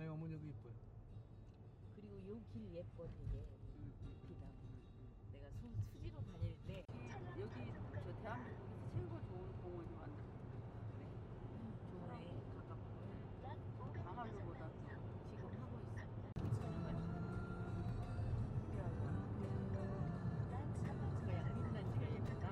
남의 어머니도 이뻐요. 그리고 요 길 예뻐 되게. 비다. 내가 수지로 다닐 때 여기 저 대한민국에서 최고 좋은 공원이 만들었어. 그래. 좋네. 가깝고. 강화도보다 지금 하고 있어. 그냥 빛난지가 예쁘다.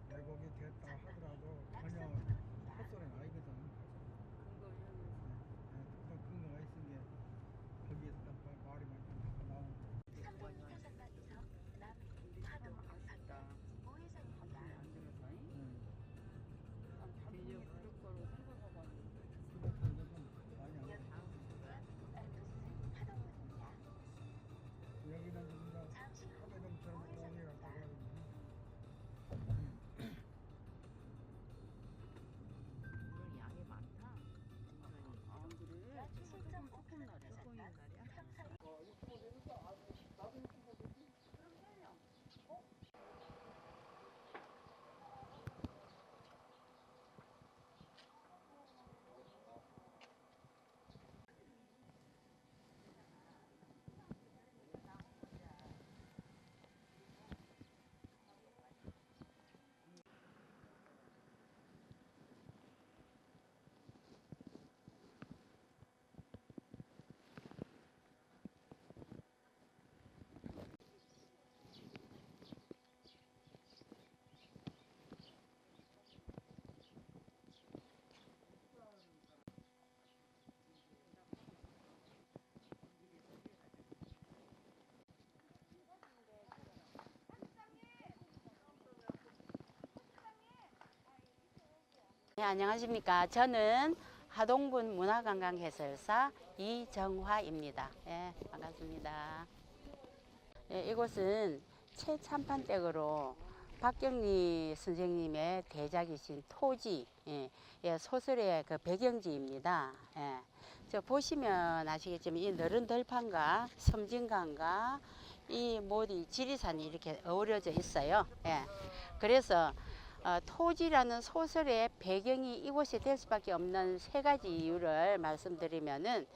내곡이 됐다 하더라도 전혀 헛소리는 아니거든. 이걸 근거가 있은 게 거기에서 말이 많이 나오고. 아쉽다. 가슴이 안 들어서. 난 단풍이 그럴 거로 생각하고 왔는데. 많이 안 돼. 여기는 진짜 하배동처럼 공이라고 하거든요. 오늘 양이 많다. 아 그래? 조금 날이야. 조금인 날이야? 네, 안녕하십니까. 저는 하동군 문화관광해설사 이정화입니다. 예, 반갑습니다. 예, 이곳은 최참판댁으로 박경리 선생님의 대작이신 토지, 소설의 그 배경지입니다. 예, 저 보시면 아시겠지만 이 너른 들판과 섬진강과 이 모두 지리산이 이렇게 어우러져 있어요. 예, 그래서 토지라는 소설의 배경이 이곳이 될 수밖에 없는 세 가지 이유를 말씀드리면은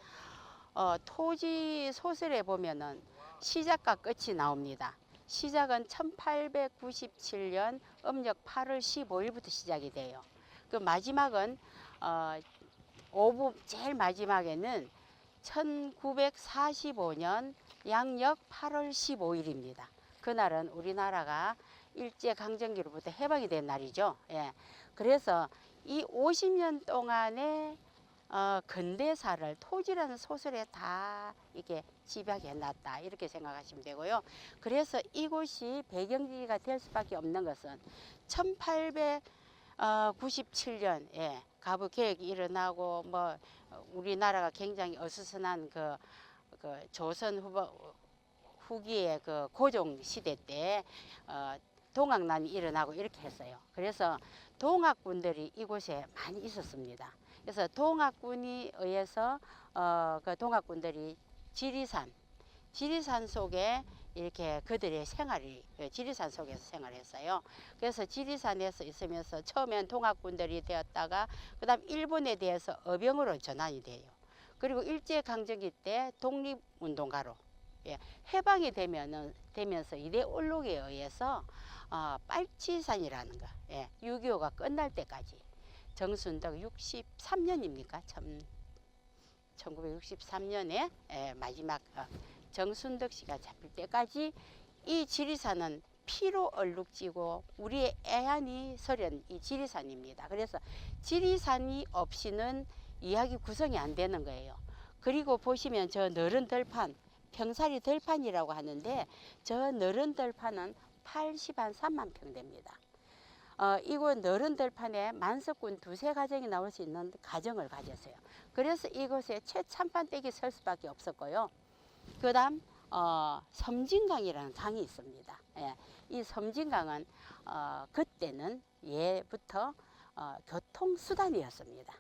토지 소설에 보면은 시작과 끝이 나옵니다. 시작은 1897년 음력 8월 15일부터 시작이 돼요. 그 마지막은 제일 마지막에는 1945년 양력 8월 15일입니다. 그날은 우리나라가 일제강점기로부터 해방이 된 날이죠. 예. 그래서 이 50년 동안의 근대사를 토지라는 소설에 다 이게 집약해 놨다 이렇게 생각하시면 되고요. 그래서 이곳이 배경지가 될 수밖에 없는 것은 1897년 가부 개혁이 일어나고 뭐 우리나라가 굉장히 어수선한 그 조선 후기의 그 고종 시대 때 동학난이 일어나고 이렇게 했어요. 그래서 동학군들이 이곳에 많이 있었습니다. 그래서 동학군이 의해서 그 동학군들이 지리산 속에 이렇게 그들의 생활이 지리산 속에서 생활했어요. 그래서 지리산에서 있으면서 처음엔 동학군들이 되었다가 그다음 일본에 대해서 어병으로 전환이 돼요. 그리고 일제강점기 때 독립운동가로 해방이 되면서 이대 올록에 의해서 빨치산이라는 거 6.25가 끝날 때까지 정순덕 63년입니까? 1963년에 마지막 정순덕 씨가 잡힐 때까지 이 지리산은 피로 얼룩지고 우리의 애환이 서린 이 지리산입니다. 그래서 지리산이 없이는 이야기 구성이 안 되는 거예요. 그리고 보시면 저 너른 들판 평사리 들판이라고 하는데 저 너른 들판은 83만 평 됩니다. 이곳 너른 들판에 만석군 두세 가정이 나올 수 있는 가정을 가졌어요. 그래서 이곳에 최참판댁이 설 수밖에 없었고요. 그 다음 섬진강이라는 강이 있습니다. 이 섬진강은 그때는 예부터 교통수단이었습니다.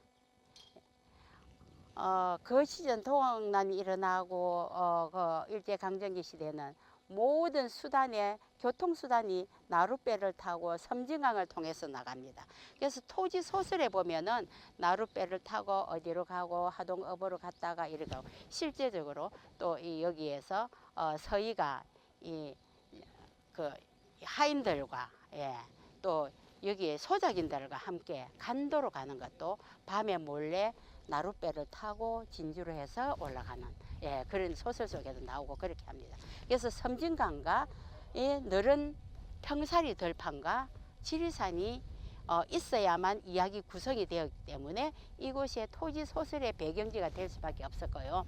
그 시절 동학난이 일어나고 그 일제강점기 시대는 모든 수단의 교통수단이 나룻배를 타고 섬진강을 통해서 나갑니다. 그래서 토지 소설에 보면은 나룻배를 타고 어디로 가고 하동읍으로 갔다가 이렇게 가고, 실제적으로 또 이 여기에서 서희가 그 하인들과 또 여기에 소작인들과 함께 간도로 가는 것도 밤에 몰래 나룻배를 타고 진주로 해서 올라가는 그런 소설 속에도 나오고 그렇게 합니다. 그래서 섬진강과 너른 평사리 들판과 지리산이 있어야만 이야기 구성이 되었기 때문에 이곳이 토지 소설의 배경지가 될 수밖에 없었고요.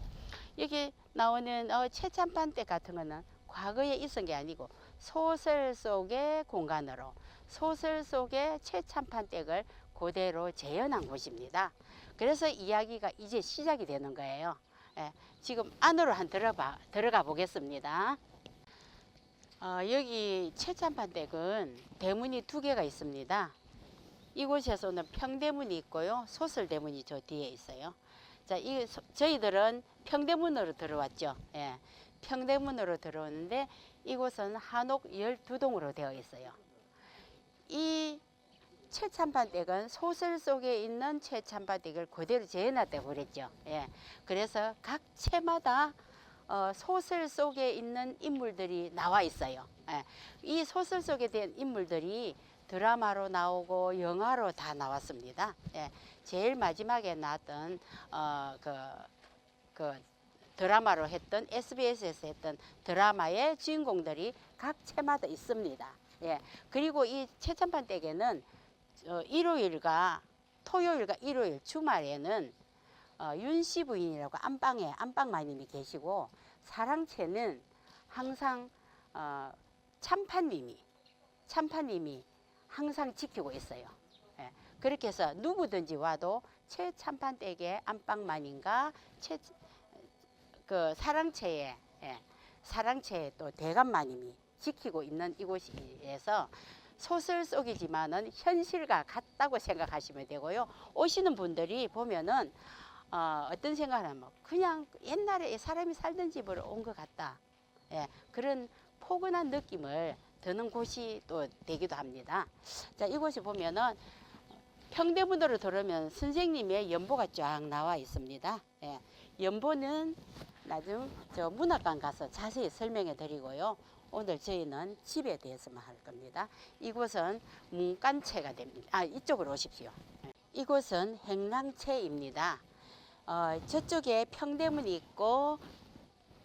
여기 나오는 최참판댁 같은 거는 과거에 있은 게 아니고 소설 속의 공간으로 소설 속의 최참판댁을 그대로 재현한 곳입니다. 그래서 이야기가 이제 시작이 되는 거예요. 지금 안으로 들어가 보겠습니다. 여기 최참판댁은 대문이 2개가 있습니다. 이곳에서는 평대문이 있고요, 소설대문이 저 뒤에 있어요. 자, 저희들은 평대문으로 들어왔죠. 평대문으로 들어오는데 이곳은 한옥 12동으로 되어 있어요. 이 최참판댁은 소설 속에 있는 최참판댁을 그대로 재현했다고 그랬죠. 그래서 각 채마다 소설 속에 있는 인물들이 나와 있어요. 이 소설 속에 대한 인물들이 드라마로 나오고 영화로 다 나왔습니다. 제일 마지막에 나왔던 그 드라마로 했던 SBS에서 했던 드라마의 주인공들이 각 채마다 있습니다. 그리고 이 최참판댁에는 일요일과 토요일과 일요일 주말에는 윤씨 부인이라고 안방마님이 계시고, 사랑채는 항상 참판님이 항상 지키고 있어요. 그렇게 해서 누구든지 와도 최참판댁의 안방마님과 그 사랑채의 또 대감마님이 지키고 있는 이곳에서 소설 속이지만은 현실과 같다고 생각하시면 되고요. 오시는 분들이 보면은 어떤 생각을 하면 그냥 옛날에 사람이 살던 집으로 온 것 같다. 그런 포근한 느낌을 드는 곳이 또 되기도 합니다. 자, 이곳에 보면은 평대문으로 들어오면 선생님의 연보가 쫙 나와 있습니다. 연보는 나중 저 문학관 가서 자세히 설명해 드리고요. 오늘 저희는 집에 대해서만 할 겁니다. 이곳은 문간채가 됩니다. 이쪽으로 오십시오. 이곳은 행랑채입니다. 저쪽에 평대문이 있고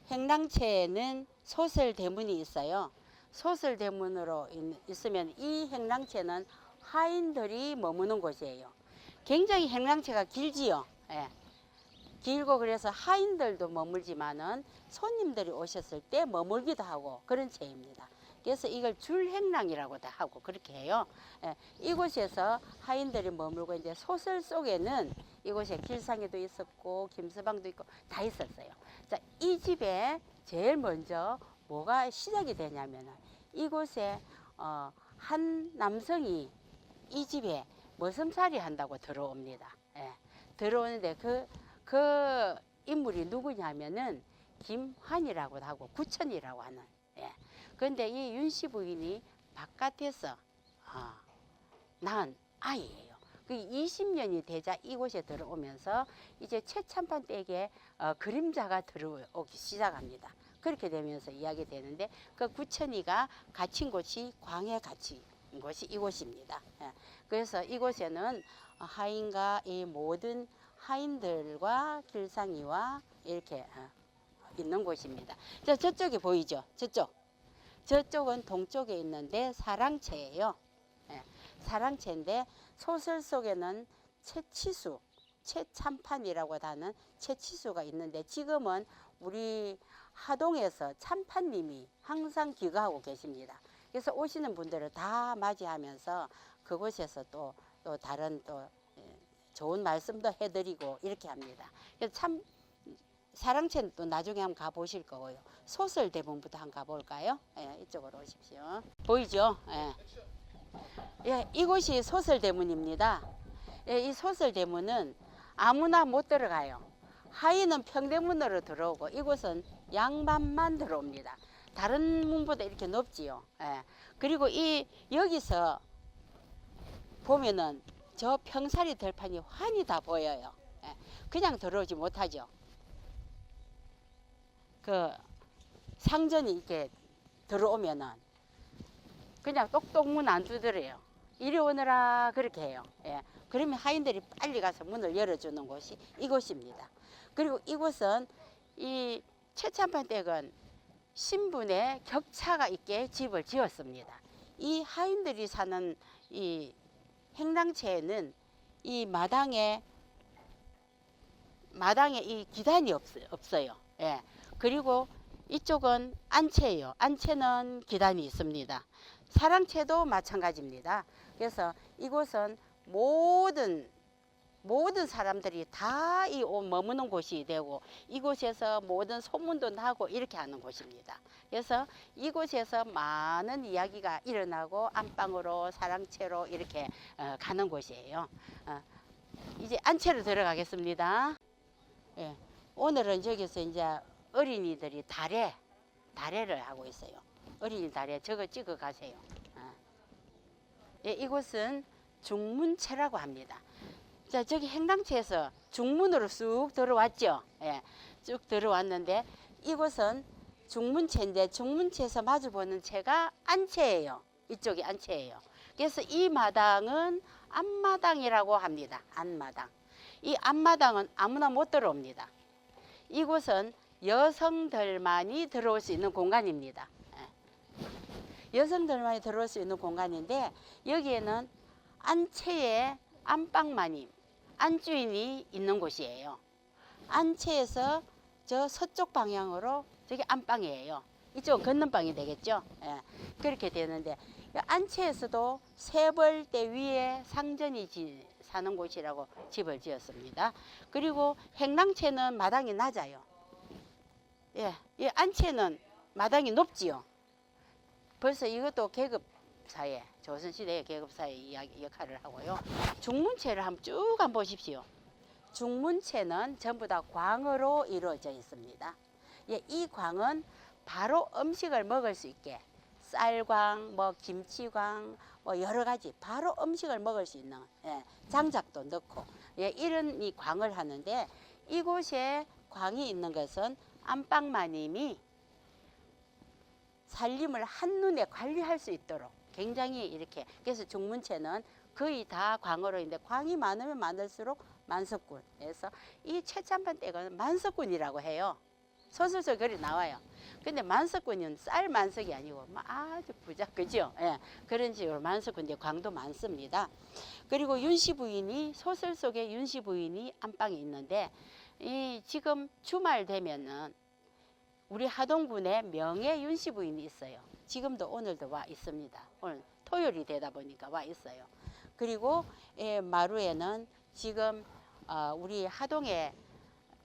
행랑채에는 소설대문이 있어요. 소설대문으로 있으면 이 행랑채는 하인들이 머무는 곳이에요. 굉장히 행랑채가 길지요. 길고 그래서 하인들도 머물지만은 손님들이 오셨을 때 머물기도 하고 그런 채입니다. 그래서 이걸 줄행랑이라고도 하고 그렇게 해요. 이곳에서 하인들이 머물고, 이제 소설 속에는 이곳에 길상이도 있었고 김서방도 있고 다 있었어요. 자, 이 집에 제일 먼저 뭐가 시작이 되냐면은 이곳에 한 남성이 이 집에 머슴살이 한다고 들어옵니다. 들어오는데 그 인물이 누구냐면은 김환이라고도 하고 구천이라고 하는. 그런데 이 윤씨 부인이 바깥에서 낳은 아이예요. 그 20년이 되자 이곳에 들어오면서 이제 최참판댁에 그림자가 들어오기 시작합니다. 그렇게 되면서 이야기 되는데, 그 구천이가 갇힌 곳이 광에 갇힌 곳이 이곳입니다. 그래서 이곳에는 하인과 이 모든 하인들과 길상이와 이렇게 있는 곳입니다. 자, 저쪽에 보이죠? 저쪽은 동쪽에 있는데 사랑채예요. 사랑채인데 소설 속에는 최치수, 최참판이라고 하는 최치수가 있는데, 지금은 우리 하동에서 참판님이 항상 귀가하고 계십니다. 그래서 오시는 분들을 다 맞이하면서 그곳에서 또 다른 또 좋은 말씀도 해드리고 이렇게 합니다. 그래서 참 사랑채는 또 나중에 한번 가보실 거고요. 소설 대문부터 한번 가볼까요? 이쪽으로 오십시오. 보이죠? 이곳이 소설 대문입니다. 이 소설 대문은 아무나 못 들어가요. 하인은 평대문으로 들어오고 이곳은 양반만 들어옵니다. 다른 문보다 이렇게 높지요. 예. 그리고 이 여기서 보면은 저 평사리 들판이 환히 다 보여요. 예. 그냥 들어오지 못하죠. 그 상전이 이렇게 들어오면은 그냥 똑똑 문 안 두드려요. 이리 오너라 그렇게 해요. 예. 그러면 하인들이 빨리 가서 문을 열어주는 곳이 이곳입니다. 그리고 이곳은 이 최참판 댁은 신분의 격차가 있게 집을 지었습니다. 이 하인들이 사는 이 행랑채에는 이 마당에 이 기단이 없어요. 예. 그리고 이쪽은 안채예요. 안채는 기단이 있습니다. 사랑채도 마찬가지입니다. 그래서 이곳은 모든 사람들이 다 이 머무는 곳이 되고 이곳에서 모든 소문도 나고 이렇게 하는 곳입니다. 그래서 이곳에서 많은 이야기가 일어나고 안방으로 사랑채로 이렇게 가는 곳이에요. 이제 안채로 들어가겠습니다. 예, 오늘은 저기서 이제 어린이들이 다래를 하고 있어요. 어린이 다래 저거 찍어 가세요. 예, 이곳은 중문채라고 합니다. 자, 저기 행랑채에서 중문으로 쑥 들어왔죠. 예, 쭉 들어왔는데 이곳은 중문채인데 중문채에서 마주보는 채가 안채예요. 이쪽이 안채예요. 그래서 이 마당은 앞마당이라고 합니다. 앞마당. 이 앞마당은 아무나 못 들어옵니다. 이곳은 여성들만이 들어올 수 있는 공간입니다. 여성들만이 들어올 수 있는 공간인데 여기에는 안채의 안방마님, 안주인이 있는 곳이에요. 안채에서 저 서쪽 방향으로 저기 안방이에요. 이쪽은 건넌방이 되겠죠. 예, 그렇게 되는데 안채에서도 세벌대 위에 상전이 사는 곳이라고 집을 지었습니다. 그리고 행랑채는 마당이 낮아요. 예, 이 안채는 마당이 높지요. 벌써 이것도 계급사회, 조선시대의 계급사회 이야기 역할을 하고요. 중문채를 쭉 한번 보십시오. 중문채는 전부 다 광으로 이루어져 있습니다. 예, 이 광은 바로 음식을 먹을 수 있게 쌀광, 뭐 김치광, 뭐 여러 가지 바로 음식을 먹을 수 있는 장작도 넣고 이런 이 광을 하는데 이곳에 광이 있는 것은 안방마님이 살림을 한눈에 관리할 수 있도록 굉장히 이렇게 그래서 중문채는 거의 다 광으로 있는데 광이 많으면 많을수록 만석군. 그래서 이 최참판 댁은 만석군이라고 해요. 소설 속 글이 나와요. 근데 만석군은 쌀 만석이 아니고 아주 부자 그죠? 예, 그런 식으로 만석군인데 광도 많습니다. 그리고 윤씨 부인이 소설 속에 윤씨 부인이 안방에 있는데 이 지금 주말 되면은 우리 하동군에 명예 윤씨 부인이 있어요. 지금도 오늘도 와 있습니다. 오늘 토요일이 되다 보니까 와 있어요. 그리고 마루에는 지금 우리 하동에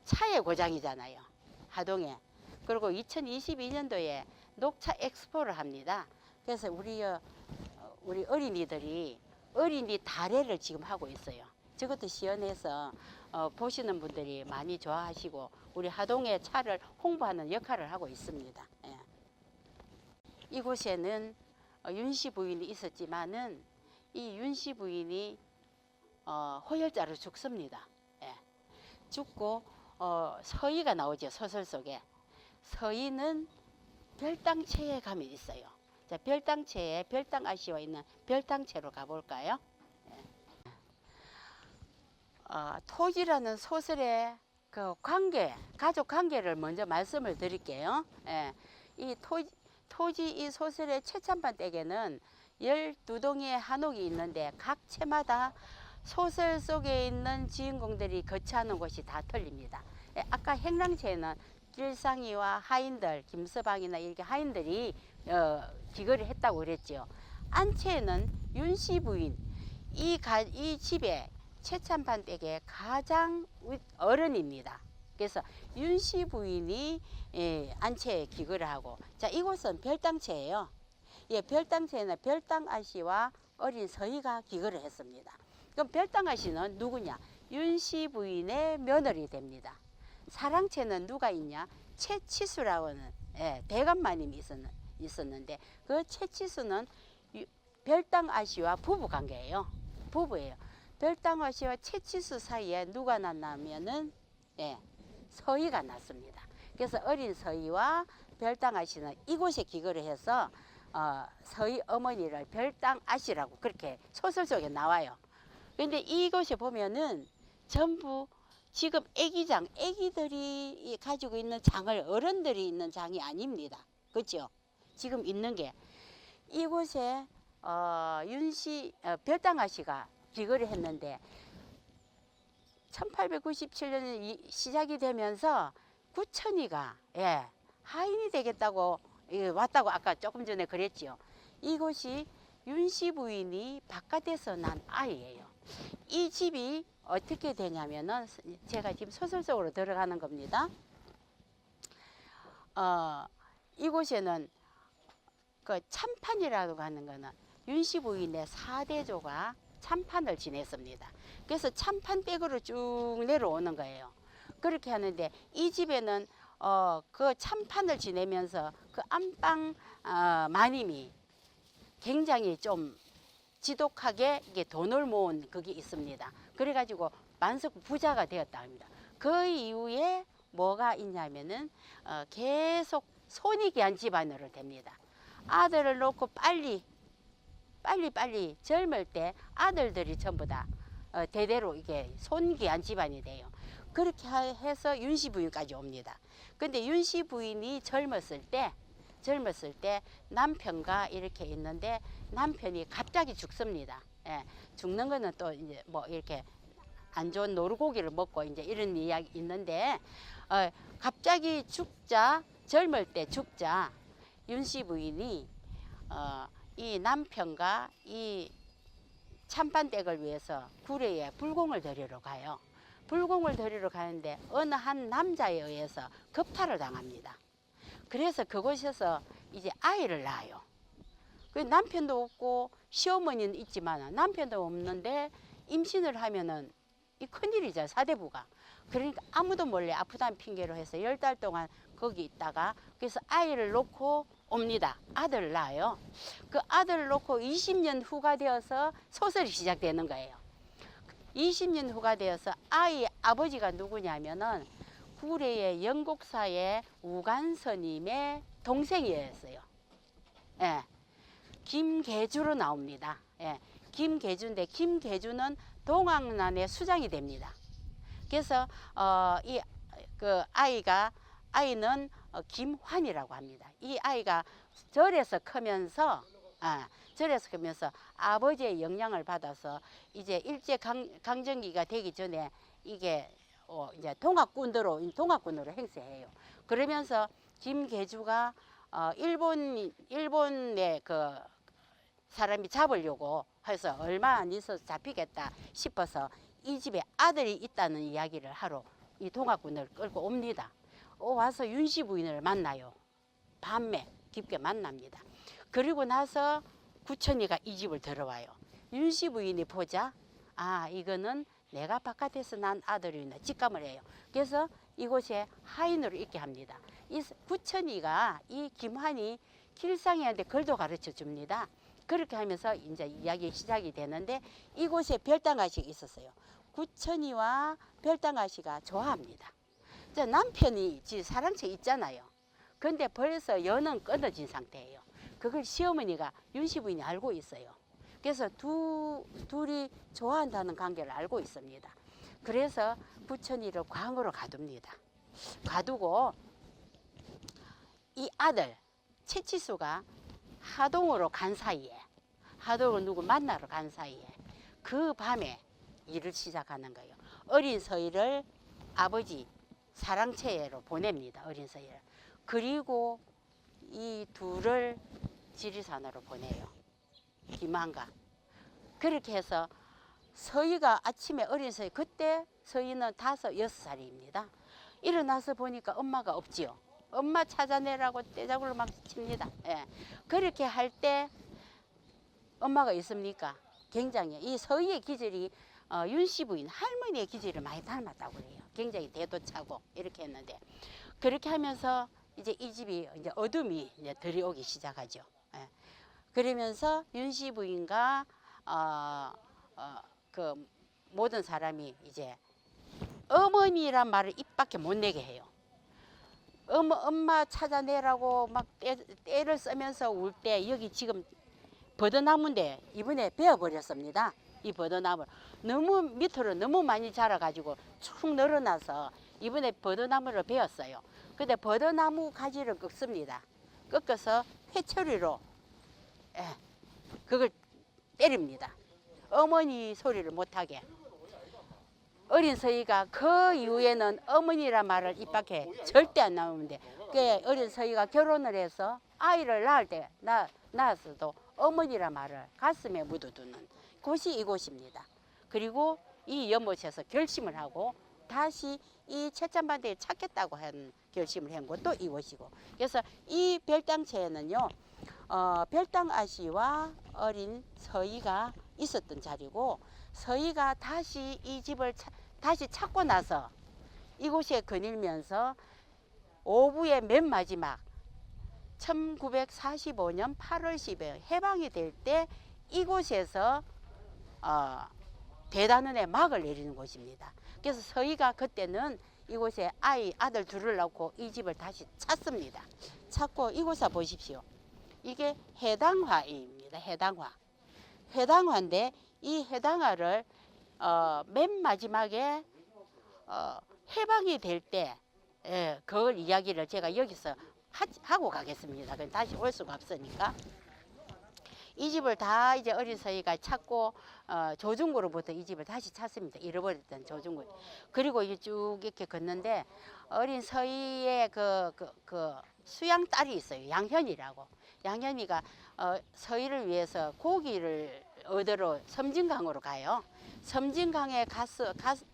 차의 고장이잖아요. 하동에. 그리고 2022년도에 녹차 엑스포를 합니다. 그래서 우리 어린이들이 어린이 다래를 지금 하고 있어요. 저것도 시연해서 보시는 분들이 많이 좋아하시고 우리 하동의 차를 홍보하는 역할을 하고 있습니다. 예. 이곳에는 윤씨 부인이 있었지만은 이 윤씨 부인이 호열자로 죽습니다. 예. 죽고 서희가 나오죠. 소설 속에. 서희는 별당채에 가면 있어요. 자, 별당채에 별당아씨와 있는 별당채로 가볼까요? 토지라는 소설의 그 관계, 가족 관계를 먼저 말씀을 드릴게요. 예, 이 토지 이 소설의 최참판 댁에는 12동의 한옥이 있는데 각 채마다 소설 속에 있는 주인공들이 거처하는 곳이 다 틀립니다. 예, 아까 행랑채에는 길상이와 하인들, 김서방이나 이렇게 하인들이 기거를 했다고 그랬죠. 안채에는 윤씨 부인, 이 집에 최참판 댁의 가장 어른입니다. 그래서 윤씨 부인이 안채에 기거를 하고, 자, 이곳은 별당채예요. 예, 별당채에는 별당아씨와 어린 서희가 기거를 했습니다. 그럼 별당아씨는 누구냐? 윤씨 부인의 며느리 됩니다. 사랑채는 누가 있냐? 최치수라고는 예, 대감마님이 있었는데 그 최치수는 별당 아씨와 부부 관계예요. 부부예요. 별당 아씨와 최치수 사이에 누가 났냐면은 예, 서희가 났습니다. 그래서 어린 서희와 별당 아씨는 이곳에 기거를 해서 서희 어머니를 별당 아씨라고 그렇게 소설 속에 나와요. 근데 이곳에 보면은 전부 지금 애기들이 가지고 있는 장을 어른들이 있는 장이 아닙니다. 그렇죠? 지금 있는 게 이곳에 별당 아씨가 기거를 했는데 1897년에 시작이 되면서 구천이가 예, 하인이 되겠다고 왔다고 아까 조금 전에 그랬지요. 이곳이 윤씨 부인이 바깥에서 난 아이예요. 이 집이 어떻게 되냐면은 제가 지금 소설 속으로 들어가는 겁니다. 이곳에는 그 참판이라고 하는 거는 윤씨 부인의 4대조가 참판을 지냈습니다. 그래서 참판 댁으로 쭉 내려오는 거예요. 그렇게 하는데 이 집에는 그 참판을 지내면서 그 안방 마님이 굉장히 좀 지독하게 이게 돈을 모은 그게 있습니다. 그래가지고 만석 부자가 되었다 합니다. 그 이후에 뭐가 있냐면은 계속 손이 귀한 집안으로 됩니다. 아들을 놓고 빨리 젊을 때 아들들이 전부 다 대대로 이게 손귀한 집안이 돼요. 그렇게 해서 윤씨 부인까지 옵니다. 근데 윤씨 부인이 젊었을 때 남편과 이렇게 있는데 남편이 갑자기 죽습니다. 예, 죽는 거는 또 이제 뭐 이렇게 안 좋은 노루고기를 먹고 이제 이런 이야기 있는데 갑자기 젊을 때 죽자 윤씨 부인이 이 남편과 이 참판댁을 위해서 구례에 불공을 드리러 가요. 불공을 드리러 가는데 어느 한 남자에 의해서 겁탈을 당합니다. 그래서 그곳에서 이제 아이를 낳아요. 그 남편도 없고 시어머니는 있지만 남편도 없는데 임신을 하면은 이 큰일이죠, 사대부가. 그러니까 아무도 몰래 아프다는 핑계로 해서 10달 동안 거기 있다가 그래서 아이를 놓고 옵니다. 아들을 낳아요. 그 아들을 놓고 20년 후가 되어서 소설이 시작되는 거예요. 20년 후가 되어서 아이 아버지가 누구냐면은 구례의 영곡사의 우간스님의 동생이었어요. 예, 김계주로 나옵니다. 예, 김계주인데 김계주는 동학난의 수장이 됩니다. 그래서 아이는 김환이라고 합니다. 이 아이가 절에서 크면서 아버지의 영향을 받아서 이제 일제 강점기가 되기 전에 이게 이제 동학군으로 행세해요. 그러면서 김계주가 일본의 그 사람이 잡으려고 해서 얼마 안 있어서 잡히겠다 싶어서 이 집에 아들이 있다는 이야기를 하러 이 동학군을 끌고 옵니다. 와서 윤씨 부인을 만나요. 밤에 깊게 만납니다. 그리고 나서 구천이가 이 집을 들어와요. 윤씨 부인이 보자, 이거는 내가 바깥에서 난 아들이나 직감을 해요. 그래서 이곳에 하인으로 있게 합니다. 이 구천이가 이 김환이 길상이한테 글도 가르쳐 줍니다. 그렇게 하면서 이제 이야기 시작이 되는데 이곳에 별당아씨가 있었어요. 구천이와 별당아씨가 좋아합니다. 남편이 사랑채 있잖아요. 근데 벌써 연은 끊어진 상태예요. 그걸 시어머니가 윤씨 부인이 알고 있어요. 그래서 둘이 좋아한다는 관계를 알고 있습니다. 그래서 구천이를 광으로 가둡니다. 가두고 이 아들 최치수가 하동으로 간 사이에 하동을 누구 만나러 간 사이에 그 밤에 일을 시작하는 거예요. 어린 서희를 아버지 사랑채로 보냅니다. 어린 서희를. 그리고 이 둘을 지리산으로 보내요. 김한과. 그렇게 해서 서희가 아침에 어린 서희, 그때 서희는 5, 6살입니다. 일어나서 보니까 엄마가 없지요. 엄마 찾아내라고 떼잡으로 막 칩니다. 예. 그렇게 할 때 엄마가 있습니까? 굉장히 이 서희의 기질이 윤씨 부인 할머니의 기질을 많이 닮았다고 그래요. 굉장히 대도차고 이렇게 했는데 그렇게 하면서 이제 이 집이 이제 어둠이 이제 들이오기 시작하죠. 예. 그러면서 윤씨 부인과 그 모든 사람이 이제 어머니란 말을 입 밖에 못 내게 해요. 엄마 찾아내라고 막 떼를 쓰면서 울 때 여기 지금 버드나무인데 이번에 베어버렸습니다. 이 버드나무 너무 밑으로 너무 많이 자라가지고 축 늘어나서 이번에 버드나무를 베었어요. 근데 버드나무 가지를 꺾습니다. 꺾어서 회초리로 그걸 때립니다. 어머니 소리를 못하게. 어린 서희가 그 이후에는 어머니란 말을 입 밖에 절대 안 나오는데 그 어린 서희가 결혼을 해서 아이를 낳을 때 낳았어도 어머니란 말을 가슴에 묻어두는 곳이 이곳입니다. 그리고 이 연못에서 결심을 하고 다시 이 최참반대에 찾겠다고 한 결심을 한 곳도 이곳이고, 그래서 이 별당체에는요 별당 아씨와 어린 서희가 있었던 자리고, 서희가 다시 이 집을 다시 찾고 나서 이곳에 거닐면서 오부의 맨 마지막 1945년 8월 10일 해방이 될 때 이곳에서 대단원에 막을 내리는 곳입니다. 그래서 서희가 그때는 이곳에 아들 둘을 낳고 이 집을 다시 찾습니다. 찾고 이곳에 보십시오. 이게 해당화입니다. 해당화인데 이 해당화를 맨 마지막에 해방이 될 때 그걸 이야기를 제가 여기서 하고 가겠습니다. 그럼 다시 올 수가 없으니까. 이 집을 다 이제 어린 서희가 찾고 조중구로부터 이 집을 다시 찾습니다. 잃어버렸던 조중구. 그리고 이제 쭉 이렇게 걷는데 어린 서희의 그 수양 딸이 있어요. 양현이라고. 양현이가 서희를 위해서 고기를 얻으러 섬진강으로 가요. 섬진강에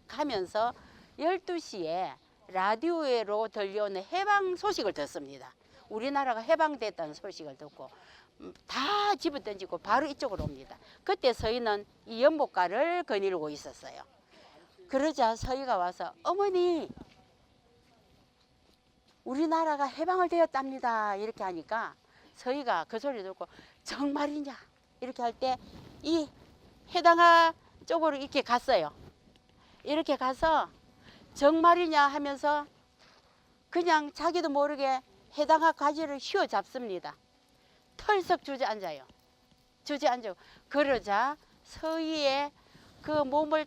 가면서 12시에 라디오로 들려오는 해방 소식을 듣습니다. 우리나라가 해방됐다는 소식을 듣고 다 집어 던지고 바로 이쪽으로 옵니다. 그때 서희는 이 연못가를 거닐고 있었어요. 그러자 서희가 와서 어머니 우리나라가 해방을 되었답니다 이렇게 하니까 서희가 그 소리 듣고 정말이냐 이렇게 할 때 이 해당화 쪽으로 이렇게 갔어요. 이렇게 가서 정말이냐 하면서 그냥 자기도 모르게 해당화 가지를 휘어잡습니다. 털썩 주저앉아요. 주저앉아. 그러자 서희의 그 몸을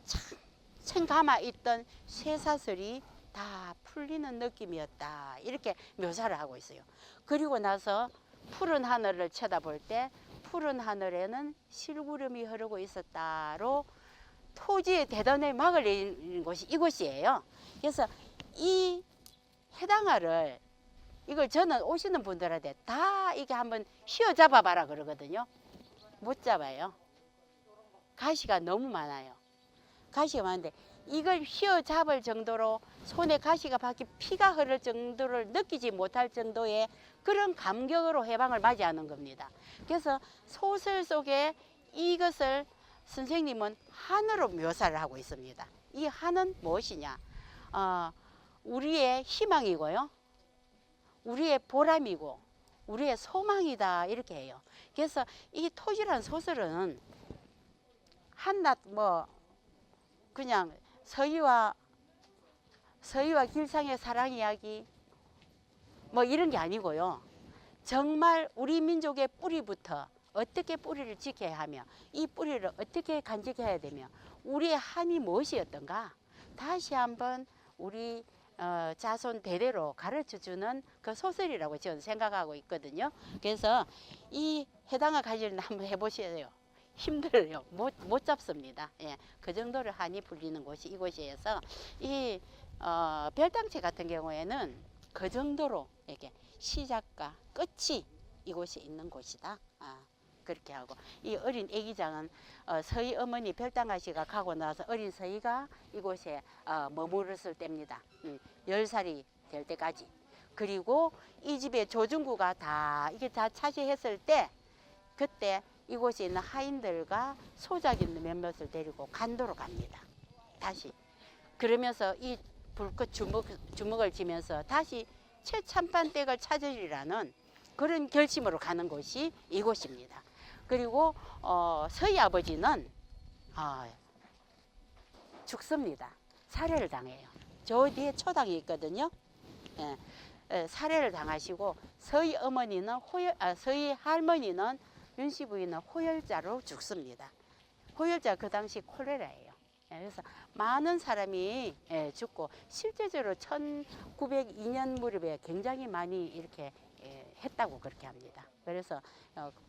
창 감아 있던 쇠사슬이 다 풀리는 느낌이었다. 이렇게 묘사를 하고 있어요. 그리고 나서 푸른 하늘을 쳐다볼 때 푸른 하늘에는 실구름이 흐르고 있었다로 토지의 대단에 막을 내리는 곳이 이곳이에요. 그래서 이 해당화를 이걸 저는 오시는 분들한테 다 이게 한번 휘어잡아 봐라 그러거든요. 못 잡아요. 가시가 너무 많아요. 가시가 많은데 이걸 휘어잡을 정도로 손에 가시가 박히 피가 흐를 정도를 느끼지 못할 정도의 그런 감격으로 해방을 맞이하는 겁니다. 그래서 소설 속에 이것을 선생님은 한으로 묘사를 하고 있습니다. 이 한은 무엇이냐? 우리의 희망이고요. 우리의 보람이고 우리의 소망이다 이렇게 해요. 그래서 이 토지란 소설은 한낱 그냥 서희와 길상의 사랑 이야기 이런 게 아니고요. 정말 우리 민족의 뿌리부터 어떻게 뿌리를 지켜야 하며 이 뿌리를 어떻게 간직해야 되며 우리의 한이 무엇이었던가 다시 한번 우리 자손 대대로 가르쳐주는 그 소설이라고 저는 생각하고 있거든요. 그래서 이 해당화 가지를 한번 해보셔요. 힘들어요. 못 잡습니다. 예, 그 정도로 한이 풀리는 곳이 이곳이어서 이 별당체 같은 경우에는 그 정도로 이렇게 시작과 끝이 이곳에 있는 곳이다. 그렇게 하고 이 어린 애기장은 서희 어머니 별당아씨가 가고 나서 어린 서희가 이곳에 머무르을 때입니다. 10살이 될 때까지. 그리고 이 집의 조중구가 이게 다 차지했을 때 그때 이곳에 있는 하인들과 소작 있는 몇몇을 데리고 간도로 갑니다. 다시. 그러면서 이 불꽃 주먹을 지면서 다시 최참판댁을 찾으리라는 그런 결심으로 가는 곳이 이곳입니다. 그리고 서희 아버지는 죽습니다. 살해를 당해요. 저 뒤에 초당이 있거든요. 살해를 당하시고 서희 어머니는 서희 할머니는 윤씨 부인은 호열자로 죽습니다. 호열자 그 당시 콜레라예요. 그래서 많은 사람이 죽고 실제적으로 1902년 무렵에 굉장히 많이 이렇게 했다고 그렇게 합니다. 그래서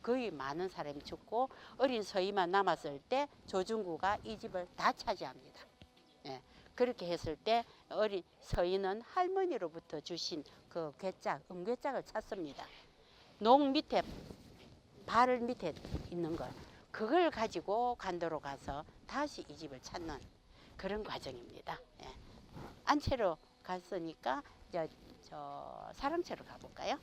거의 많은 사람이 죽고 어린 서희만 남았을 때 조중구가 이 집을 다 차지합니다. 그렇게 했을 때 어린 서희는 할머니로부터 주신 그 괴짝, 음괴짝을 찾습니다. 농 밑에 발 밑에 있는 걸 그걸 가지고 간도로 가서 다시 이 집을 찾는 그런 과정입니다. 안채로 갔으니까 저 사랑채로 가볼까요?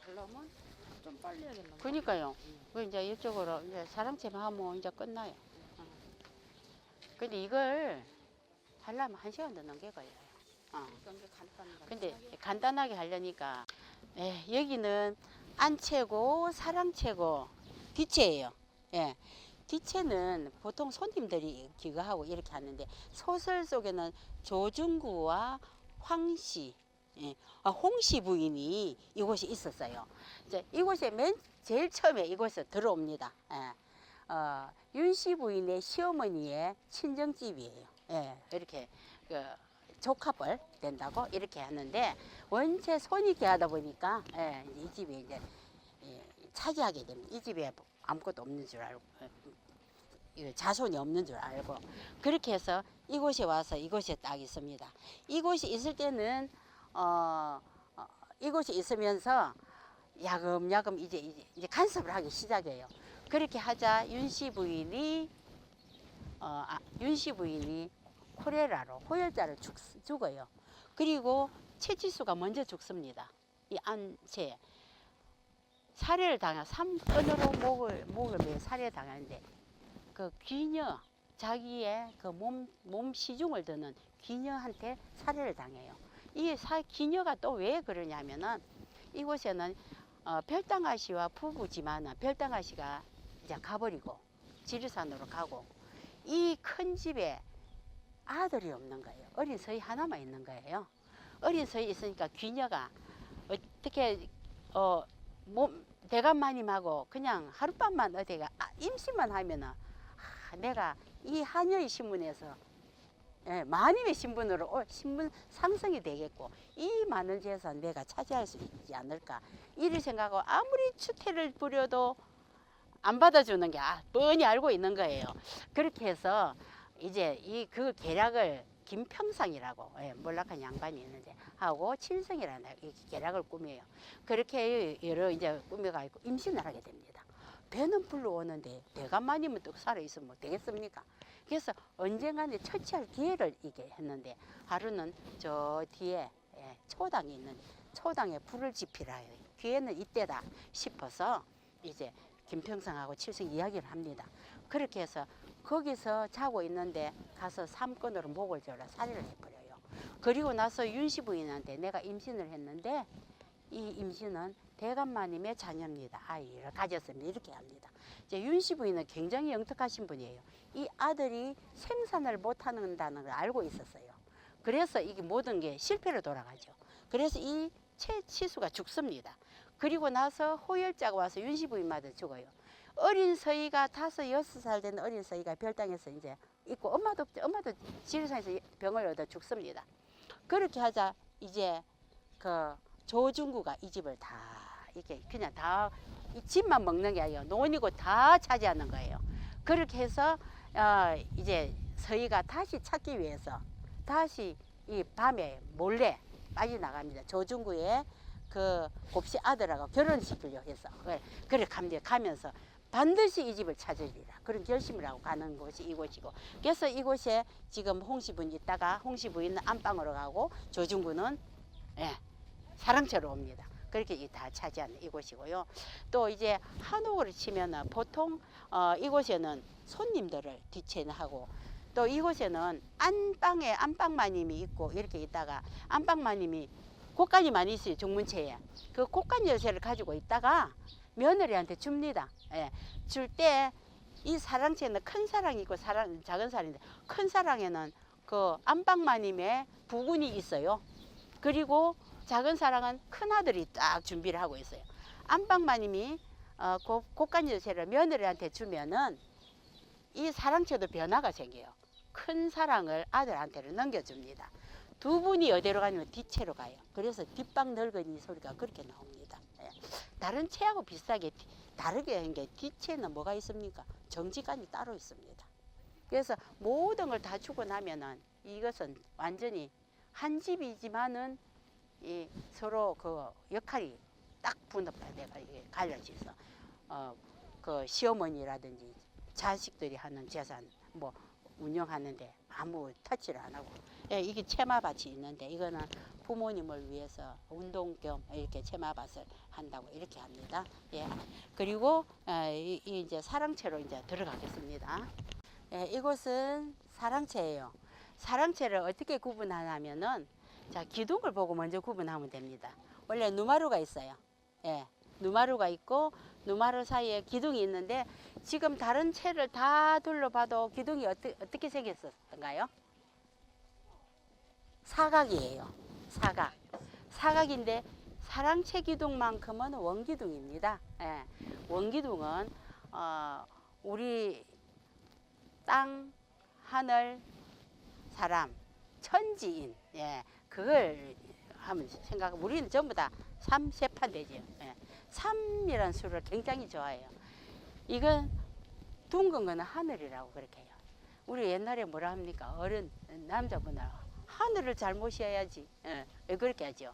가려면 좀 빨리 해야겠나? 그러니까요. 그 이제 이쪽으로 이제 사랑채만 하면 이제 끝나요. 근데 이걸 하려면 1시간 더 넘게 걸려요. 그게 간단한. 근데 간단하게 하려니까 여기는 안채고 사랑채고 뒤채예요. 뒤채는 보통 손님들이 기거하고 이렇게 하는데 소설 속에는 조중구와 황씨, 홍씨 부인이 이곳에 있었어요. 이제 이곳에 제일 처음에 이곳에 들어옵니다. 윤씨 부인의 시어머니의 친정집이에요. 이렇게 조카뻘 된다고 이렇게 하는데 원체 손이 귀하다 보니까 이 집이 이제 차지하게 됩니다. 이 집에 아무것도 없는 줄 알고 자손이 없는 줄 알고 그렇게 해서 이곳에 와서 이곳에 딱 있습니다. 이곳에 있을 때는 이곳에 있으면서 야금야금 이제 간섭을 하기 시작해요. 그렇게 하자 윤씨 부인이 콜레라로 호열자를 죽어요. 그리고 최치수가 먼저 죽습니다. 이 안채 살해를 당한 3건으로 목을 매 살해 당하는데 그 귀녀 자기의 그 몸 시중을 드는 귀녀한테 살해를 당해요. 이 귀녀가 또 왜 그러냐면은 이곳에는 별당아씨와 부부지만 별당아씨가 이제 가버리고 지리산으로 가고 이 큰 집에 아들이 없는 거예요. 어린 서희 하나만 있는 거예요. 어린 서희 있으니까 귀녀가 어떻게 대감마님하고 그냥 하룻밤만 어디가 임신만 하면은 내가 이 하녀의 신분에서 마님의 신분으로 신분 상승이 되겠고 이 많은 재산 내가 차지할 수 있지 않을까 이를 생각하고 아무리 추태를 부려도 안 받아주는 게 뻔히 알고 있는 거예요. 그렇게 해서 이제 그 계략을 김평상이라고 몰락한 양반이 있는데 하고 칠성이라는 이 계략을 꾸며요. 그렇게 여러 이제 꾸며가지고 임신을 하게 됩니다. 배는 불러오는데 대감마님은 또 살아있으면 뭐 되겠습니까? 그래서 언젠가는 처치할 기회를 이게 했는데 하루는 저 뒤에 초당이 있는데 초당에 불을 지피라 해요. 기회는 이때다 싶어서 이제 김평상하고 칠성 이야기를 합니다. 그렇게 해서 거기서 자고 있는데 가서 삼건으로 목을 졸라 살해를 해버려요. 그리고 나서 윤씨 부인한테 내가 임신을 했는데 이 임신은 대감마님의 자녀입니다. 아이를 가졌습니다. 이렇게 합니다. 이제 윤씨 부인은 굉장히 영특하신 분이에요. 이 아들이 생산을 못한다는 걸 알고 있었어요. 그래서 이게 모든 게 실패로 돌아가죠. 그래서 이 최치수가 죽습니다. 그리고 나서 호열자가 와서 윤씨 부인마저 죽어요. 어린 서희가 5, 6살 된 어린 서희가 별당에서 이제 있고 엄마도 지리산에서 병을 얻어 죽습니다. 그렇게 하자 이제 그 조중구가 이 집을 다 이렇게 그냥 다 이 집만 먹는 게 아니에요. 논이고 다 차지하는 거예요. 그렇게 해서 이제 서희가 다시 찾기 위해서 다시 이 밤에 몰래 빠져나갑니다. 조중구에 그 곱씨 아들하고 결혼시키려고 해서 그래 갑니다. 가면서 반드시 이 집을 찾으리라. 그런 결심을 하고 가는 곳이 이곳이고. 그래서 이곳에 지금 홍시부인 있다가 홍시부인은 안방으로 가고 조중구는 사랑채로 옵니다. 그렇게 다 차지하는 이곳이고요. 또 이제 한옥으로 치면은 보통 이곳에는 손님들을 뒤채하고 또 이곳에는 안방에 안방마님이 있고 이렇게 있다가 안방마님이 곳간이 많이 있어요. 중문체에. 그 곳간 열쇠를 가지고 있다가 며느리한테 줍니다. 줄 때 이 사랑채는 큰 사랑이 있고 작은 사랑인데 큰 사랑에는 그 안방마님의 부군이 있어요. 그리고 작은 사랑은 큰 아들이 딱 준비를 하고 있어요. 안방마님이 곳간 열쇠를 며느리한테 주면은 이 사랑채도 변화가 생겨요. 큰 사랑을 아들한테를 넘겨줍니다. 두 분이 어디로 가냐면 뒷채로 가요. 그래서 뒷방 늙은이 소리가 그렇게 나옵니다. 다른 채하고 비슷하게 다르게 한 게 뒷채는 뭐가 있습니까? 정지관이 따로 있습니다. 그래서 모든 걸 다 주고 나면은 이것은 완전히 한 집이지만은 이 서로 그 역할이 딱 분업화돼가 갈려져서 그 시어머니라든지 자식들이 하는 재산 뭐 운영하는데 아무 터치를 안 하고 이게 채마밭이 있는데 이거는 부모님을 위해서 운동 겸 이렇게 채마밭을 한다고 이렇게 합니다. 그리고 이제 사랑채로 이제 들어가겠습니다. 이곳은 사랑채예요. 사랑채를 어떻게 구분하냐면은 자 기둥을 보고 먼저 구분하면 됩니다. 원래 누마루가 있어요. 누마루가 있고 누마루 사이에 기둥이 있는데 지금 다른 채를 다 둘러봐도 기둥이 어떻게 생겼었던가요? 사각이에요. 사각인데 사랑채 기둥만큼은 원기둥입니다. 원기둥은 우리 땅, 하늘, 사람, 천지인 그걸 하면 생각하면 우리는 전부 다 3, 세판 되죠. 3이라는 수를 굉장히 좋아해요. 이건 둥근 거는 하늘이라고 그렇게 해요. 우리 옛날에 뭐라 합니까? 어른 남자분들 하늘을 잘 모셔야지. 왜 그렇게 하죠?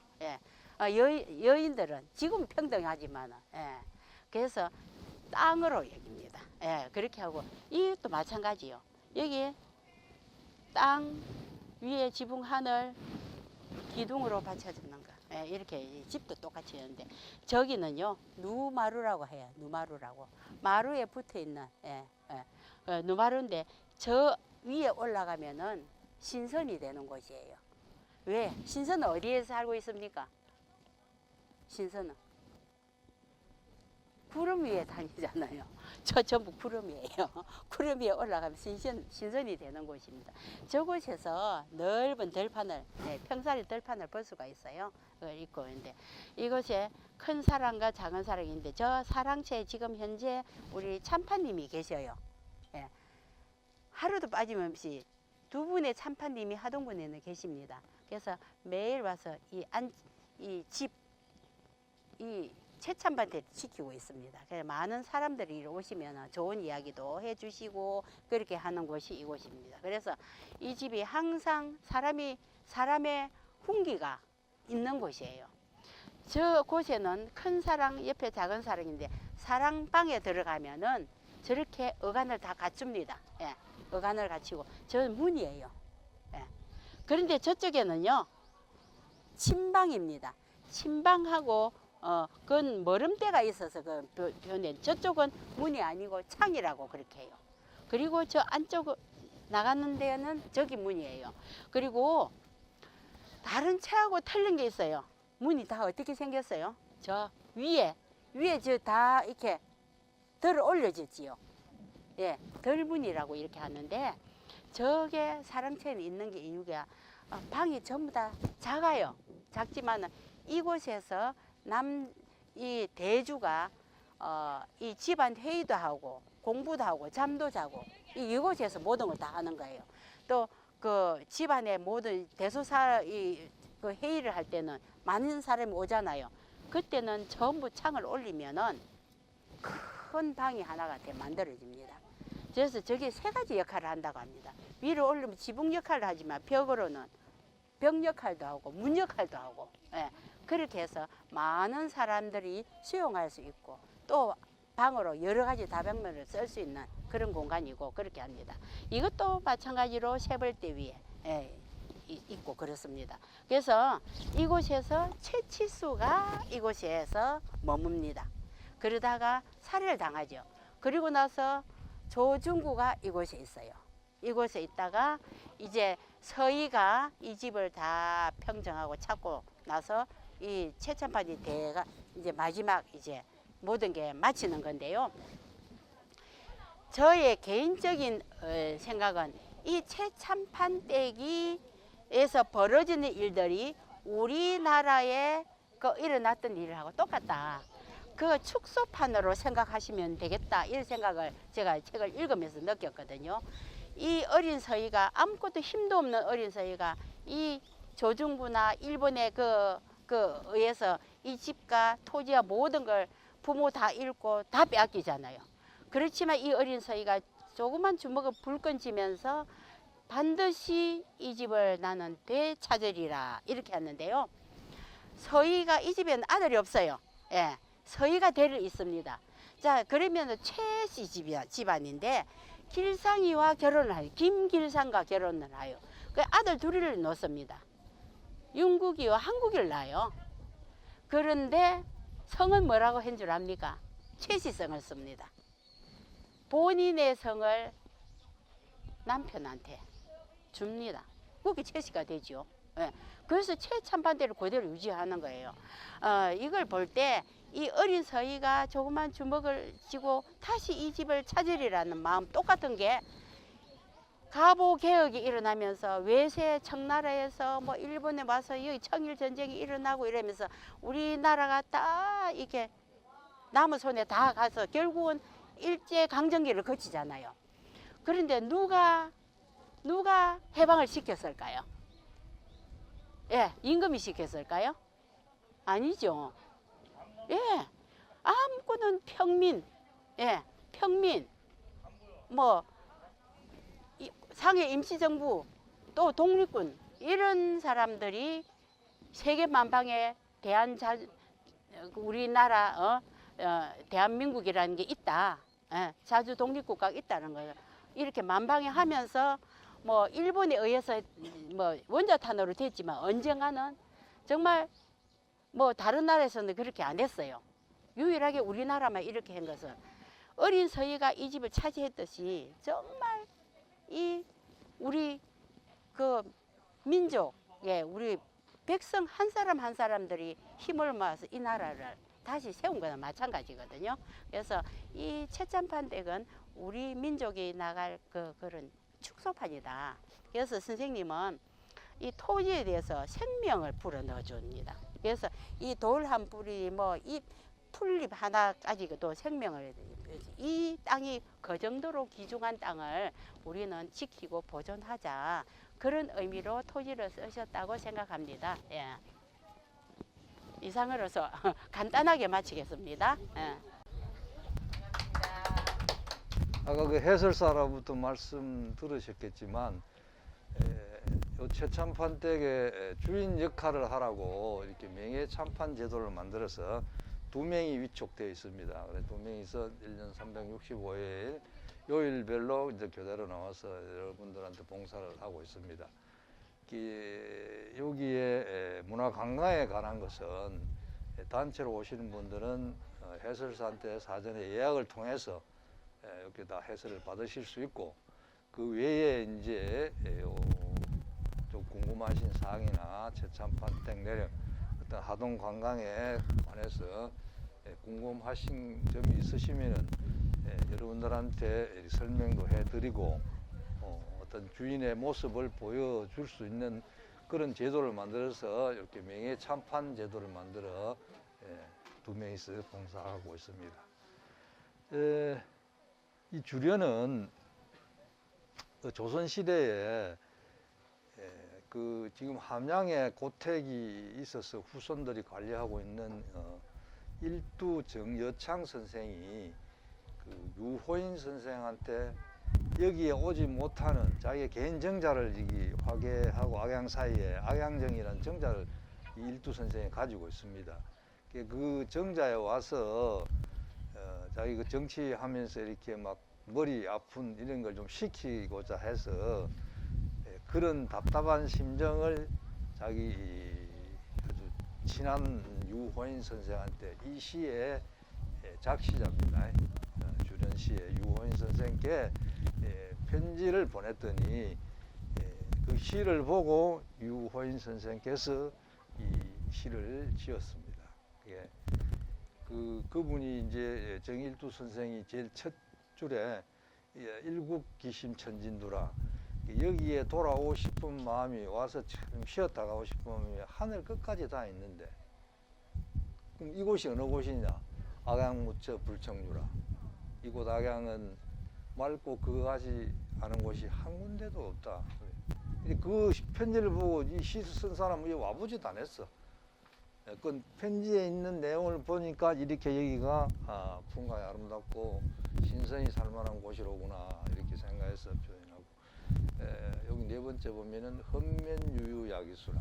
여인들은 지금 평등하지만 그래서 땅으로 얘기합니다. 그렇게 하고 이것도 마찬가지요. 여기 땅 위에 지붕 하늘 기둥으로 받쳐주는 거. 이렇게 집도 똑같이 했는데 저기는요 누마루라고 해요. 누마루라고 마루에 붙어 있는 누마루인데 저 위에 올라가면은 신선이 되는 곳이에요. 왜? 신선은 어디에 살고 있습니까? 신선은 구름 위에 다니잖아요. 저 전부 구름이에요. 구름 위에 올라가면 신선이 되는 곳입니다. 저곳에서 넓은 들판을 평사리 들판을 볼 수가 있어요. 있고 있는데 이곳에 큰 사랑과 작은 사랑인데 저 사랑채에 지금 현재 우리 참파님이 계셔요. 하루도 빠짐없이 두 분의 참파님이 하동군에는 계십니다. 그래서 매일 와서 이 채참밭에 지키고 있습니다. 그래서 많은 사람들이 오시면 좋은 이야기도 해주시고 그렇게 하는 곳이 이곳입니다. 그래서 이 집이 항상 사람의 훈기가 있는 곳이에요. 저 곳에는 큰 사랑 옆에 작은 사랑인데 사랑방에 들어가면은 저렇게 어간을 다 갖춥니다. 어간을 갖추고 저 문이에요. 그런데 저쪽에는요 침방입니다. 침방하고 그건 머름대가 있어서 그 변해. 저쪽은 문이 아니고 창이라고 그렇게 해요. 그리고 저 안쪽 나가는 데는 저기 문이에요. 그리고 다른 채하고 틀린 게 있어요. 문이 다 어떻게 생겼어요? 저 위에 저 다 이렇게 덜 올려졌지요. 덜문이라고 이렇게 하는데 저게 사랑채는 있는 게 이유가 방이 전부 다 작아요. 작지만은 이곳에서 이 대주가 이 집안 회의도 하고 공부도 하고 잠도 자고 이곳에서 모든 걸 다 하는 거예요. 또 그 집안의 모든 대소사 그 회의를 할 때는 많은 사람이 오잖아요. 그때는 전부 창을 올리면은 큰 방이 하나가 만들어집니다. 그래서 저게 세 가지 역할을 한다고 합니다. 위로 올리면 지붕 역할을 하지만 벽으로는 벽 역할도 하고 문 역할도 하고 그렇게 해서 많은 사람들이 수용할 수 있고 또 방으로 여러 가지 다방면을 쓸 수 있는 그런 공간이고 그렇게 합니다. 이것도 마찬가지로 세벌대 위에 있고 그렇습니다. 그래서 이곳에서 채치수가 이곳에서 머뭅니다. 그러다가 살해를 당하죠. 그리고 나서 조중구가 이곳에 있어요. 이곳에 있다가 이제 서희가 이 집을 다 평정하고 찾고 나서 이 최참판이 대가 이제 마지막 이제 모든 게 마치는 건데요. 저의 개인적인 생각은 이 최참판 댁에서 벌어지는 일들이 우리나라에 그 일어났던 일하고 똑같다. 그 축소판으로 생각하시면 되겠다. 이런 생각을 제가 책을 읽으면서 느꼈거든요. 이 어린 서희가 아무것도 힘도 없는 어린 서희가 이 조중구나 일본의 그 의해서 이 집과 토지와 모든 걸 부모 다 잃고 다 빼앗기잖아요. 그렇지만 이 어린 서희가 조그만 주먹을 불끈 쥐면서 반드시 이 집을 나는 되찾으리라 이렇게 했는데요. 서희가 이 집에는 아들이 없어요. 예, 서희가 대를 있습니다. 자, 그러면 최씨 집안인데 길상이와 결혼을 해요. 김길상과 결혼을 해요. 그 아들 둘을 놓습니다. 윤국이와 한국이를 낳아요. 그런데 성은 뭐라고 한 줄 압니까? 최씨성을 씁니다. 본인의 성을 남편한테 줍니다. 그게 최씨가 되죠. 예. 그래서 최참판대를 그대로 유지하는 거예요. 이걸 볼 때 이 어린 서희가 조그만 주먹을 쥐고 다시 이 집을 찾으리라는 마음 똑같은 게 가보 개혁이 일어나면서 외세 청나라에서 뭐 일본에 와서 여기 청일 전쟁이 일어나고 이러면서 우리나라가 딱 이렇게 남의 손에 다 가서 결국은 일제 강점기를 거치잖아요. 그런데 누가 해방을 시켰을까요? 예, 임금이 시켰을까요? 아니죠. 예, 아무거는 평민, 예, 평민, 뭐 상해 임시정부 또 독립군 이런 사람들이 세계 만방에 우리나라 대한민국이라는 게 있다. 예, 자주 독립국가가 있다는 거예요. 이렇게 만방에 하면서 뭐 일본에 의해서 뭐 원자탄으로 됐지만 언젠가는 정말 뭐 다른 나라에서는 그렇게 안 했어요. 유일하게 우리나라만 이렇게 한 것은 어린 서희가 이 집을 차지했듯이 정말 이 우리 그 민족의 우리 백성 한 사람 한 사람들이 힘을 모아서 이 나라를 다시 세운 거나 마찬가지거든요. 그래서 이 최참판 댁은 우리 민족이 나갈 그런 축소판이다. 그래서 선생님은 이 토지에 대해서 생명을 불어 넣어 줍니다. 그래서 이 돌 한 뿌리 뭐 이 풀잎 하나까지도 생명을 이 땅이 그 정도로 귀중한 땅을 우리는 지키고 보존하자 그런 의미로 토지를 쓰셨다고 생각합니다. 예. 이상으로서 간단하게 마치겠습니다. 예. 아까 그 해설사로부터 말씀 들으셨겠지만 요 최참판 댁의 주인 역할을 하라고 이렇게 명예참판 제도를 만들어서 2명이 위촉되어 있습니다. 그래서 2명이서 1년 365일 요일별로 이제 교대로 나와서 여러분들한테 봉사를 하고 있습니다. 여기에 문화관광에 관한 것은 단체로 오시는 분들은 해설사한테 사전에 예약을 통해서 이렇게 다 해설을 받으실 수 있고 그 외에 이제 좀 궁금하신 사항이나 최참판 댁 내력 어떤 하동 관광에 관해서 궁금하신 점이 있으시면은 여러분들한테 설명도 해드리고 어떤 주인의 모습을 보여줄 수 있는 그런 제도를 만들어서 이렇게 명예참판 제도를 만들어 2명이서 봉사하고 있습니다. 이 주련은 조선시대에 그 지금 함양에 고택이 있어서 후손들이 관리하고 있는 일두 정여창 선생이 그 유호인 선생한테 여기에 오지 못하는 자기의 개인 정자를 여기 화계하고 악양 사이에 악양정이라는 정자를 이 일두 선생이 가지고 있습니다. 그 정자에 와서 자기 그 정치하면서 이렇게 막 머리 아픈 이런 걸 좀 식히고자 해서 그런 답답한 심정을 자기 아주 친한 유호인 선생한테 이 시의 작시자입니다. 주련시의 유호인 선생께 편지를 보냈더니 그 시를 보고 유호인 선생께서 이 시를 지었습니다. 그분이 이제 정일두 선생이 제일 첫 줄에 일국기심천진두라, 여기에 돌아오고 싶은 마음이, 와서 좀 쉬었다 가고 싶은 마음이 하늘 끝까지 다 있는데, 그럼 이곳이 어느 곳이냐? 악양무처 불청유라. 이곳 악양은 맑고 그하지 않은 곳이 한 군데도 없다. 그 편지를 보고 이 시 쓴 사람은 와보지도 않았어. 그 편지에 있는 내용을 보니까 이렇게 여기가 풍광이 아름답고 신선히 살만한 곳이로구나 이렇게 생각해서 표현하고, 여기 네 번째 보면은 헌면유유야기수라.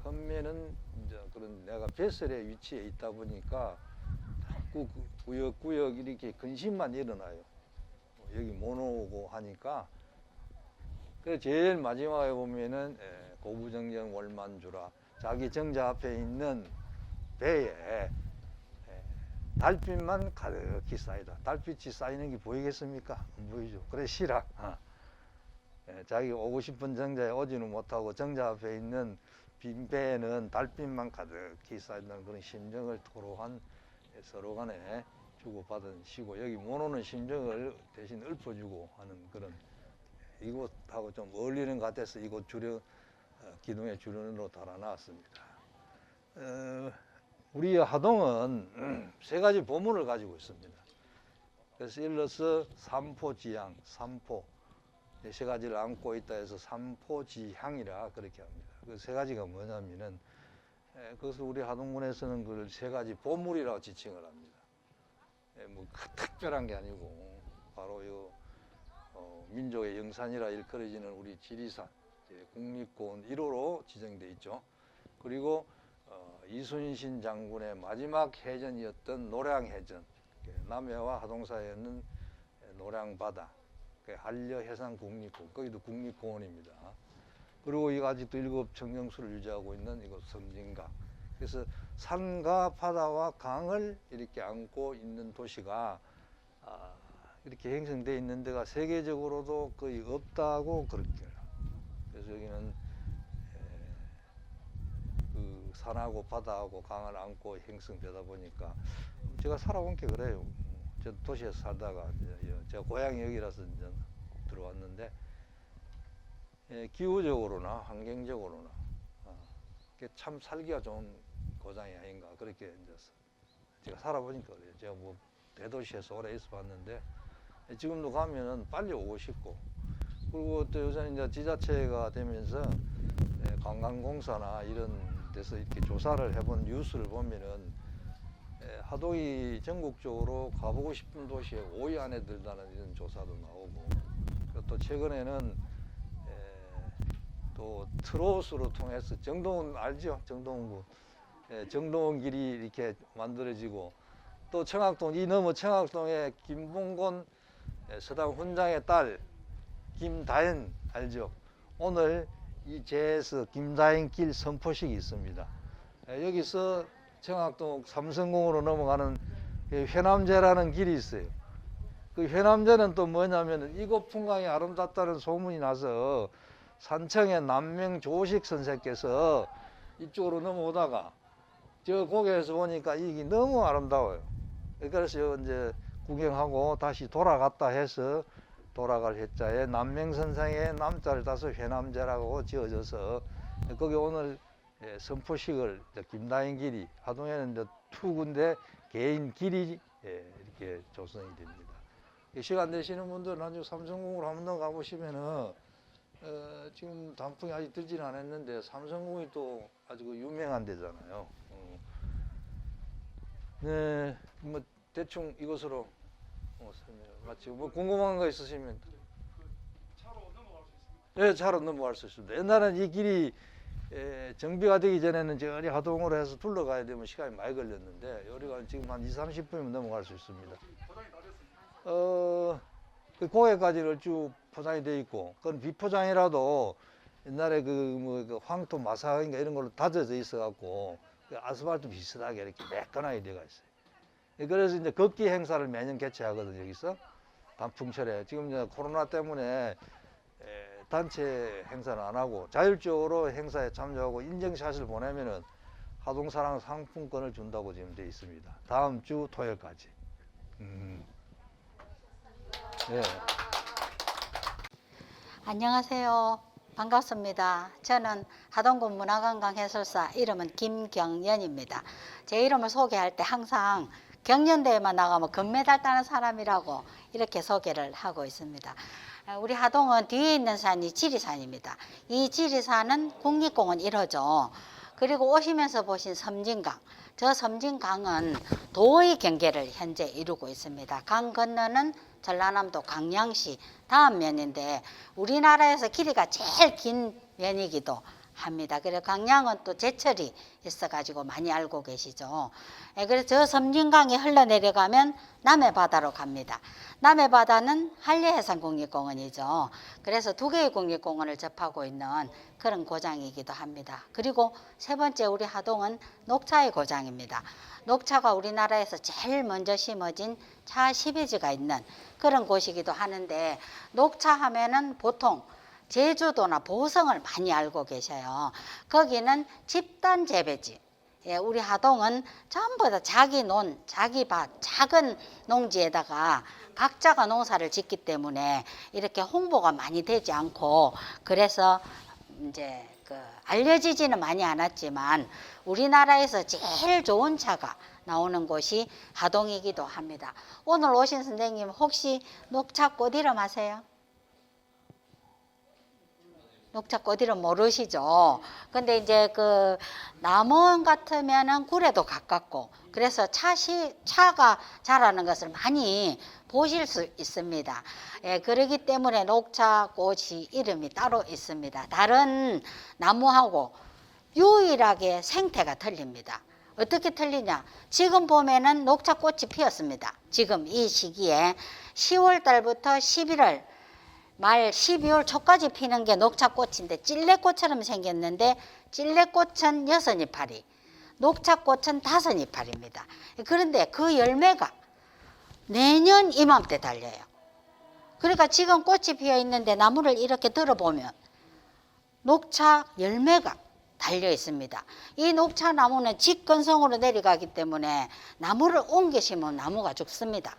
헌면은 이제 그런 내가 뱃설의 위치에 있다 보니까 자꾸 구역구역 이렇게 근심만 일어나요. 여기 못 오고 하니까. 그래서 제일 마지막에 보면은 고부정정 월만주라. 자기 정자 앞에 있는 배에 달빛만 가득히 쌓이다. 달빛이 쌓이는 게 보이겠습니까? 안 보이죠. 그래 시라. 자기 오고 싶은 정자에 오지는 못하고 정자 앞에 있는 빈 배에는 달빛만 가득히 쌓인다는 그런 심정을 토로한 서로 간에 주고받은 시고, 여기 못 오는 심정을 대신 읊어주고 하는 그런, 이곳하고 좀 어울리는 것 같아서 이곳 기둥의 주련으로 달아놨습니다. 우리 하동은 세 가지 보물을 가지고 있습니다. 그래서 일러서 삼포지향, 삼포, 세 가지를 안고 있다 해서 삼포지향이라 그렇게 합니다. 그 세 가지가 뭐냐면은, 그것을 우리 하동군에서는 그걸 세 가지 보물이라고 지칭을 합니다. 뭐 특별한 게 아니고 바로 민족의 영산이라 일컬어지는 우리 지리산, 국립공원 1호로 지정돼 있죠. 그리고 이순신 장군의 마지막 해전이었던 노량해전, 남해와 하동 사이에는 노량바다, 한려해상국립공원, 거기도 국립공원입니다. 그리고 이거 아직도 7 청정수를 유지하고 있는 이곳 섬진강. 그래서 산과 바다와 강을 이렇게 안고 있는 도시가 이렇게 형성되어 있는 데가 세계적으로도 거의 없다고 그렇게. 그래서 여기는 그 산하고 바다하고 강을 안고 형성되다 보니까, 제가 살아본 게 그래요. 저 도시에서 살다가 제가 고향이 여기라서 이제 들어왔는데, 기후적으로나 환경적으로나 참 살기가 좋은 고장이 아닌가 그렇게 이제 제가 살아보니까 그래요. 제가 뭐 대도시에서 오래 있어봤는데 지금도 가면은 빨리 오고 싶고, 그리고 또 요새는 이제 지자체가 되면서 관광공사나 이런 데서 이렇게 조사를 해본 뉴스를 보면은 하동이 전국적으로 가보고 싶은 도시에 5위 안에 들다는 이런 조사도 나오고, 또 최근에는 또 트롯으로 통해서 정동원 알죠? 정동원 정동원 길이 이렇게 만들어지고, 또 청학동 이 너머 청학동에 김봉곤 서당 훈장의 딸 김다연 알죠? 오늘 이 제에서 김다연 길 선포식이 있습니다. 여기서 청학동 삼성공으로 넘어가는 회남제라는 길이 있어요. 그 회남제는 또 뭐냐면 이곳 풍광이 아름답다는 소문이 나서 산청의 남명조식 선생께서 이쪽으로 넘어오다가 저 고개에서 보니까 이게 너무 아름다워요. 그래서 이제 구경하고 다시 돌아갔다 해서 돌아갈 해자에 남명 선생의 남자를 따서 회남제라고 지어져서 거기 오늘 선포식을 김다인 길이, 하동에는 이제 2군데 개인 길이 이렇게 조성이 됩니다. 시간 되시는 분들 나중에 삼성공으로 한번 더 가보시면은 지금 단풍이 아직 들지는 않았는데 삼성공이 또 아주 유명한 데잖아요. 네, 뭐 대충 이것으로 마치 뭐 궁금한 거 있으시면 차로 넘어갈 수 있습니다. 네, 차로 넘어갈 수 있습니다. 옛날엔 이 길이 정비가 되기 전에는 저리 하동으로 해서 둘러가야 되면 시간이 많이 걸렸는데 여기가 지금 한 20-30분이면 넘어갈 수 있습니다. 그 고개까지는 쭉 포장이 돼 있고, 그건 비포장이라도 옛날에 그 황토 마사인가 이런 걸로 다져져 있어갖고 그 아스팔트 비슷하게 이렇게 매끈하게 되어 있어요. 그래서 이제 걷기 행사를 매년 개최하거든요. 여기서 단풍철에 지금 이제 코로나 때문에 단체 행사는 안 하고 자율적으로 행사에 참여하고 인증샷을 보내면은 하동사랑 상품권을 준다고 지금 되어 있습니다. 다음 주 토요일까지. 예. 안녕하세요. 반갑습니다. 저는 하동군 문화관광 해설사 이름은 김경연입니다. 제 이름을 소개할 때 항상 경연대회만 나가면 금메달 따는 사람이라고 이렇게 소개를 하고 있습니다. 우리 하동은 뒤에 있는 산이 지리산입니다. 이 지리산은 국립공원 1호죠. 그리고 오시면서 보신 섬진강, 저 섬진강은 도의 경계를 현재 이루고 있습니다. 강 건너는 전라남도 광양시 다음 면인데 우리나라에서 길이가 제일 긴 면이기도 합니다. 그래서 광양은 또 제철이 있어가지고 많이 알고 계시죠. 그래서 저 섬진강이 흘러내려가면 남해바다로 갑니다. 남해바다는 한려해상국립공원이죠. 그래서 두 개의 국립공원을 접하고 있는 그런 고장이기도 합니다. 그리고 세 번째 우리 하동은 녹차의 고장입니다. 녹차가 우리나라에서 제일 먼저 심어진 차 시베지가 있는 그런 곳이기도 하는데 녹차 하면은 보통 제주도나 보성을 많이 알고 계셔요. 거기는 집단 재배지. 예, 우리 하동은 전부 다 자기 논, 자기 밭, 작은 농지에다가 각자가 농사를 짓기 때문에 이렇게 홍보가 많이 되지 않고 그래서 이제 알려지지는 많이 않았지만 우리나라에서 제일 좋은 차가 나오는 곳이 하동이기도 합니다. 오늘 오신 선생님 혹시 녹차 꽃이름 아세요? 녹차 꽃이름 모르시죠? 근데 이제 그 남원 같으면은 굴에도 가깝고 그래서 차가 자라는 것을 많이 보실 수 있습니다. 예, 그렇기 때문에 녹차 꽃이 이름이 따로 있습니다. 다른 나무하고 유일하게 생태가 틀립니다. 어떻게 틀리냐? 지금 보면은 녹차 꽃이 피었습니다. 지금 이 시기에 10월 달부터 11월 말 12월 초까지 피는 게 녹차꽃인데 찔레꽃처럼 생겼는데 찔레꽃은 6이파리, 녹차꽃은 5이파리입니다. 그런데 그 열매가 내년 이맘때 달려요. 그러니까 지금 꽃이 피어 있는데 나무를 이렇게 들어보면 녹차 열매가 달려 있습니다. 이 녹차 나무는 직근성으로 내려가기 때문에 나무를 옮겨 심으면 나무가 죽습니다.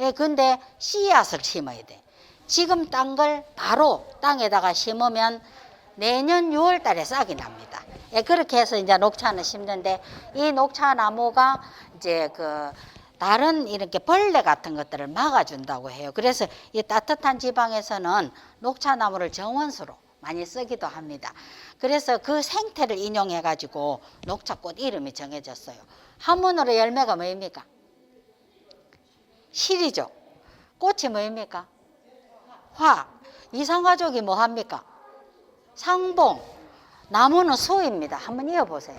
예, 근데 씨앗을 심어야 돼. 지금 딴 걸 바로 땅에다가 심으면 내년 6월 달에 싹이 납니다. 예, 그렇게 해서 이제 녹차는 심는데 이 녹차 나무가 이제 다른 이렇게 벌레 같은 것들을 막아준다고 해요. 그래서 이 따뜻한 지방에서는 녹차 나무를 정원수로 많이 쓰기도 합니다. 그래서 그 생태를 인용해 가지고 녹차꽃 이름이 정해졌어요. 한문으로 열매가 뭐입니까? 실이죠. 꽃이 뭐입니까? 화. 이산가족이 뭐 합니까? 상봉. 나무는 수입니다. 한번 이어보세요.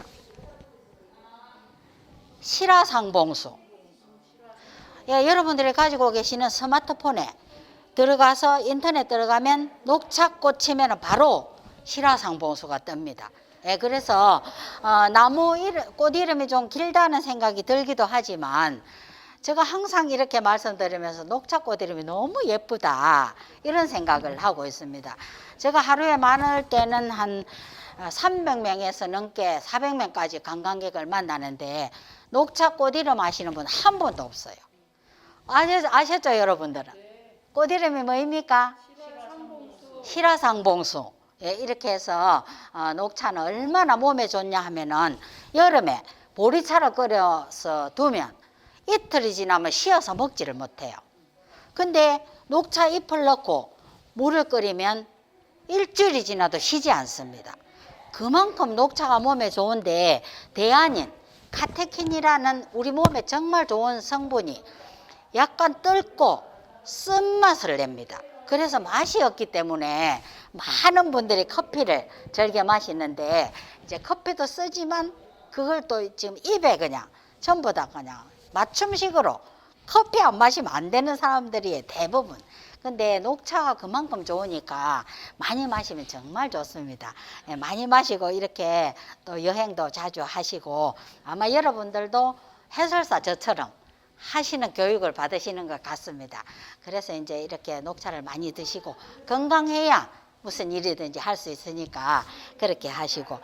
실화상봉수. 예, 여러분들이 가지고 계시는 스마트폰에 들어가서 인터넷 들어가면 녹차꽃 치면 바로 실화상봉수가 뜹니다. 예, 그래서 나무 꽃 이름이 좀 길다는 생각이 들기도 하지만 제가 항상 이렇게 말씀드리면서 녹차꽃 이름이 너무 예쁘다 이런 생각을 하고 있습니다. 제가 하루에 많을 때는 한 300명에서 넘게 400명까지 관광객을 만나는데 녹차꽃 이름 아시는 분 한 분도 없어요. 아셨죠 여러분들은? 꽃 이름이 뭐입니까? 실화상봉수. 예, 이렇게 해서 녹차는 얼마나 몸에 좋냐 하면은 여름에 보리차를 끓여서 두면 이틀이 지나면 쉬어서 먹지를 못해요. 근데 녹차 잎을 넣고 물을 끓이면 일주일이 지나도 쉬지 않습니다. 그만큼 녹차가 몸에 좋은데 대안인 카테킨이라는 우리 몸에 정말 좋은 성분이 약간 뜰고 쓴맛을 냅니다. 그래서 맛이 없기 때문에 많은 분들이 커피를 즐겨 마시는데 이제 커피도 쓰지만 그걸 또 지금 입에 그냥 전부 다 그냥 맞춤식으로 커피 안 마시면 안 되는 사람들이 대부분. 근데 녹차가 그만큼 좋으니까 많이 마시면 정말 좋습니다. 예, 많이 마시고 이렇게 또 여행도 자주 하시고 아마 여러분들도 해설사 저처럼 하시는 교육을 받으시는 것 같습니다. 그래서 이제 이렇게 녹차를 많이 드시고 건강해야 무슨 일이든지 할 수 있으니까 그렇게 하시고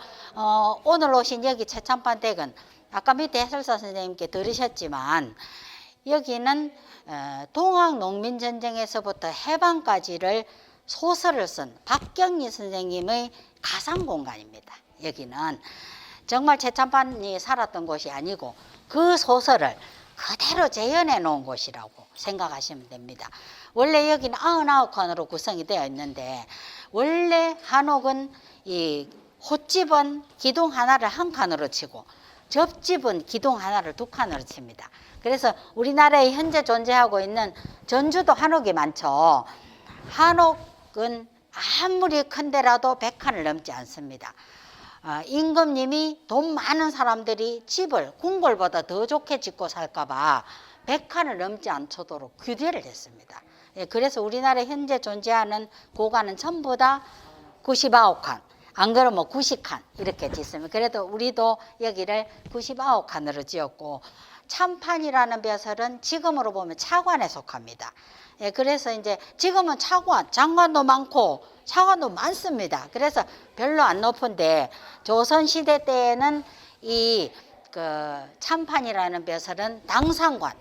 오늘 오신 여기 최참판댁은 아까 밑에 해설사 선생님께 들으셨지만 여기는 동학농민전쟁에서부터 해방까지를 소설을 쓴 박경리 선생님의 가상공간입니다. 여기는 정말 최참판이 살았던 곳이 아니고 그 소설을 그대로 재현해 놓은 곳이라고 생각하시면 됩니다. 원래 여기는 99칸으로 구성이 되어 있는데 원래 한옥은 이 헛집은 기둥 하나를 한 칸으로 치고 접집은 기둥 하나를 두 칸으로 칩니다. 그래서 우리나라에 현재 존재하고 있는 전주도 한옥이 많죠. 한옥은 아무리 큰 데라도 100칸을 넘지 않습니다. 임금님이 돈 많은 사람들이 집을 궁궐보다 더 좋게 짓고 살까봐 100칸을 넘지 않도록 규제를 했습니다. 예, 그래서 우리나라에 현재 존재하는 고관은 전부 다 99칸, 안 그러면 90칸 이렇게 짓습니다. 그래도 우리도 여기를 99칸으로 지었고 참판이라는 벼슬은 지금으로 보면 차관에 속합니다. 예, 그래서 이제 지금은 차관, 장관도 많고 차관도 많습니다. 그래서 별로 안 높은데 조선시대 때에는 이 참판이라는 벼슬은 당상관,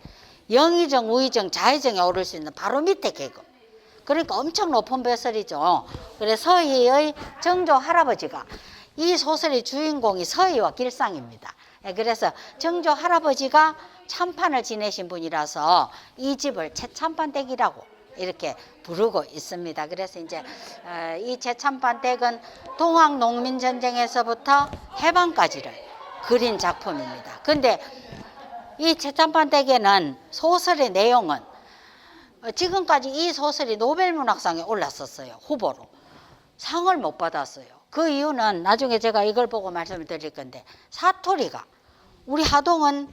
영의정, 우의정, 자의정에 오를 수 있는 바로 밑에 계급. 그러니까 엄청 높은 벼슬이죠. 그래서 서희의 정조 할아버지가 이 소설의 주인공이 서희와 길상입니다. 그래서 정조 할아버지가 참판을 지내신 분이라서 이 집을 최참판댁이라고 이렇게 부르고 있습니다. 그래서 이제 이 최참판댁은 동학농민전쟁에서부터 해방까지를 그린 작품입니다. 근데 이 최참판댁에는 소설의 내용은 지금까지 이 소설이 노벨문학상에 올랐었어요. 후보로. 상을 못 받았어요. 그 이유는 나중에 제가 이걸 보고 말씀을 드릴 건데 사투리가 우리 하동은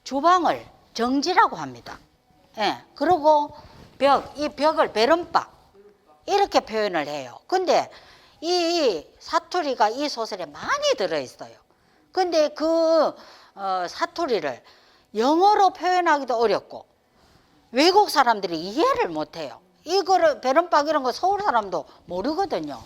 주방을 정지라고 합니다. 예. 그리고 이 벽을 베름박 이렇게 표현을 해요. 근데 이 사투리가 이 소설에 많이 들어있어요. 근데 그 사투리를 영어로 표현하기도 어렵고 외국 사람들이 이해를 못해요. 이거를 베름박 이런 거 서울 사람도 모르거든요.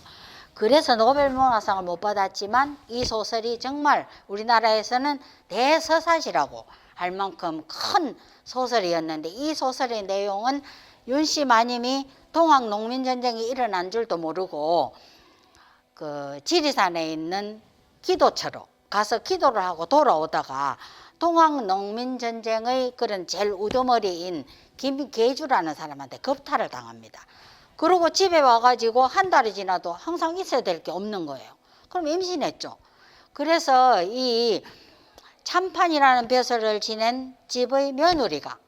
그래서 노벨문학상을 못 받았지만 이 소설이 정말 우리나라에서는 대서사시라고 할 만큼 큰 소설이었는데 이 소설의 내용은 윤씨 마님이 동학농민전쟁이 일어난 줄도 모르고 그 지리산에 있는 기도처로 가서 기도를 하고 돌아오다가 동학농민전쟁의 그런 제일 우두머리인 김계주라는 사람한테 겁탈을 당합니다. 그리고 집에 와가지고 한 달이 지나도 항상 있어야 될 게 없는 거예요. 그럼 임신했죠. 그래서 이 참판이라는 벼슬을 지낸 집의 며느리가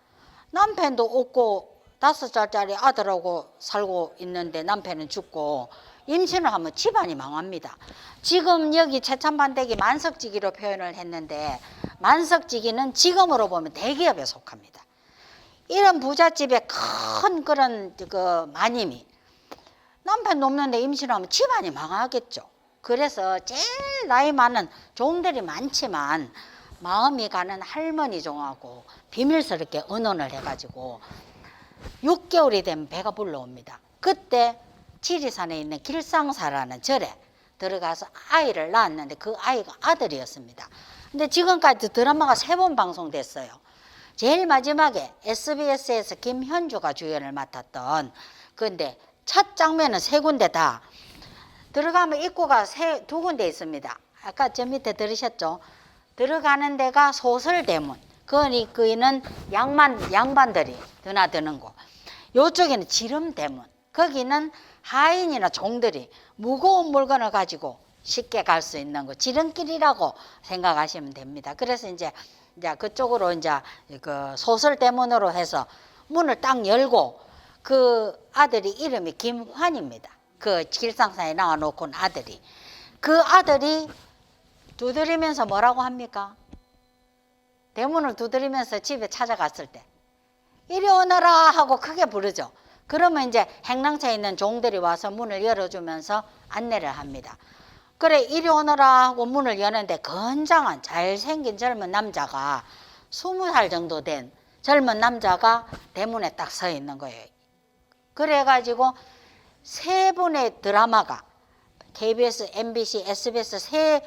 남편도 없고 5살짜리 아들하고 살고 있는데 남편은 죽고 임신을 하면 집안이 망합니다. 지금 여기 최참판댁이 만석지기로 표현을 했는데 만석지기는 지금으로 보면 대기업에 속합니다. 이런 부잣집에 큰 그런 마님이 남편 없는데 임신하면 집안이 망하겠죠. 그래서 제일 나이 많은 종들이 많지만 마음이 가는 할머니 종하고 비밀스럽게 언혼을 해가지고 6개월이 되면 배가 불러옵니다. 그때 지리산에 있는 길상사라는 절에 들어가서 아이를 낳았는데 그 아이가 아들이었습니다. 근데 지금까지 드라마가 3번 방송됐어요. 제일 마지막에 SBS에서 김현주가 주연을 맡았던 근데 첫 장면은 3군데 다 들어가면 입구가 2군데 있습니다. 아까 저 밑에 들으셨죠? 들어가는 데가 소설대문. 거기는 양반들이 드나드는 곳. 요쪽에는 지름대문. 거기는 하인이나 종들이 무거운 물건을 가지고 쉽게 갈 수 있는 거. 지름길이라고 생각하시면 됩니다. 그래서 이제 그쪽으로 이제 그 소설대문으로 해서 문을 딱 열고 그 아들이 이름이 김환입니다. 그 길상사에 나와놓고 아들이. 그 아들이 두드리면서 뭐라고 합니까? 대문을 두드리면서 집에 찾아갔을 때 이리 오너라 하고 크게 부르죠. 그러면 이제 행랑차에 있는 종들이 와서 문을 열어주면서 안내를 합니다. 그래 이리 오너라 하고 문을 여는데 건장한 잘생긴 젊은 남자가 20살 정도 된 젊은 남자가 대문에 딱 서 있는 거예요. 그래가지고 세 분의 드라마가 KBS, MBC, SBS 세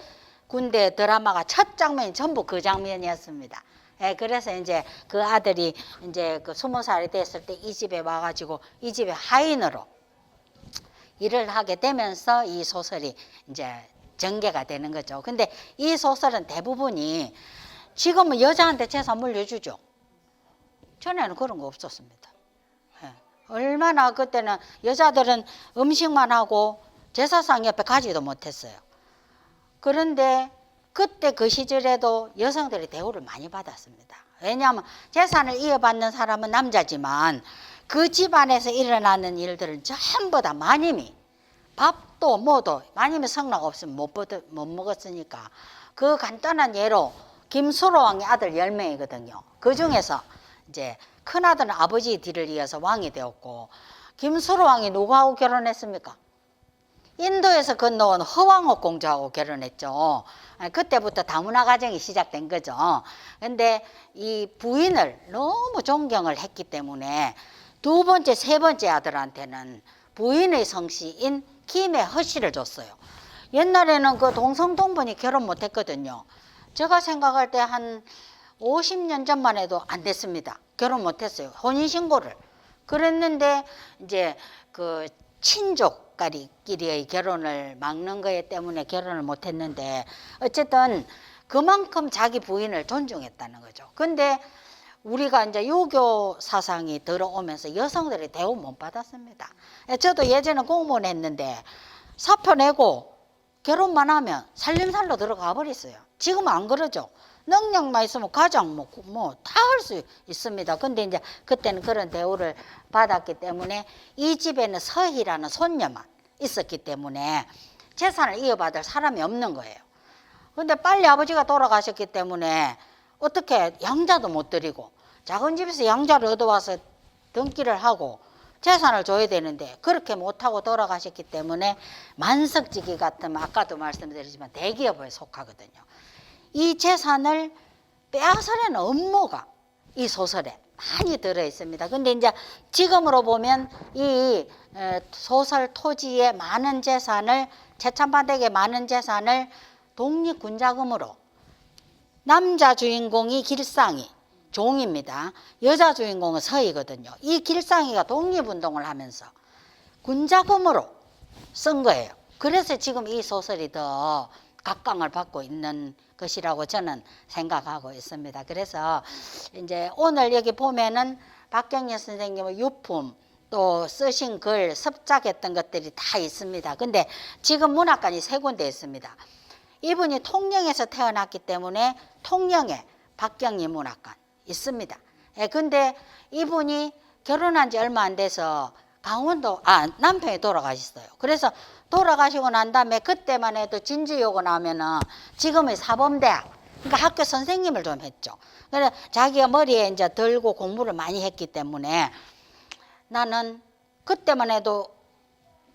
군데 드라마가 첫 장면이 전부 그 장면이었습니다. 예, 그래서 이제 그 아들이 이제 그 20살이 됐을 때 이 집에 와가지고 이 집에 하인으로 일을 하게 되면서 이 소설이 이제 전개가 되는 거죠. 근데 이 소설은 대부분이 지금은 여자한테 재산 물려주죠. 전에는 그런 거 없었습니다. 예. 얼마나 그때는 여자들은 음식만 하고 제사상 옆에 가지도 못했어요. 그런데 그때 그 시절에도 여성들이 대우를 많이 받았습니다. 왜냐하면 재산을 이어받는 사람은 남자지만 그 집안에서 일어나는 일들은 전부 다 마님이 밥도 뭐도 마님이 성락 없으면 못 먹었으니까 그 간단한 예로 김수로 왕의 아들 10명이거든요. 그 중에서 이제 큰아들은 아버지 뒤를 이어서 왕이 되었고 김수로 왕이 누구하고 결혼했습니까? 인도에서 건너온 허왕옥 공주하고 결혼했죠. 그때부터 다문화 가정이 시작된 거죠. 근데 이 부인을 너무 존경을 했기 때문에 두 번째, 세 번째 아들한테는 부인의 성씨인 김의 허씨를 줬어요. 옛날에는 그 동성동본이 결혼 못 했거든요. 제가 생각할 때 한 50년 전만 해도 안 됐습니다. 결혼 못 했어요. 혼인신고를. 그랬는데 이제 그 친족끼리의 결혼을 막는 거에 때문에 결혼을 못 했는데 어쨌든 그만큼 자기 부인을 존중했다는 거죠. 근데 우리가 이제 유교 사상이 들어오면서 여성들이 대우 못 받았습니다. 저도 예전에 공무원 했는데 사표 내고 결혼만 하면 살림살로 들어가 버렸어요. 지금은 안 그러죠. 능력만 있으면 가장 뭐 다 할 수 있습니다. 근데 이제 그때는 그런 대우를 받았기 때문에 이 집에는 서희라는 손녀만 있었기 때문에 재산을 이어받을 사람이 없는 거예요. 근데 빨리 아버지가 돌아가셨기 때문에 어떻게 양자도 못 드리고 작은 집에서 양자를 얻어와서 등기를 하고 재산을 줘야 되는데 그렇게 못하고 돌아가셨기 때문에 만석지기 같은 아까도 말씀드렸지만 대기업에 속하거든요. 이 재산을 빼앗으려는 음모가 이 소설에 많이 들어 있습니다. 근데 이제 지금으로 보면 이 소설 토지의 많은 재산을 최참반댁의 많은 재산을 독립군자금으로 남자 주인공이 길상이 종입니다. 여자 주인공은 서이거든요. 이 길상이가 독립운동을 하면서 군자금으로 쓴 거예요. 그래서 지금 이 소설이 더 각광을 받고 있는 것이라고 저는 생각하고 있습니다. 그래서 이제 오늘 여기 보면은 박경려 선생님의 유품 또 쓰신 글 습작했던 것들이 다 있습니다. 근데 지금 문학관이 3군데 있습니다. 이분이 통영에서 태어났기 때문에 통영에 박경리 문학관 있습니다. 근데 이분이 결혼한 지 얼마 안 돼서 강원도 남편이 돌아가셨어요. 그래서 돌아가시고 난 다음에 그때만 해도 진주여고 나오면은 지금의 사범대학 그러니까 학교 선생님을 좀 했죠. 그래서 자기가 머리에 이제 들고 공부를 많이 했기 때문에 나는 그때만 해도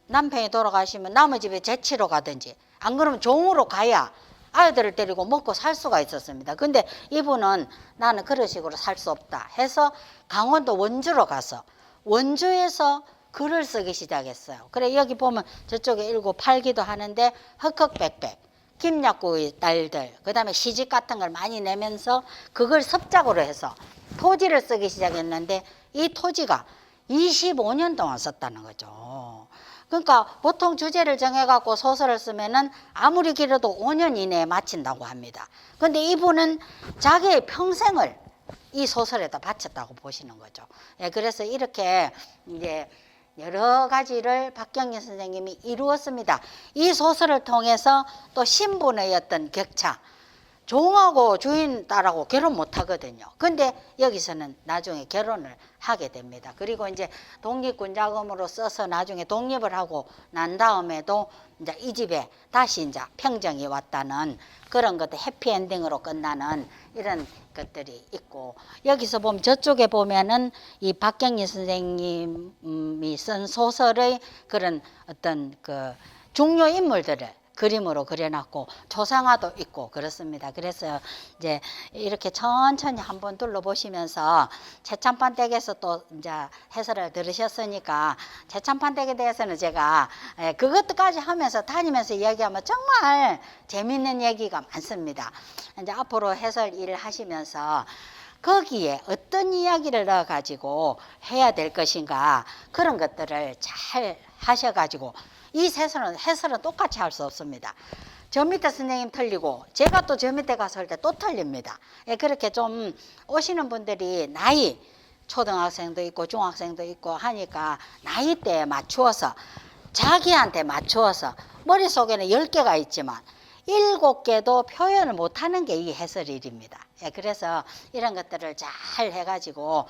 남편이 돌아가시면 남의 집에 재치로 가든지 안 그러면 종으로 가야 아이들을 데리고 먹고 살 수가 있었습니다. 근데 이분은 나는 그런 식으로 살 수 없다 해서 강원도 원주로 가서 원주에서 글을 쓰기 시작했어요. 그래 여기 보면 저쪽에 읽고 팔기도 하는데 흑흑백백 김약구의 딸들 그 다음에 시집 같은 걸 많이 내면서 그걸 습작으로 해서 토지를 쓰기 시작했는데 이 토지가 25년 동안 썼다는 거죠. 그러니까 보통 주제를 정해갖고 소설을 쓰면은 아무리 길어도 5년 이내에 마친다고 합니다. 근데 이분은 자기의 평생을 이 소설에다 바쳤다고 보시는 거죠. 그래서 이렇게 이제 여러 가지를 박경리 선생님이 이루었습니다. 이 소설을 통해서 또 신분의 어떤 격차, 종하고 주인 딸하고 결혼 못 하거든요. 근데 여기서는 나중에 결혼을 하게 됩니다. 그리고 이제 독립군 자금으로 써서 나중에 독립을 하고 난 다음에도 이제 이 집에 다시 이제 평정이 왔다는 그런 것들, 해피엔딩으로 끝나는 이런 것들이 있고, 여기서 보면 저쪽에 보면은 이 박경리 선생님이 쓴 소설의 그런 어떤 그 중요 인물들을 그림으로 그려놨고 초상화도 있고 그렇습니다. 그래서 이제 이렇게 천천히 한번 둘러보시면서 최참판댁에서 또 이제 해설을 들으셨으니까 최참판댁에 대해서는 제가 그것까지 하면서 다니면서 이야기하면 정말 재밌는 얘기가 많습니다. 이제 앞으로 해설 일을 하시면서 거기에 어떤 이야기를 넣어가지고 해야 될 것인가 그런 것들을 잘 하셔가지고 이 해설은 똑같이 할 수 없습니다. 저 밑에 선생님 틀리고 제가 또 저 밑에 가서 할 때 또 틀립니다. 그렇게 좀 오시는 분들이 나이 초등학생도 있고 중학생도 있고 하니까 나이대에 맞추어서 자기한테 맞추어서 머릿속에는 10개가 있지만 7개도 표현을 못하는 게 이 해설일입니다. 그래서 이런 것들을 잘 해가지고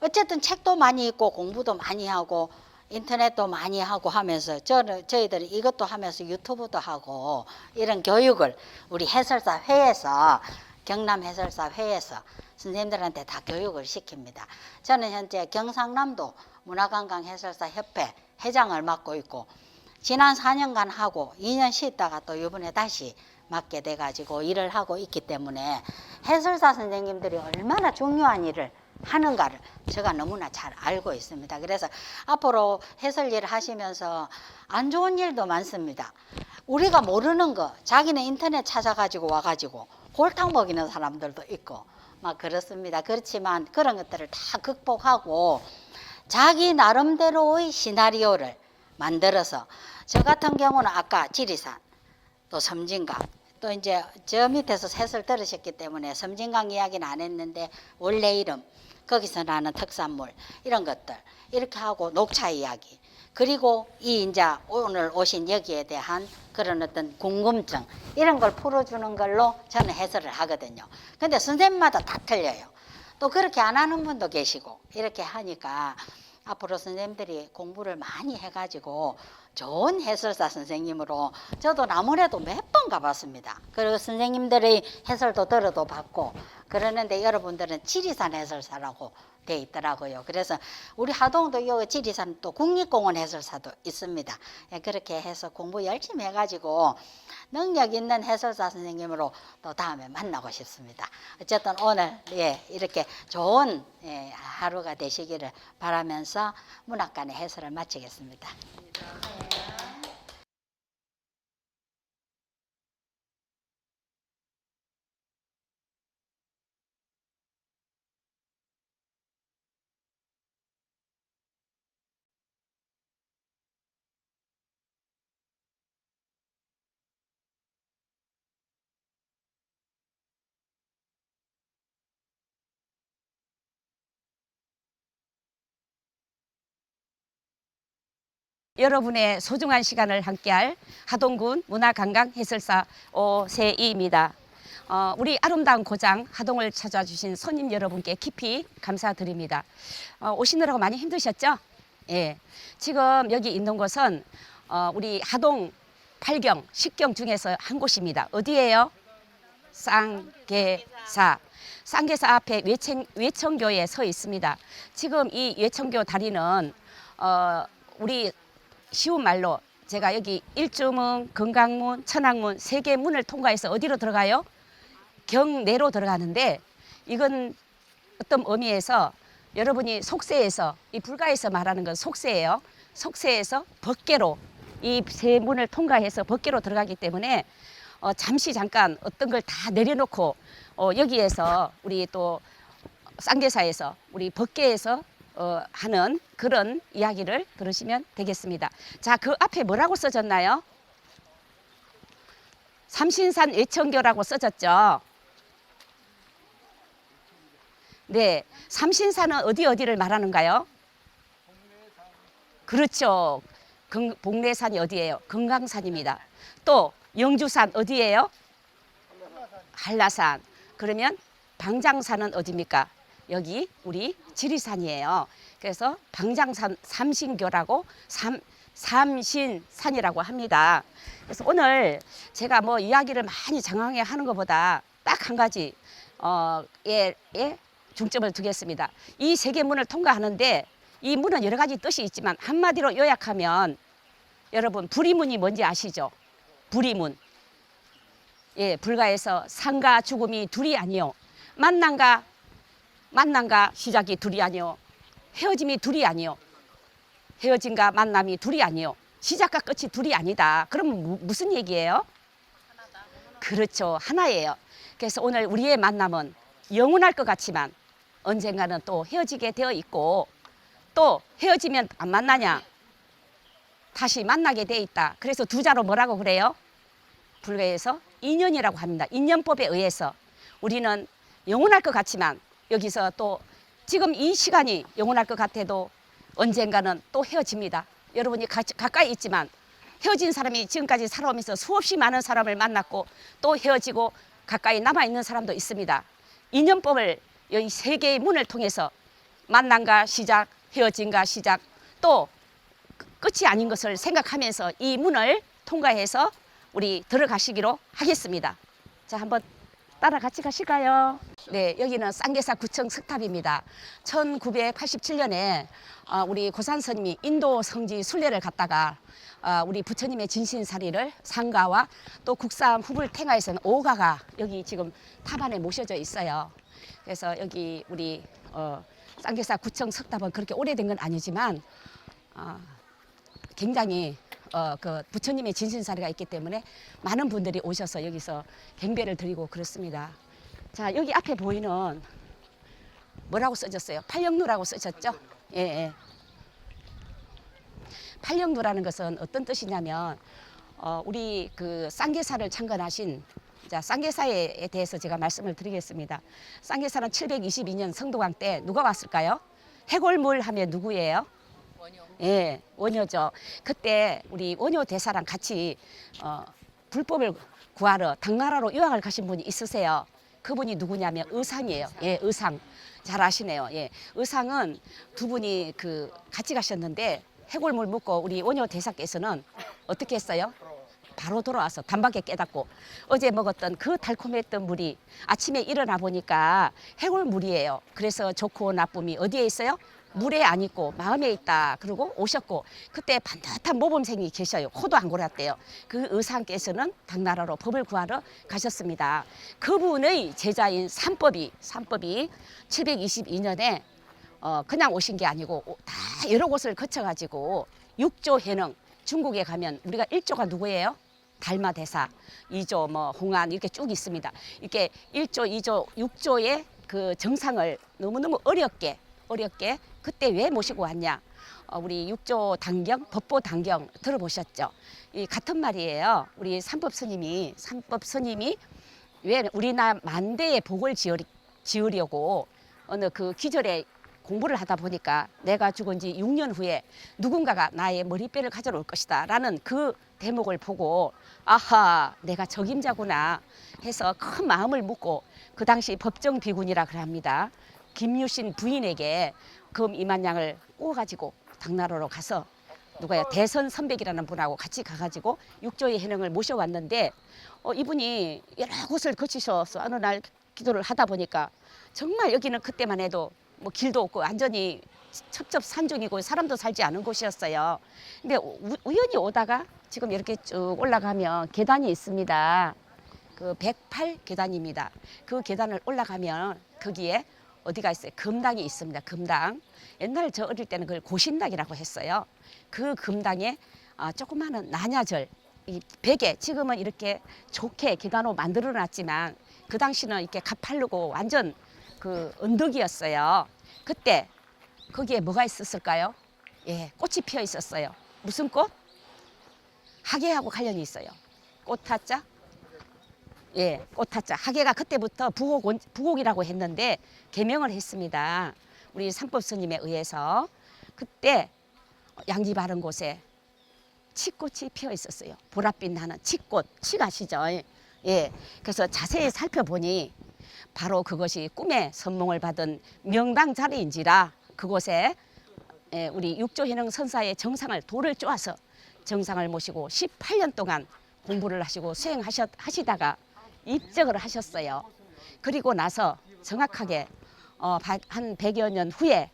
어쨌든 책도 많이 읽고 공부도 많이 하고 인터넷도 많이 하고 하면서 저희들은 이것도 하면서 유튜브도 하고 이런 교육을 우리 해설사 회에서 경남 해설사 회에서 선생님들한테 다 교육을 시킵니다. 저는 현재 경상남도 문화관광 해설사 협회 회장을 맡고 있고 지난 4년간 하고 2년 쉬다가 또 이번에 다시 맡게 돼가지고 일을 하고 있기 때문에 해설사 선생님들이 얼마나 중요한 일을 하는가를 제가 너무나 잘 알고 있습니다. 그래서 앞으로 해설 일을 하시면서 안 좋은 일도 많습니다. 우리가 모르는 거 자기는 인터넷 찾아가지고 와가지고 골탕 먹이는 사람들도 있고 막 그렇습니다. 그렇지만 그런 것들을 다 극복하고 자기 나름대로의 시나리오를 만들어서 저 같은 경우는 아까 지리산 또 섬진강 또 이제 저 밑에서 해설 들으셨기 때문에 섬진강 이야기는 안 했는데 원래 이름 거기서 나는 특산물 이런 것들 이렇게 하고 녹차 이야기 그리고 이 이제 오늘 오신 여기에 대한 그런 어떤 궁금증 이런 걸 풀어주는 걸로 저는 해설을 하거든요. 근데 선생님마다 다 틀려요. 또 그렇게 안 하는 분도 계시고 이렇게 하니까 앞으로 선생님들이 공부를 많이 해가지고 좋은 해설사 선생님으로 저도 나무래도 몇 번 가봤습니다. 그리고 선생님들의 해설도 들어도 봤고 그러는데 여러분들은 지리산 해설사라고 돼 있더라고요. 그래서 우리 하동도 여기 지리산 또 국립공원 해설사도 있습니다. 그렇게 해서 공부 열심히 해가지고 능력 있는 해설사 선생님으로 또 다음에 만나고 싶습니다. 어쨌든 오늘 이렇게 좋은 하루가 되시기를 바라면서 문학관의 해설을 마치겠습니다. 여러분의 소중한 시간을 함께할 하동군 문화관광 해설사 오세희입니다. 우리 아름다운 고장 하동을 찾아주신 손님 여러분께 깊이 감사드립니다. 오시느라고 많이 힘드셨죠? 예. 지금 여기 있는 곳은 우리 하동 8경, 10경 중에서 한 곳입니다. 어디예요? 쌍계사. 쌍계사 앞에 외청교에 서 있습니다. 지금 이 외청교 다리는 우리 쉬운 말로 제가 여기 일주문, 건강문, 천왕문 3개 문을 통과해서 어디로 들어가요? 경내로 들어가는데 이건 어떤 의미에서 여러분이 속세에서 이 불가에서 말하는 건 속세예요. 속세에서 법계로 이 3문을 통과해서 법계로 들어가기 때문에 잠시 잠깐 어떤 걸 다 내려놓고 여기에서 우리 또 쌍계사에서 우리 법계에서 하는 그런 이야기를 들으시면 되겠습니다. 자, 그 앞에 뭐라고 써졌나요? 삼신산 외청교라고 써졌죠. 네, 삼신산은 어디를 말하는가요? 그렇죠. 복례산이 어디예요? 금강산입니다. 또 영주산 어디예요? 한라산. 그러면 방장산은 어디입니까? 여기 우리 지리산이에요. 그래서 방장산 삼신교라고 삼신산이라고 합니다. 그래서 오늘 제가 뭐 이야기를 많이 장황하게 하는 것보다 딱 한 가지 예, 중점을 두겠습니다. 이 세계 문을 통과하는데 이 문은 여러 가지 뜻이 있지만 한마디로 요약하면 여러분 불이문이 뭔지 아시죠? 불이문. 예, 불가에서 삶과 죽음이 둘이 아니요. 만남과 시작이 둘이 아니요. 헤어짐이 둘이 아니요. 헤어짐과 만남이 둘이 아니요. 시작과 끝이 둘이 아니다. 그럼 무슨 얘기예요? 그렇죠. 하나예요. 그래서 오늘 우리의 만남은 영원할 것 같지만 언젠가는 또 헤어지게 되어 있고 또 헤어지면 안 만나냐? 다시 만나게 돼 있다. 그래서 두 자로 뭐라고 그래요? 불가에서 인연이라고 합니다. 인연법에 의해서 우리는 영원할 것 같지만 여기서 또 지금 이 시간이 영원할 것 같아도 언젠가는 또 헤어집니다. 여러분이 가까이 있지만 헤어진 사람이 지금까지 살아오면서 수없이 많은 사람을 만났고 또 헤어지고 가까이 남아있는 사람도 있습니다. 인연법을 이 세 개의 문을 통해서 만남과 시작, 헤어짐과 시작, 또 끝이 아닌 것을 생각하면서 이 문을 통과해서 우리 들어가시기로 하겠습니다. 자, 한번 따라 같이 가실까요? 네, 여기는 쌍계사 구청 석탑입니다. 1987년에 우리 고산 스님이 인도 성지 순례를 갔다가 우리 부처님의 진신사리를 상가와 또 국산 후불탱화에서는 오가가 여기 지금 탑 안에 모셔져 있어요. 그래서 여기 우리 쌍계사 구청 석탑은 그렇게 오래된 건 아니지만 굉장히 그 부처님의 진신사리가 있기 때문에 많은 분들이 오셔서 여기서 경배를 드리고 그렇습니다. 자, 여기 앞에 보이는 뭐라고 써졌어요? 팔령루라고 써졌죠? 예, 예. 팔령루라는 것은 어떤 뜻이냐면 우리 그 쌍계사를 창건하신 자, 쌍계사에 대해서 제가 말씀을 드리겠습니다. 쌍계사는 722년 성도광 때 누가 왔을까요? 해골물 하면 누구예요? 예, 원효죠. 그때 우리 원효 대사랑 같이 불법을 구하러 당나라로 유학을 가신 분이 있으세요. 그분이 누구냐면 의상이에요. 예, 의상. 잘 아시네요. 예, 의상은 두 분이 그 같이 가셨는데 해골물 묻고 우리 원효 대사께서는 어떻게 했어요? 바로 돌아와서 단박에 깨닫고 어제 먹었던 그 달콤했던 물이 아침에 일어나 보니까 해골물이에요. 그래서 좋고 나쁨이 어디에 있어요? 물에 안 있고 마음에 있다. 그러고 오셨고 그때 반듯한 모범생이 계셔요. 코도 안 골았대요. 그 의상께서는 당나라로 법을 구하러 가셨습니다. 그분의 제자인 삼법이 722년에 그냥 오신 게 아니고 다 여러 곳을 거쳐가지고 6조 해능 중국에 가면 우리가 1조가 누구예요? 달마대사, 2조 뭐 홍안 이렇게 쭉 있습니다. 이렇게 1조, 2조, 6조의 그 정상을 너무너무 어렵게 그때 왜 모시고 왔냐? 우리 6조 당경, 법보 당경 들어보셨죠? 이 같은 말이에요. 우리 삼법 스님이 왜 우리나라 만대의 복을 지으려고 어느 그 기절에 공부를 하다 보니까 내가 죽은 지 6년 후에 누군가가 나의 머리뼈를 가져올 것이다 라는 그 대목을 보고 아하 내가 적임자구나 해서 큰 마음을 묻고 그 당시 법정비군이라 그럽니다. 김유신 부인에게 금 2만 양을 꼬가지고 당나라로 가서 누가요? 대선 선백이라는 분하고 같이 가가지고 6조의 해능을 모셔왔는데 이분이 여러 곳을 거치셔서 어느 날 기도를 하다 보니까 정말 여기는 그때만 해도 뭐 길도 없고 완전히 첩첩산중이고 사람도 살지 않은 곳이었어요. 근데 우연히 오다가 지금 이렇게 쭉 올라가면 계단이 있습니다. 그 108 계단입니다. 그 계단을 올라가면 거기에 어디가 있어요? 금당이 있습니다. 금당. 옛날 저 어릴 때는 그걸 고신당이라고 했어요. 그 금당에 조그마한 난야절 이 베개 지금은 이렇게 좋게 계단으로 만들어 놨지만 그 당시는 이렇게 가파르고 완전 그 언덕이었어요. 그때 거기에 뭐가 있었을까요? 예, 꽃이 피어 있었어요. 무슨 꽃? 하계하고 관련이 있어요. 꽃타자? 예, 꽃타자. 하계가 그때부터 부곡이라고 했는데 개명을 했습니다. 우리 삼법 스님에 의해서 그때 양지 바른 곳에 치꽃이 피어 있었어요. 보랏빛 나는 치꽃, 치 아시죠? 예, 그래서 자세히 살펴보니 바로 그것이 꿈의 선몽을 받은 명당 자리인지라 그곳에 우리 육조현흥 선사의 정상을 돌을 쪼아서 정상을 모시고 18년 동안 공부를 하시고 수행하시다가 입적을 하셨어요. 그리고 나서 정확하게 한 100여 년 후에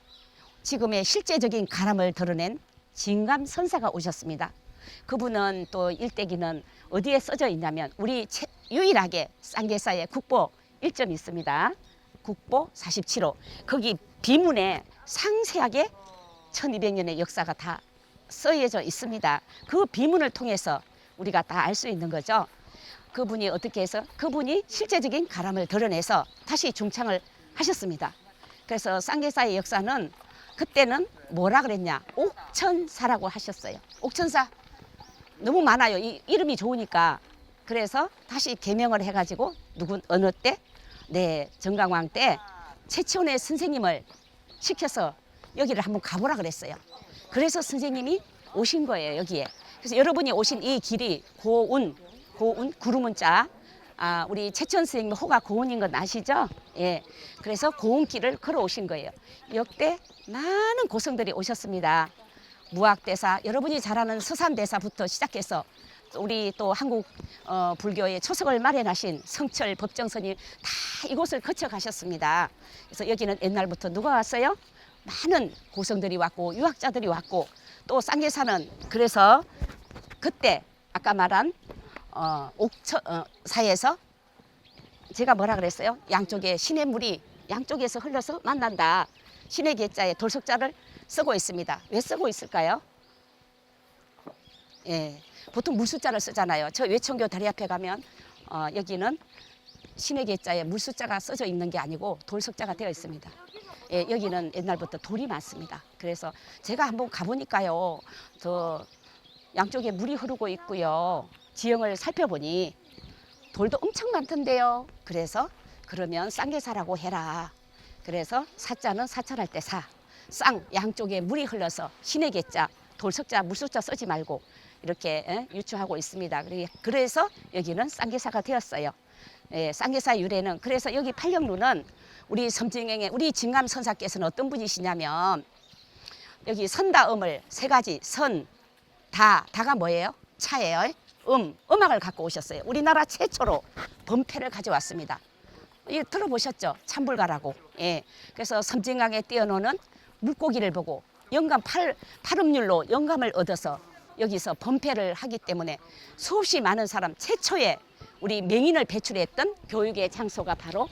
지금의 실제적인 가람을 드러낸 진감 선사가 오셨습니다. 그분은 또 일대기는 어디에 써져 있냐면 우리 유일하게 쌍계사에 국보 1점이 있습니다. 국보 47호. 거기 비문에 상세하게 1200년의 역사가 다 쓰여져 있습니다. 그 비문을 통해서 우리가 다 알 수 있는 거죠. 그분이 어떻게 해서 그분이 실제적인 가람을 드러내서 다시 중창을 하셨습니다. 그래서 쌍계사의 역사는 그때는 뭐라 그랬냐? 옥천사라고 하셨어요. 옥천사 너무 많아요. 이 이름이 좋으니까. 그래서 다시 개명을 해가지고 어느 때? 네, 정강왕 때 최치원의 선생님을 시켜서 여기를 한번 가보라 그랬어요. 그래서 선생님이 오신 거예요, 여기에. 그래서 여러분이 오신 이 길이 고운 구름운자. 우리 최치원 선생님 호가 고운인 건 아시죠? 예. 그래서 고운길을 걸어오신 거예요. 역대 많은 고성들이 오셨습니다. 무학대사, 여러분이 잘 아는 서산대사부터 시작해서 우리 또 한국 불교의 초석을 마련하신 성철 법정스님 다 이곳을 거쳐 가셨습니다. 그래서 여기는 옛날부터 누가 왔어요? 많은 고성들이 왔고 유학자들이 왔고 또 쌍계사는 그래서 그때 아까 말한 옥천사에서 제가 뭐라 그랬어요? 양쪽에 신의 물이 양쪽에서 흘러서 만난다. 신의 계자에 돌석자를 쓰고 있습니다. 왜 쓰고 있을까요? 예, 보통 물숫자를 쓰잖아요. 저 외천교 다리 앞에 가면 여기는 신의 계자에 물숫자가 써져 있는 게 아니고 돌석자가 되어 있습니다. 예, 여기는 옛날부터 돌이 많습니다. 그래서 제가 한번 가보니까요. 저 양쪽에 물이 흐르고 있고요. 지형을 살펴보니 돌도 엄청 많던데요. 그래서 그러면 쌍계사라고 해라. 그래서 사자는 사찰할 때 사. 쌍 양쪽에 물이 흘러서 신의 계자, 돌석자, 물숫자 쓰지 말고 이렇게 유추하고 있습니다. 그래서 여기는 쌍계사가 되었어요. 예, 쌍계사 유래는 그래서 여기 팔령루는 우리 섬진경의 우리 진감 선사께서는 어떤 분이시냐면 여기 선다음을 세 가지 다가 뭐예요? 차예요. 음악을 갖고 오셨어요. 우리나라 최초로 범패를 가져왔습니다. 이거 들어보셨죠? 참불가라고. 예. 그래서 섬진강에 뛰어노는 물고기를 보고 영감 팔음률로 영감을 얻어서 여기서 범패를 하기 때문에 수없이 많은 사람 최초의 우리 명인을 배출했던 교육의 장소가 바로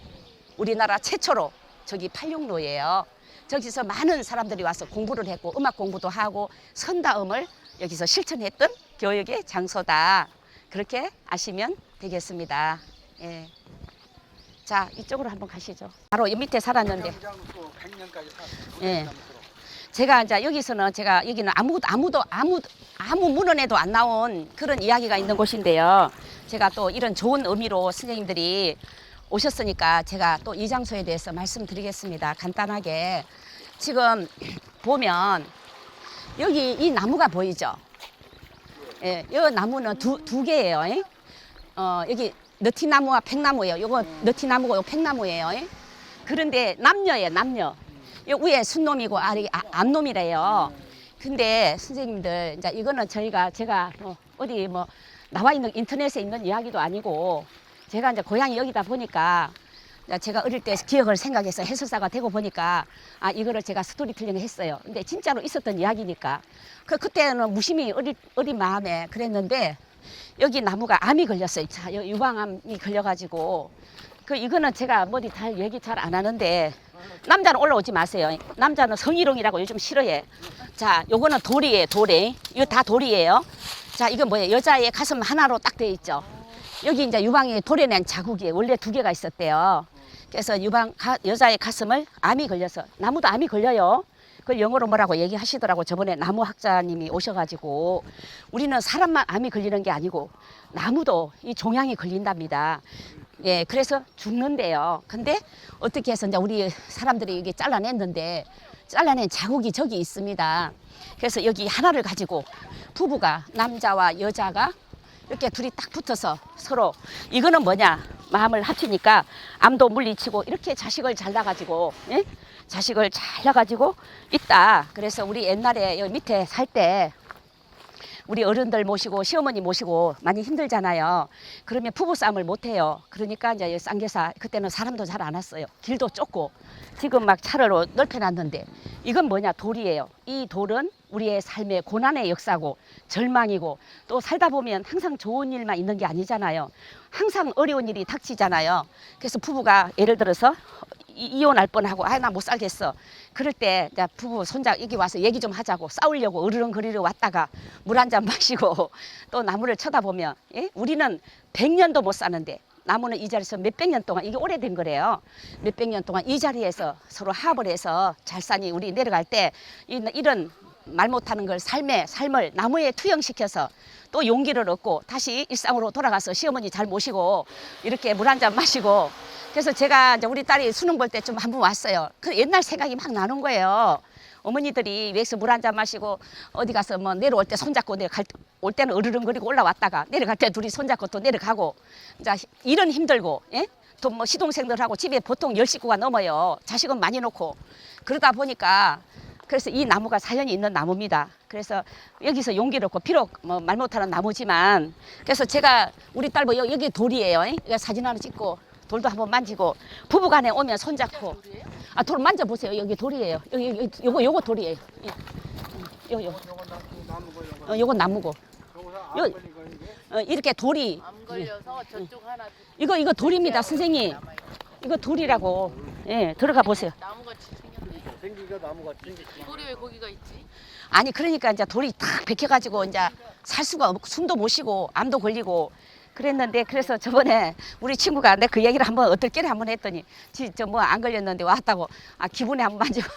우리나라 최초로 저기 팔룡로예요. 저기서 많은 사람들이 와서 공부를 했고 음악 공부도 하고 선다음을 여기서 실천했던 교육의 장소다. 그렇게 아시면 되겠습니다. 예. 자, 이쪽으로 한번 가시죠. 바로 이 밑에 살았는데. 예. 제가 이제 여기서는 여기는 아무 문헌에도 안 나온 그런 이야기가 있는 곳인데요. 제가 또 이런 좋은 의미로 선생님들이 오셨으니까 제가 또 이 장소에 대해서 말씀드리겠습니다. 간단하게. 지금 보면 여기 이 나무가 보이죠? 예, 이 나무는 두 개예요. 여기 너티나무와 팽나무예요. 요거 너티나무고 요 팽나무예요. 그런데 남녀예요, 남녀. 요 위에 순놈이고 아래 암놈이래요. 근데 선생님들 이제 이거는 제가 어디 나와 있는 인터넷에 있는 이야기도 아니고 제가 이제 고향이 여기다 보니까 제가 어릴 때 기억을 생각해서 해설사가 되고 보니까 이거를 제가 스토리텔링을 했어요. 근데 진짜로 있었던 이야기니까 그때는 무심히 어린 마음에 그랬는데 여기 나무가 암이 걸렸어요. 자, 유방암이 걸려가지고 이거는 제가 다 얘기 잘 안 하는데 남자는 올라오지 마세요. 남자는 성희롱이라고 요즘 싫어해. 자, 요거는 돌이에요, 돌이. 이거 다 돌이에요. 자, 이건 뭐예요? 여자의 가슴 하나로 딱 되어 있죠. 여기 이제 유방이 도려낸 자국이 원래 2개가 있었대요. 그래서 여자의 가슴을 암이 걸려서 나무도 암이 걸려요. 그걸 영어로 뭐라고 얘기하시더라고. 저번에 나무학자님이 오셔가지고 우리는 사람만 암이 걸리는 게 아니고 나무도 이 종양이 걸린답니다. 예, 그래서 죽는데요. 근데 어떻게 해서 이제 우리 사람들이 이게 잘라냈는데 잘라낸 자국이 저기 있습니다. 그래서 여기 하나를 가지고 부부가 남자와 여자가 이렇게 둘이 딱 붙어서 서로 이거는 뭐냐 마음을 합치니까 암도 물리치고 이렇게 자식을 잘 낳아가지고 예? 자식을 잘 낳아가지고 있다. 그래서 우리 옛날에 여기 밑에 살 때 우리 어른들 모시고 시어머니 모시고 많이 힘들잖아요. 그러면 부부싸움을 못해요. 그러니까 이제 여기 쌍계사 그때는 사람도 잘 안 왔어요. 길도 좁고 지금 막 차로 넓혀놨는데 이건 뭐냐 돌이에요. 이 돌은 우리의 삶의 고난의 역사고 절망이고 또 살다 보면 항상 좋은 일만 있는 게 아니잖아요. 항상 어려운 일이 닥치잖아요. 그래서 부부가 예를 들어서 이혼할 뻔하고 아 나 못 살겠어. 그럴 때 이제 부부 손자 여기 와서 얘기 좀 하자고 싸우려고 으르렁거리러 왔다가 물 한 잔 마시고 또 나무를 쳐다보면 예? 우리는 100년도 못 사는데 나무는 이 자리에서 몇백 년 동안 이게 오래된 거래요. 몇백 년 동안 이 자리에서 서로 합을 해서 잘 사니 우리 내려갈 때 이런 말 못하는 걸 삶을 나무에 투영시켜서 또 용기를 얻고 다시 일상으로 돌아가서 시어머니 잘 모시고 이렇게 물 한 잔 마시고 그래서 제가 이제 우리 딸이 수능 볼 때 좀 한번 왔어요. 그 옛날 생각이 막 나는 거예요. 어머니들이 위에서 물 한 잔 마시고 어디 가서 뭐 내려올 때 손잡고 올 때는 으르렁거리고 올라왔다가 내려갈 때 둘이 손잡고 또 내려가고 자 일은 힘들고 예? 또 뭐 시동생들하고 집에 보통 10식구가 넘어요. 자식은 많이 놓고 그러다 보니까 그래서 이 나무가 사연이 있는 나무입니다. 그래서 여기서 용기를 얻고 비록 뭐 말 못하는 나무지만 그래서 제가 우리 딸 뭐 여기 돌이에요. 여기 사진 하나 찍고 돌도 한번 만지고 부부간에 오면 손잡고 아 돌 만져보세요. 여기 돌이에요. 여기 요거 돌이에요. 요거 나무고 이렇게 돌이 암 걸려서 저쪽 하나 이거 돌입니다, 선생님. 이거 돌이라고. 예, 들어가 보세요. 나무같이 생겼네. 생기가 나무같이. 돌이 왜 거기가 있지? 아니 그러니까 이제 돌이 탁 베껴가지고 이제 살 수가 없고 숨도 못 쉬고 암도 걸리고 그랬는데 그래서 저번에 우리 친구가 내 그 얘기를 한번 어떨 한번 했더니 저 뭐 안 걸렸는데 왔다고 아 기분에 한번 만지고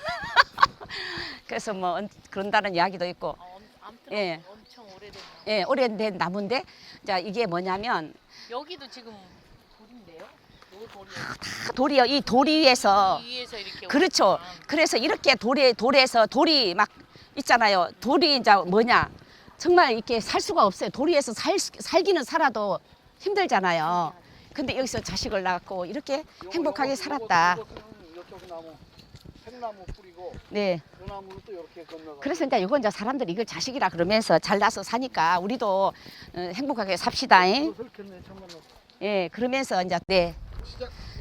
그래서 뭐 그런다는 이야기도 있고 아무튼 예. 엄청 오래된 나무. 예 오래된 나무인데 자 이게 뭐냐면 여기도 지금 돌인데요? 요 돌이에요. 다 돌이요. 이 돌 위에서 이 위에서 이렇게 그렇죠. 올라가면 그래서 이렇게 돌에서 돌이 막 있잖아요. 돌이 이제 뭐냐 정말 이렇게 살 수가 없어요. 돌 위에서 살기는 살아도 힘들잖아요. 근데 여기서 자식을 낳고 이렇게 행복하게 살았다. 이쪽 나무, 생나무 뿌리고 네. 그 나무는 또 이렇게 건너가. 그래서 이제 이건 이제 사람들이 이걸 자식이라 그러면서 잘나서 사니까 우리도 행복하게 삽시다. 예, 그러면서 이제 네.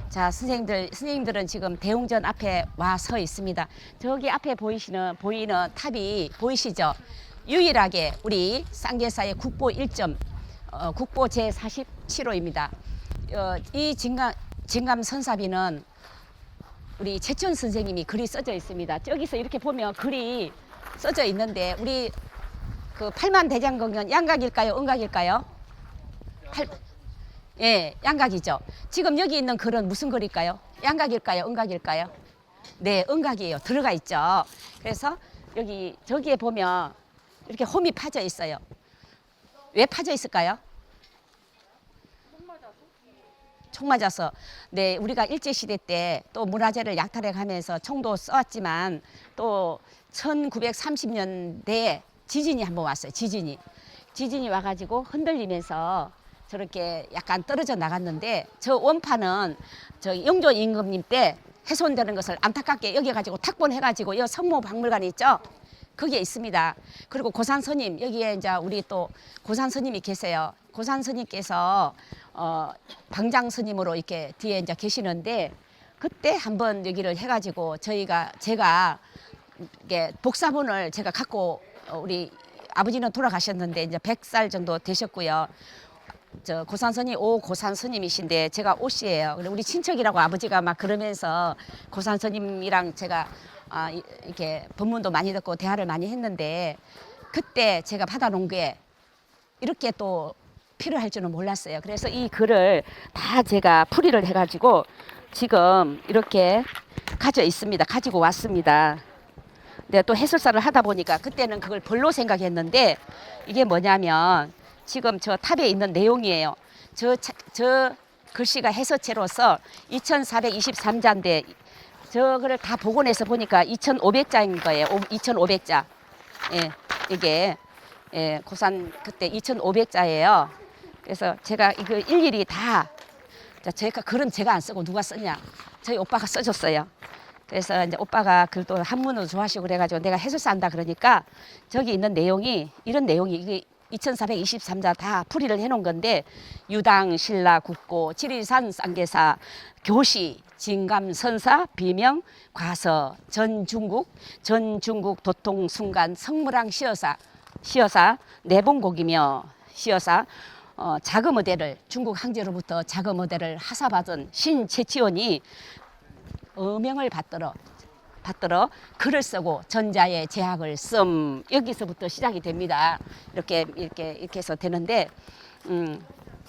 자, 선생님들은 지금 대웅전 앞에 와 서 있습니다. 저기 앞에 보이는 탑이 보이시죠? 유일하게 우리 쌍계사의 국보 1점, 국보 제47호입니다. 이 진감 선사비는 우리 최천 선생님이 글이 써져 있습니다. 저기서 이렇게 보면 글이 써져 있는데 우리 그 팔만대장경은 양각일까요? 음각일까요? 예, 양각이죠. 지금 여기 있는 글은 무슨 글일까요? 양각일까요? 음각일까요? 네, 음각이에요. 들어가 있죠. 그래서 저기에 보면 이렇게 홈이 파져 있어요. 왜 파져 있을까요? 총 맞아서. 네, 우리가 일제시대 때 또 문화재를 약탈해가면서 총도 쏘았지만 또 1930년대에 지진이 한번 왔어요. 지진이 와가지고 흔들리면서 저렇게 약간 떨어져 나갔는데 저 원판은 저 영조 임금님 때 훼손되는 것을 안타깝게 여겨가지고 탁본해가지고 이 성모박물관이 있죠. 거기에 있습니다. 그리고 고산스님 여기에 이제 우리 또 고산스님이 계세요. 고산스님께서 방장스님으로 이렇게 뒤에 이제 계시는데 그때 한번 여기를 해가지고 제가 이게 복사본을 제가 갖고 우리 아버지는 돌아가셨는데 이제 100살 정도 되셨고요. 저 고산스님 고산스님이신데 제가 오씨예요. 우리 친척이라고 아버지가 막 그러면서 고산스님이랑 제가 이렇게 법문도 많이 듣고 대화를 많이 했는데 그때 제가 받아놓은 게 이렇게 또 필요할 줄은 몰랐어요. 그래서 이 글을 다 제가 풀이를 해가지고 지금 이렇게 가지고 왔습니다. 근데 또 해설사를 하다 보니까 그때는 그걸 별로 생각했는데 이게 뭐냐면 지금 저 탑에 있는 내용이에요. 저 글씨가 해서체로서 2423자인데 저거를 다 복원해서 보니까 2500자인 거예요. 2500자. 예, 이게 고산 그때 2500자예요. 그래서 제가 이거 일일이 다 제가 글은 제가 안 쓰고 누가 썼냐? 저희 오빠가 써줬어요. 그래서 이제 오빠가 글도 한문으로 좋아하시고 그래가지고 내가 해설사 한다 그러니까 저기 있는 내용이 이런 내용이 이게 2423자 다 풀이를 해놓은 건데 유당, 신라, 국고, 지리산, 쌍계사, 교시, 진감, 선사, 비명, 과서, 전중국, 도통, 순간, 성무랑, 시어사, 내봉곡이며 시어사, 자금어대를 중국 황제로부터 자금어대를 하사받은 신채치원이 어명을 받들어 글을 쓰고 전자의 제학을 씀 여기서부터 시작이 됩니다. 이렇게 해서 되는데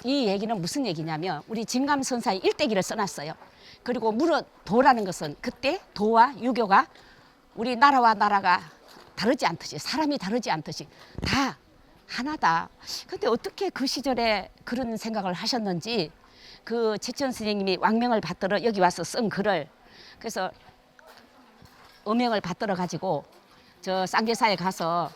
이 얘기는 무슨 얘기냐면 우리 진감선사의 일대기를 써놨어요. 그리고 물어 도라는 것은 그때 도와 유교가 우리 나라와 나라가 다르지 않듯이 사람이 다르지 않듯이 다 하나다. 근데 어떻게 그 시절에 그런 생각을 하셨는지 그 최천 선생님이 왕명을 받들어 여기 와서 쓴 글을 그래서 어명을 받들어 가지고 저 쌍계사에 가서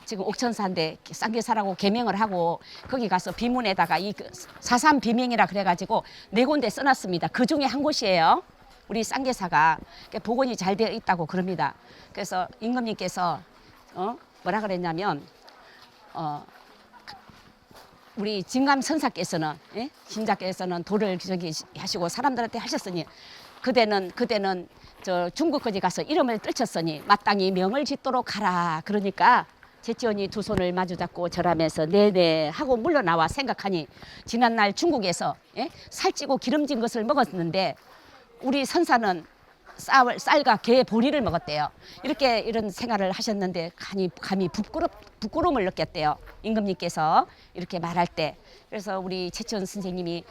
지금 옥천사인데 쌍계사라고 개명을 하고 거기 가서 비문에다가 이 사삼 비명이라 그래가지고 4군데 써놨습니다. 그 중에 한 곳이에요. 우리 쌍계사가 복원이 잘 되어 있다고 그럽니다. 그래서 임금님께서 뭐라 그랬냐면 우리 진감선사께서는 신자께서는 도를 저기 하시고 사람들한테 하셨으니 그대는 저 중국까지 가서 이름을 떨쳤으니 마땅히 명을 짓도록 하라. 그러니까 제치원이 두 손을 마주 잡고 절하면서 네네 하고 물러나와 생각하니 지난날 중국에서 살찌고 기름진 것을 먹었는데 우리 선사는 쌀과 게 보리를 먹었대요. 이런 생활을 하셨는데 감히 부끄러움을 느꼈대요. 임금님께서 이렇게 말할 때. 그래서 우리 최치원 선생님이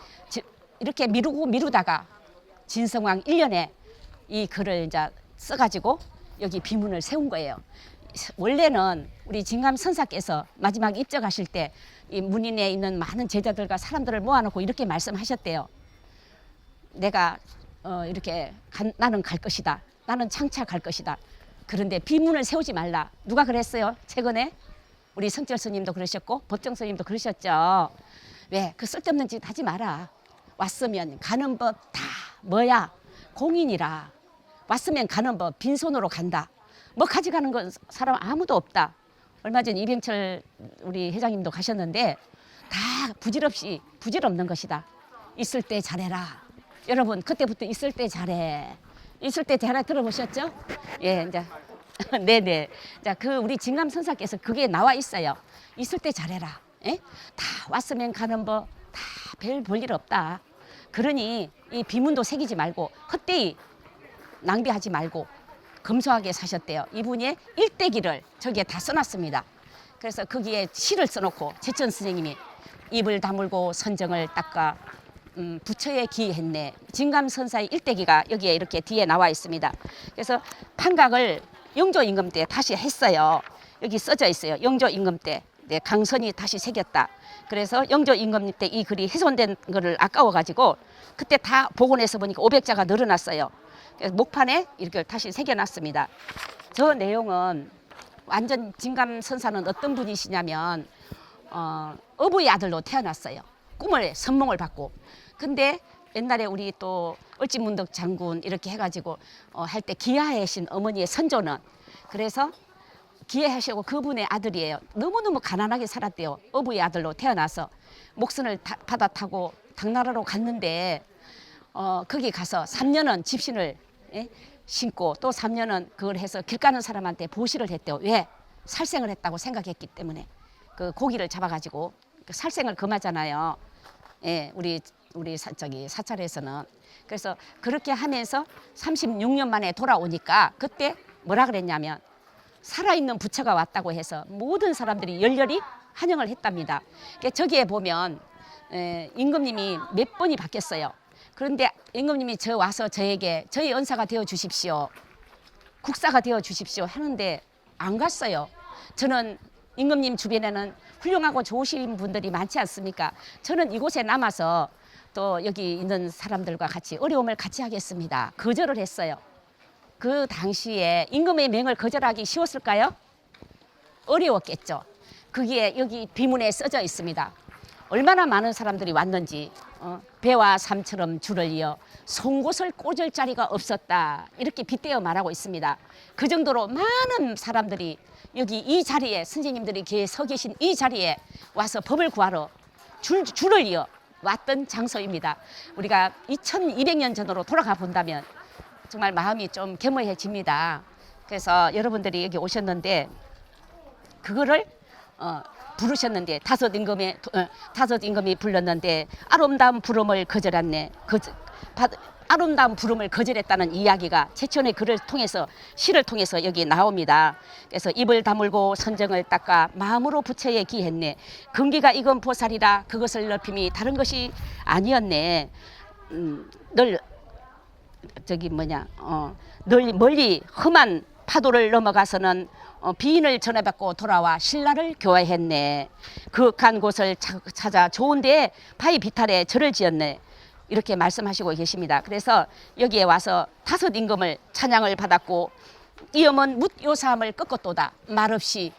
이렇게 미루다가 진성왕 1년에 이 글을 이제 써가지고 여기 비문을 세운 거예요. 원래는 우리 진감 선사께서 마지막 입적하실 때 이 문인에 있는 많은 제자들과 사람들을 모아놓고 이렇게 말씀하셨대요. 내가 나는 갈 것이다. 나는 장차 갈 것이다. 그런데 비문을 세우지 말라. 누가 그랬어요? 최근에 우리 성철 스님도 그러셨고 법정 스님도 그러셨죠. 왜? 그 쓸데없는 짓 하지 마라. 왔으면 가는 법 다 뭐야? 공인이라. 왔으면 가는 법 빈손으로 간다. 뭐 가져가는 건 사람 아무도 없다. 얼마 전 이병철 우리 회장님도 가셨는데 다 부질없는 것이다. 있을 때 잘해라. 여러분 그때부터 있을 때 잘해. 있을 때 잘해 들어보셨죠? 예, 이제 네네. 자, 그 우리 진감 선사께서 그게 나와 있어요. 있을 때 잘해라. 예? 다 왔으면 가는 법 다 별 볼 일 없다. 그러니 이 비문도 새기지 말고 헛되이 낭비하지 말고 검소하게 사셨대요. 이분의 일대기를 저기에 다 써놨습니다. 그래서 거기에 시를 써놓고 제천 선생님이 입을 다물고 선정을 닦아 부처에 기했네. 진감선사의 일대기가 여기에 이렇게 뒤에 나와 있습니다. 그래서 판각을 영조 임금 때 다시 했어요. 여기 써져 있어요. 영조 임금 때 강선이 다시 새겼다. 그래서 영조 임금 때 이 글이 훼손된 거를 아까워가지고 그때 다 복원해서 보니까 500자가 늘어났어요. 그래서 목판에 이렇게 다시 새겨놨습니다. 저 내용은 완전 진감선사는 어떤 분이시냐면 어부의 아들로 태어났어요. 꿈을 선몽을 받고. 근데 옛날에 우리 또 을지문덕 장군 이렇게 해가지고 할 때 기하하신 어머니의 선조는 그래서 기하하시고 그분의 아들이에요. 너무너무 가난하게 살았대요. 어부의 아들로 태어나서 목선을 받아 타고 당나라로 갔는데 거기 가서 3년은 집신을 신고 또 3년은 그걸 해서 길 가는 사람한테 보시를 했대요. 왜? 살생을 했다고 생각했기 때문에 그 고기를 잡아가지고 살생을 금하잖아요. 예, 우리 사찰에서는. 그래서 그렇게 하면서 36년 만에 돌아오니까 그때 뭐라 그랬냐면 살아있는 부처가 왔다고 해서 모든 사람들이 열렬히 환영을 했답니다. 그러니까 저기에 보면 임금님이 몇 번이 바뀌었어요. 그런데 임금님이 와서 저에게 저희 은사가 되어 주십시오. 국사가 되어 주십시오 하는데 안 갔어요. 저는 임금님 주변에는 훌륭하고 좋으신 분들이 많지 않습니까? 저는 이곳에 남아서 또 여기 있는 사람들과 같이 어려움을 같이 하겠습니다. 거절을 했어요. 그 당시에 임금의 명을 거절하기 쉬웠을까요? 어려웠겠죠. 거기에 여기 비문에 써져 있습니다. 얼마나 많은 사람들이 왔는지 배와 삶처럼 줄을 이어 송곳을 꽂을 자리가 없었다 이렇게 빗대어 말하고 있습니다. 그 정도로 많은 사람들이 여기 이 자리에 선생님들이 서 계신 이 자리에 와서 법을 구하러 줄을 이어 왔던 장소입니다. 우리가 2200년 전으로 돌아가 본다면 정말 마음이 좀 겸허해집니다. 그래서 여러분들이 여기 오셨는데 그거를 부르셨는데 다섯 임금이 불렀는데 아름다운 부름을 거절했네. 아름다운 부름을 거절했다는 이야기가 최천의 글을 통해서 시를 통해서 여기 나옵니다. 그래서 입을 다물고 선정을 닦아 마음으로 부처에 기했네. 근기가 익은 보살이라 그것을 넓힘이 다른 것이 아니었네. 널 멀리 험한 파도를 넘어가서는 비인을 전해받고 돌아와 신라를 교화했네. 그윽한 곳을 찾아 좋은 데에 바위 비탈에 절을 지었네. 이렇게 말씀하시고 계십니다. 그래서 여기에 와서 다섯 임금을 찬양을 받았고 이엄은 묻요사함을 꺾었도다. 말없이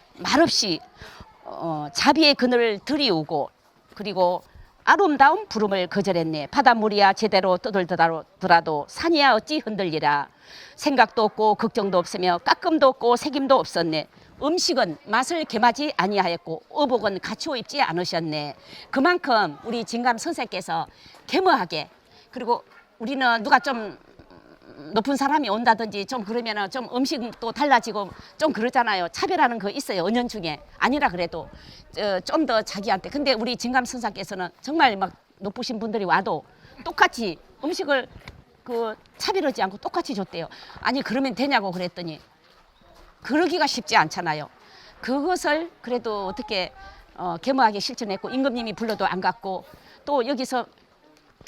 자비의 그늘을 들이우고 그리고 아름다운 부름을 거절했네. 바닷물이야 제대로 떠들더라도 산이야 어찌 흔들리라. 생각도 없고 걱정도 없으며 깎음도 없고 새김도 없었네. 음식은 맛을 겸하지 아니하였고 의복은 갖추어 입지 않으셨네. 그만큼 우리 진감 선생께서 겸허하게, 그리고 우리는 누가 좀 높은 사람이 온다든지 좀 그러면은 좀 음식도 달라지고 좀 그러잖아요. 차별하는 거 있어요. 은연중에. 아니라 그래도 좀 더 자기한테. 근데 우리 진감 선생께서는 정말 막 높으신 분들이 와도 똑같이 음식을 차별하지 않고 똑같이 줬대요. 아니 그러면 되냐고 그랬더니 그러기가 쉽지 않잖아요. 그것을 그래도 어떻게 겸허하게 실천했고 임금님이 불러도 안 갔고 또 여기서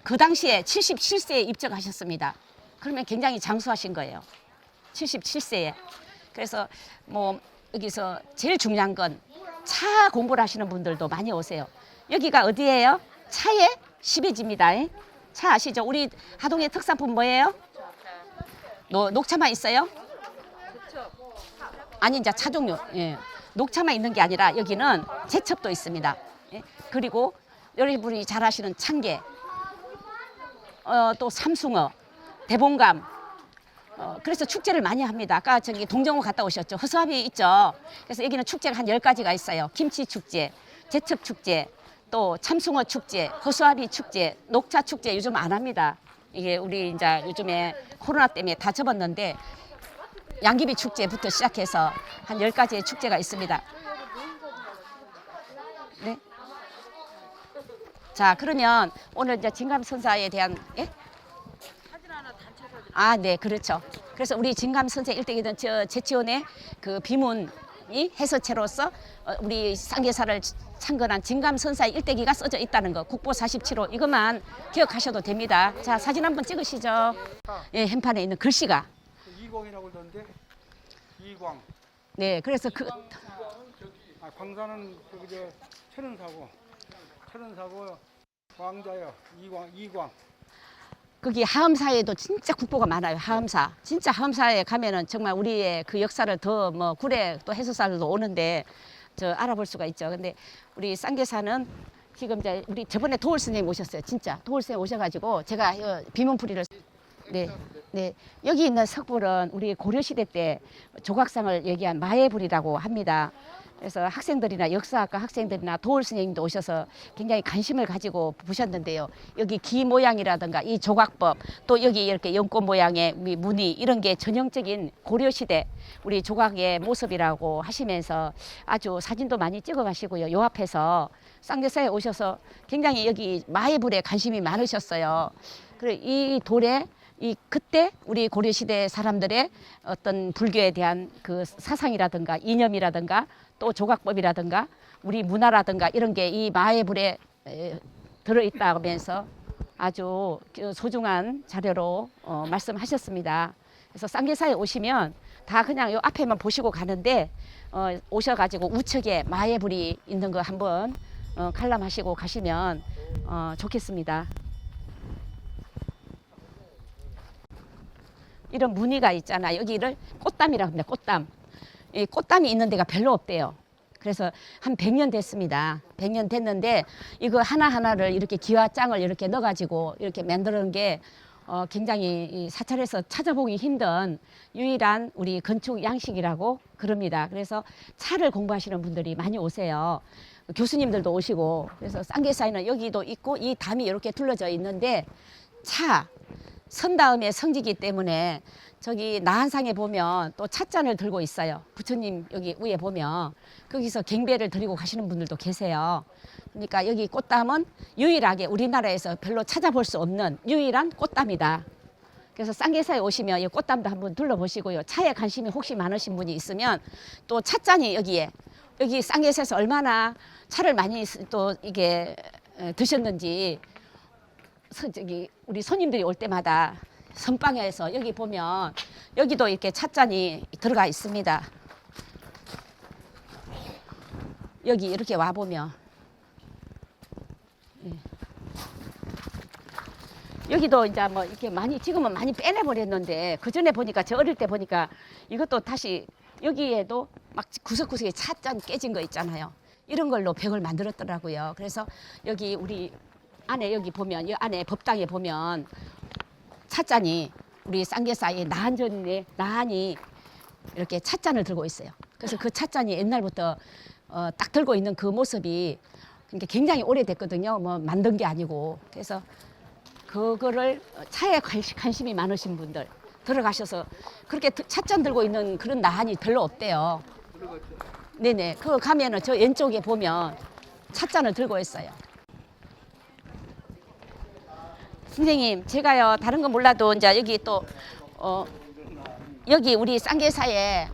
그 당시에 77세에 입적하셨습니다. 그러면 굉장히 장수하신 거예요. 77세에. 그래서 뭐 여기서 제일 중요한 건 차 공부를 하시는 분들도 많이 오세요. 여기가 어디예요? 차의 시베지입니다. 차 아시죠? 우리 하동의 특산품 뭐예요? 녹차만 있어요? 아니 이제 차 종류. 예. 녹차만 있는 게 아니라 여기는 제첩도 있습니다. 예. 그리고 여러분이 잘 아시는 참깨, 또 삼숭어, 대봉감. 그래서 축제를 많이 합니다. 아까 저기 동정호 갔다 오셨죠? 허수아비 있죠? 그래서 여기는 축제가 한 10가지가 있어요. 김치 축제, 제첩 축제, 또 참숭어 축제, 허수아비 축제, 녹차 축제 요즘 안 합니다. 이게 우리 이제 요즘에 코로나 때문에 다 접었는데 양귀비 축제부터 시작해서 한 10가지의 축제가 있습니다. 네. 자, 그러면 오늘 이제 진감선사에 대한 네, 그렇죠. 그래서 우리 진감선사 일대기는 제치원의 그 비문이 해서체로서 우리 쌍계사를 창건한 진감선사 일대기가 써져 있다는 거, 국보 47호 이것만 기억하셔도 됩니다. 자, 사진 한번 찍으시죠. 예, 현판에 있는 글씨가. 이광이라고 그러던데 이광. 네, 그래서 광산은 천연사고 광자요. 이광. 거기 하엄사에도 진짜 국보가 많아요. 하엄사. 진짜 하엄사에 가면은 정말 우리의 그 역사를 더 뭐 구례 또 해수사들도 오는데 알아볼 수가 있죠. 근데 우리 쌍계사는 지금 이제 우리 저번에 도울 스님 오셨어요. 진짜 도울 스님 오셔가지고 제가 비문풀이를 네. 여기 있는 석불은 우리 고려시대 때 조각상을 얘기한 마애불이라고 합니다. 그래서 학생들이나 역사학과 학생들이나 도울 스님도 오셔서 굉장히 관심을 가지고 보셨는데요. 여기 기 모양이라든가 이 조각법, 또 여기 이렇게 연꽃 모양의 무늬 이런 게 전형적인 고려시대 우리 조각의 모습이라고 하시면서 아주 사진도 많이 찍어 가시고요. 요 앞에서 쌍계사에 오셔서 굉장히 여기 마애불에 관심이 많으셨어요. 그리고 이 돌에 그때 우리 고려시대 사람들의 어떤 불교에 대한 그 사상이라든가 이념이라든가 또 조각법이라든가 우리 문화라든가 이런 게 이 마애불에 들어있다면서 아주 소중한 자료로 말씀하셨습니다. 그래서 쌍계사에 오시면 다 그냥 요 앞에만 보시고 가는데 오셔가지고 우측에 마애불이 있는 거 한번 관람하시고 가시면 좋겠습니다. 이런 무늬가 있잖아. 여기를 꽃담이라고 합니다. 꽃담. 이 꽃담이 있는 데가 별로 없대요. 그래서 한 100년 됐습니다. 100년 됐는데 이거 하나하나를 이렇게 기와장을 이렇게 넣어가지고 이렇게 만드는 게 굉장히 이 사찰에서 찾아보기 힘든 유일한 우리 건축 양식이라고 그럽니다. 그래서 차를 공부하시는 분들이 많이 오세요. 교수님들도 오시고, 그래서 쌍계사에는 여기도 있고 이 담이 이렇게 둘러져 있는데 차 선 다음에 성지기 때문에 저기 나한상에 보면 또 찻잔을 들고 있어요. 부처님 여기 위에 보면 거기서 갱배를 드리고 가시는 분들도 계세요. 그러니까 여기 꽃담은 유일하게 우리나라에서 별로 찾아볼 수 없는 유일한 꽃담이다. 그래서 쌍계사에 오시면 이 꽃담도 한번 둘러보시고요. 차에 관심이 혹시 많으신 분이 있으면 또 찻잔이 여기 쌍계사에서 얼마나 차를 많이 또 이게 드셨는지 저기 우리 손님들이 올 때마다 선방에서 여기 보면 여기도 이렇게 찻잔이 들어가 있습니다. 여기 이렇게 와 보면 여기도 이제 뭐 이렇게 많이 지금은 많이 빼내 버렸는데 그 전에 보니까 저 어릴 때 보니까 이것도 다시 여기에도 막 구석구석에 찻잔 깨진 거 있잖아요. 이런 걸로 벽을 만들었더라고요. 그래서 여기 우리 안에 여기 보면 이 안에 법당에 보면 찻잔이 우리 쌍계사의 나한이 이렇게 찻잔을 들고 있어요. 그래서 그 찻잔이 옛날부터 딱 들고 있는 그 모습이 그러니까 굉장히 오래됐거든요. 뭐 만든 게 아니고. 그래서 그거를 차에 관심이 많으신 분들 들어가셔서 그렇게 찻잔 들고 있는 그런 나한이 별로 없대요. 네네. 그거 가면은 저 왼쪽에 보면 찻잔을 들고 있어요. 선생님, 제가요 다른 건 몰라도 이제 여기 또 여기 우리 쌍계사에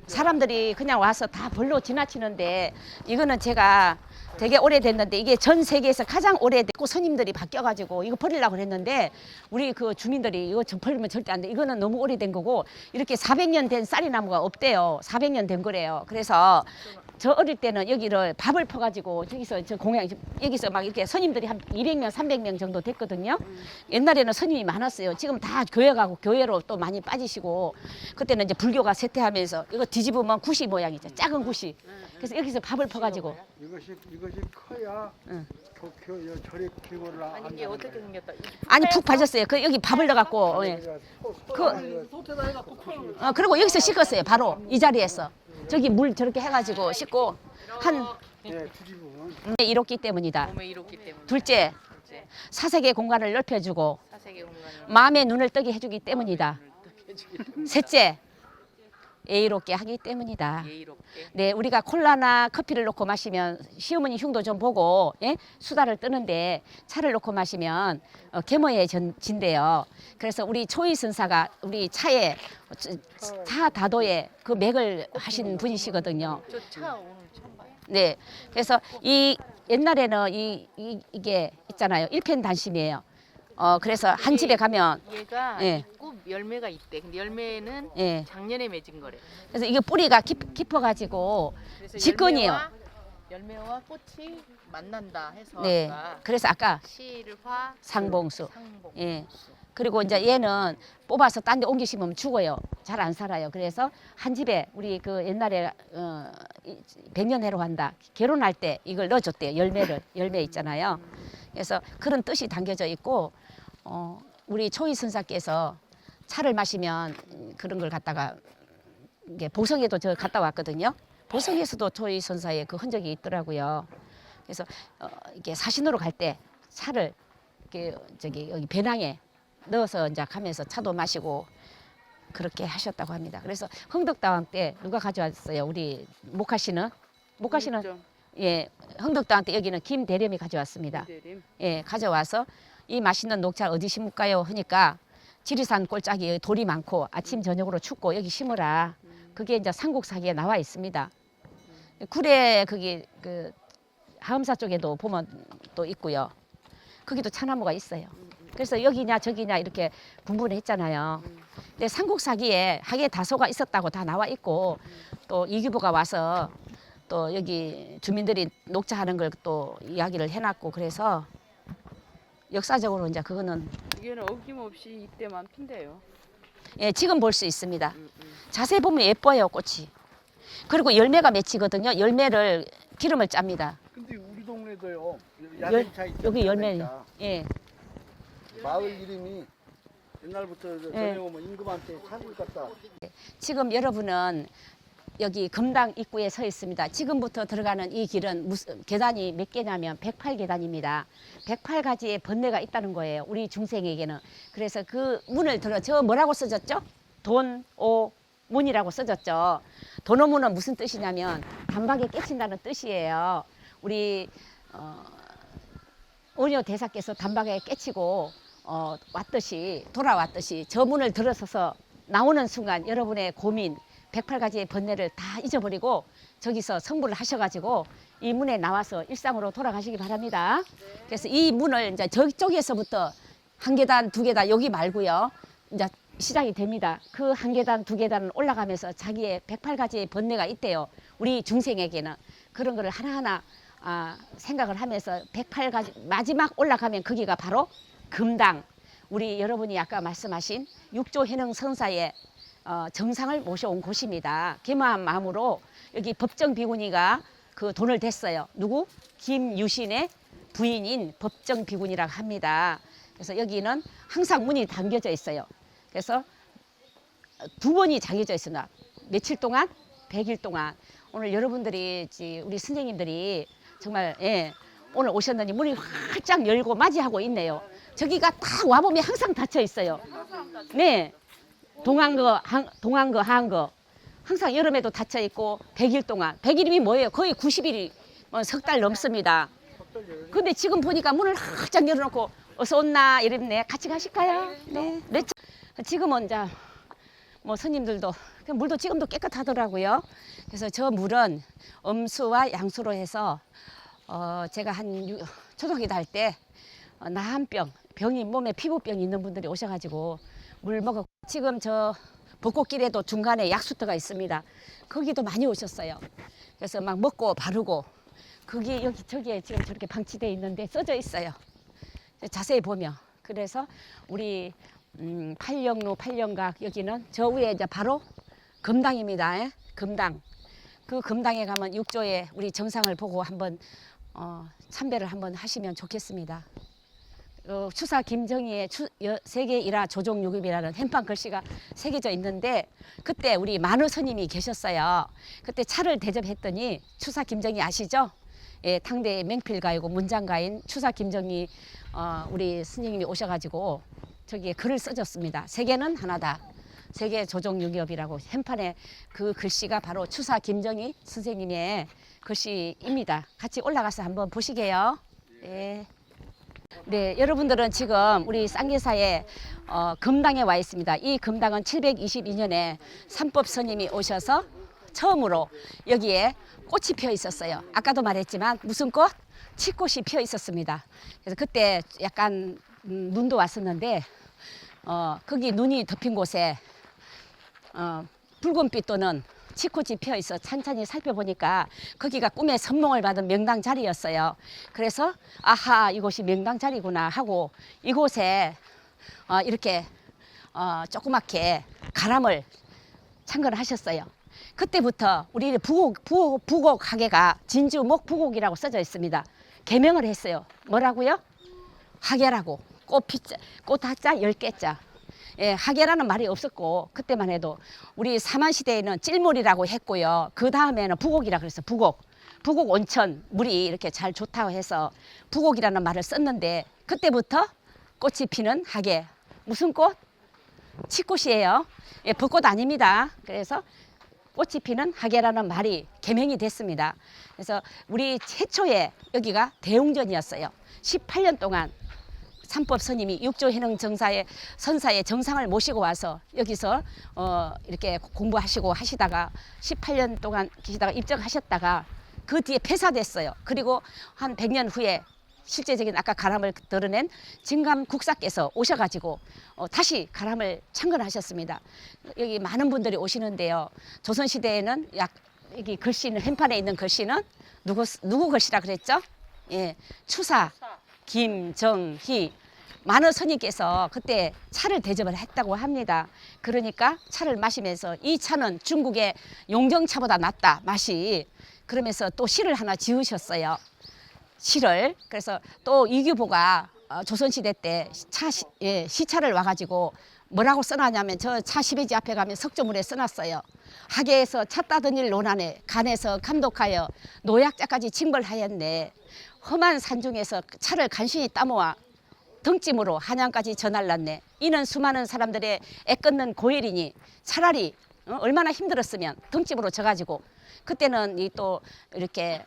사람들이 그냥 와서 다 별로 지나치는데 이거는 제가 되게 오래됐는데 이게 전 세계에서 가장 오래됐고 손님들이 바뀌어가지고 이거 버리려고 그랬는데 우리 그 주민들이 이거 좀 버리면 절대 안 돼. 이거는 너무 오래된 거고 이렇게 400년 된 쌀이나무가 없대요. 400년 된 거래요. 그래서 저 어릴 때는 여기를 밥을 퍼가지고 저기서 저 공양 여기서 막 이렇게 손님들이 한 200명, 300명 정도 됐거든요. 옛날에는 손님이 많았어요. 지금 다 교회 가고 교회로 또 많이 빠지시고 그때는 이제 불교가 쇠퇴하면서 이거 뒤집으면 구시 모양이죠. 작은 구시. 그래서 여기서 밥을 퍼가지고 이것이 커야 도쿄 저리 기고를 아니 이게 어떻게 생겼다. 아니 푹 빠졌어요. 그 여기 밥을 넣어갖고 그리고 여기서 씻었어요. 바로 이 자리에서 저기 물 저렇게 해가지고 씻고 한 뒤집으면 이렇기 때문이다. 몸에 이롭기 때문에. 둘째, 둘째, 사색의 공간을 넓혀주고 사색의 공간을 마음의 눈을 뜨게 해주기 때문이다. 셋째, 예의롭게 하기 때문이다. 예의롭게. 네, 우리가 콜라나 커피를 놓고 마시면 시어머니 흉도 좀 보고 수다를 뜨는데 차를 놓고 마시면 계모해진대요. 그래서 우리 초이선사가 우리 차에 차 다도에 그 맥을 하신 분이시거든요. 저 차 오늘 처음 봐요. 네, 그래서 이 옛날에는 이게 있잖아요. 일편단심이에요. 그래서 한 집에 가면 얘가 예. 있고 열매가 있대. 근데 열매는 예. 작년에 맺은 거래. 그래서 이게 뿌리가 깊어가지고 그래서 직근이에요. 열매와 꽃이 만난다 해서 네, 아까 그래서 아까 실화 상봉수. 상봉수. 예. 그리고 이제 얘는 뽑아서 딴 데 옮기 심으면 죽어요. 잘 안 살아요. 그래서 한 집에 우리 그 옛날에 100년 해로 한다. 결혼할 때 이걸 넣어줬대요. 열매 있잖아요. 그래서 그런 뜻이 담겨져 있고 우리 초이 선사께서 차를 마시면 그런 걸 갖다가 이게 보성에도 저 갔다 왔거든요. 보성에서도 초이 선사의 그 흔적이 있더라고요. 그래서 이게 사신으로 갈 때 차를 이렇게 저기 여기 배낭에 넣어서 이제 가면서 차도 마시고 그렇게 하셨다고 합니다. 그래서 흥덕다왕 때 누가 가져왔어요? 우리 목하시는 예, 흥덕다왕 때 여기는 김대렴이 가져왔습니다. 예, 가져와서 이 맛있는 녹차 어디 심을까요? 하니까 지리산 꼴짝이 돌이 많고 아침 저녁으로 춥고 여기 심으라. 그게 이제 삼국사기에 나와 있습니다. 구례 거기 그 하엄사 쪽에도 보면 또 있고요. 거기도 차나무가 있어요. 그래서 여기냐 저기냐 이렇게 분분했잖아요. 근데 삼국사기에 학예 다소가 있었다고 다 나와 있고 또 이규보가 와서 또 여기 주민들이 녹차하는 걸 또 이야기를 해놨고 그래서 역사적으로 이제 그거는 이게는 어김없이 이때만 핀대요. 예, 지금 볼 수 있습니다. 자세히 보면 예뻐요 꽃이. 그리고 열매가 맺히거든요. 열매를 기름을 짭니다. 근데 우리 동네도요. 야생차 있죠. 여기 열매. 야생차. 예. 마을 이름이 옛날부터 전에 오면 임금한테 차를 갖다 지금 여러분은 여기 금당 입구에 서 있습니다. 지금부터 들어가는 이 길은 계단이 몇 개냐면 108계단입니다. 108가지의 번뇌가 있다는 거예요. 우리 중생에게는. 그래서 그 문을 들어 저 뭐라고 써졌죠? 돈오문이라고 써졌죠. 돈오문은 무슨 뜻이냐면 단박에 깨친다는 뜻이에요. 우리 오녀 대사께서 단박에 깨치고 돌아왔듯이 저 문을 들어서서 나오는 순간 여러분의 고민 108가지의 번뇌를 다 잊어버리고 저기서 성불을 하셔가지고 이 문에 나와서 일상으로 돌아가시기 바랍니다. 그래서 이 문을 이제 저쪽에서부터 한 계단, 두 계단 여기 말고요. 이제 시작이 됩니다. 그 한 계단, 두 계단을 올라가면서 자기의 108가지의 번뇌가 있대요. 우리 중생에게는 그런 거를 하나하나 생각을 하면서 108가지 마지막 올라가면 거기가 바로 금당. 우리 여러분이 아까 말씀하신 육조 해능 선사의 정상을 모셔온 곳입니다. 겸허한 마음으로 여기 법정 비구니가 그 돈을 댔어요. 누구? 김유신의 부인인 법정 비구니라고 합니다. 그래서 여기는 항상 문이 잠겨져 있어요. 그래서 두 번이 잠겨져 있습니다. 며칠 동안? 100일 동안. 오늘 여러분들이 우리 선생님들이 정말 오늘 오셨는지 문이 활짝 열고 맞이하고 있네요. 저기가 딱 와보면 항상 닫혀 있어요. 네. 동안거, 하한거 항상 여름에도 닫혀 있고 100일 동안 100일이면 뭐예요? 거의 90일이 석 달 넘습니다. 근데 지금 보니까 문을 활짝 열어놓고 어서 온나 이랬네. 같이 가실까요? 네. 지금은 이제 뭐 손님들도 물도 지금도 깨끗하더라고요. 그래서 저 물은 음수와 양수로 해서 제가 한 초등학교 다닐 때 나한병 병이 몸에 피부병이 있는 분들이 오셔가지고 물 먹어. 지금 저 벚꽃길에도 중간에 약수터가 있습니다. 거기도 많이 오셨어요. 그래서 막 먹고 바르고 거기 여기 저기에 지금 저렇게 방치되어 있는데 써져 있어요. 자세히 보면. 그래서 우리 팔령로 팔령각 여기는 저 위에 이제 바로 금당입니다. 금당. 그 금당에 가면 육조에 우리 정상을 보고 한번 참배를 한번 하시면 좋겠습니다. 추사 김정희의 세계 일화 조종육입이라는 hen판 글씨가 새겨져 있는데 그때 우리 만우 스님이 계셨어요. 그때 차를 대접했더니 추사 김정희 아시죠? 예, 당대의 명필가이고 문장가인 추사 김정희 우리 스님이 오셔가지고 저기에 글을 써줬습니다. 세계는 하나다. 세계 조종육이이라고 hen판에 그 글씨가 바로 추사 김정희 선생님의 글씨입니다. 같이 올라가서 한번 보시게요. 예. 네, 여러분들은 지금 우리 쌍계사의 금당에 와 있습니다. 이 금당은 722년에 삼법 스님이 오셔서 처음으로 여기에 꽃이 피어 있었어요. 아까도 말했지만 무슨 꽃? 치꽃이 피어 있었습니다. 그래서 그때 약간 눈도 왔었는데 거기 눈이 덮인 곳에 붉은빛 또는 치꽃이 피어 있어 찬찬히 살펴보니까 거기가 꿈에 선몽을 받은 명당 자리였어요. 그래서 아하 이곳이 명당 자리구나 하고 이곳에 이렇게 조그맣게 가람을 창건을 하셨어요. 그때부터 우리 부곡 가게가 진주목 부곡이라고 써져 있습니다. 개명을 했어요. 뭐라고요? 하계라고. 꽃 하자 10개자. 예, 하계라는 말이 없었고 그때만 해도 우리 사만시대에는 찔물이라고 했고요. 그 다음에는 부곡이라 그랬어요. 부곡 온천 물이 이렇게 잘 좋다고 해서 부곡이라는 말을 썼는데 그때부터 꽃이 피는 하계. 무슨 꽃? 치꽃이에요. 예, 벚꽃 아닙니다. 그래서 꽃이 피는 하계라는 말이 개명이 됐습니다. 그래서 우리 최초에 여기가 대웅전이었어요. 18년 동안 삼법 스님이 육조 해능 선사의 정상을 모시고 와서 여기서 이렇게 공부하시고 하시다가 18년 동안 계시다가 입적하셨다가 그 뒤에 폐사됐어요. 그리고 한 100년 후에 실제적인 아까 가람을 드러낸 진감 국사께서 오셔가지고 다시 가람을 창건하셨습니다. 여기 많은 분들이 오시는데요. 조선시대에는 여기 글씨는 hen판에 있는 글씨는 누구 글씨라 그랬죠? 예, 추사 김정희 만어 스님께서 그때 차를 대접을 했다고 합니다. 그러니까 차를 마시면서 이 차는 중국의 용정차보다 낫다 맛이. 그러면서 또 시를 하나 지으셨어요. 시를. 그래서 또 이규보가 조선시대 때 시차를 와가지고 뭐라고 써놨냐면 저 차 10회지 앞에 가면 석조물에 써놨어요. 하계에서 차 따던 일 논하네, 간에서 감독하여 노약자까지 징벌하였네. 험한 산중에서 차를 간신히 따모아 등짐으로 한양까지 전할랐네. 이는 수많은 사람들의 애끓는 고열이니 차라리 얼마나 힘들었으면 등짐으로 져가지고 그때는 이 또 이렇게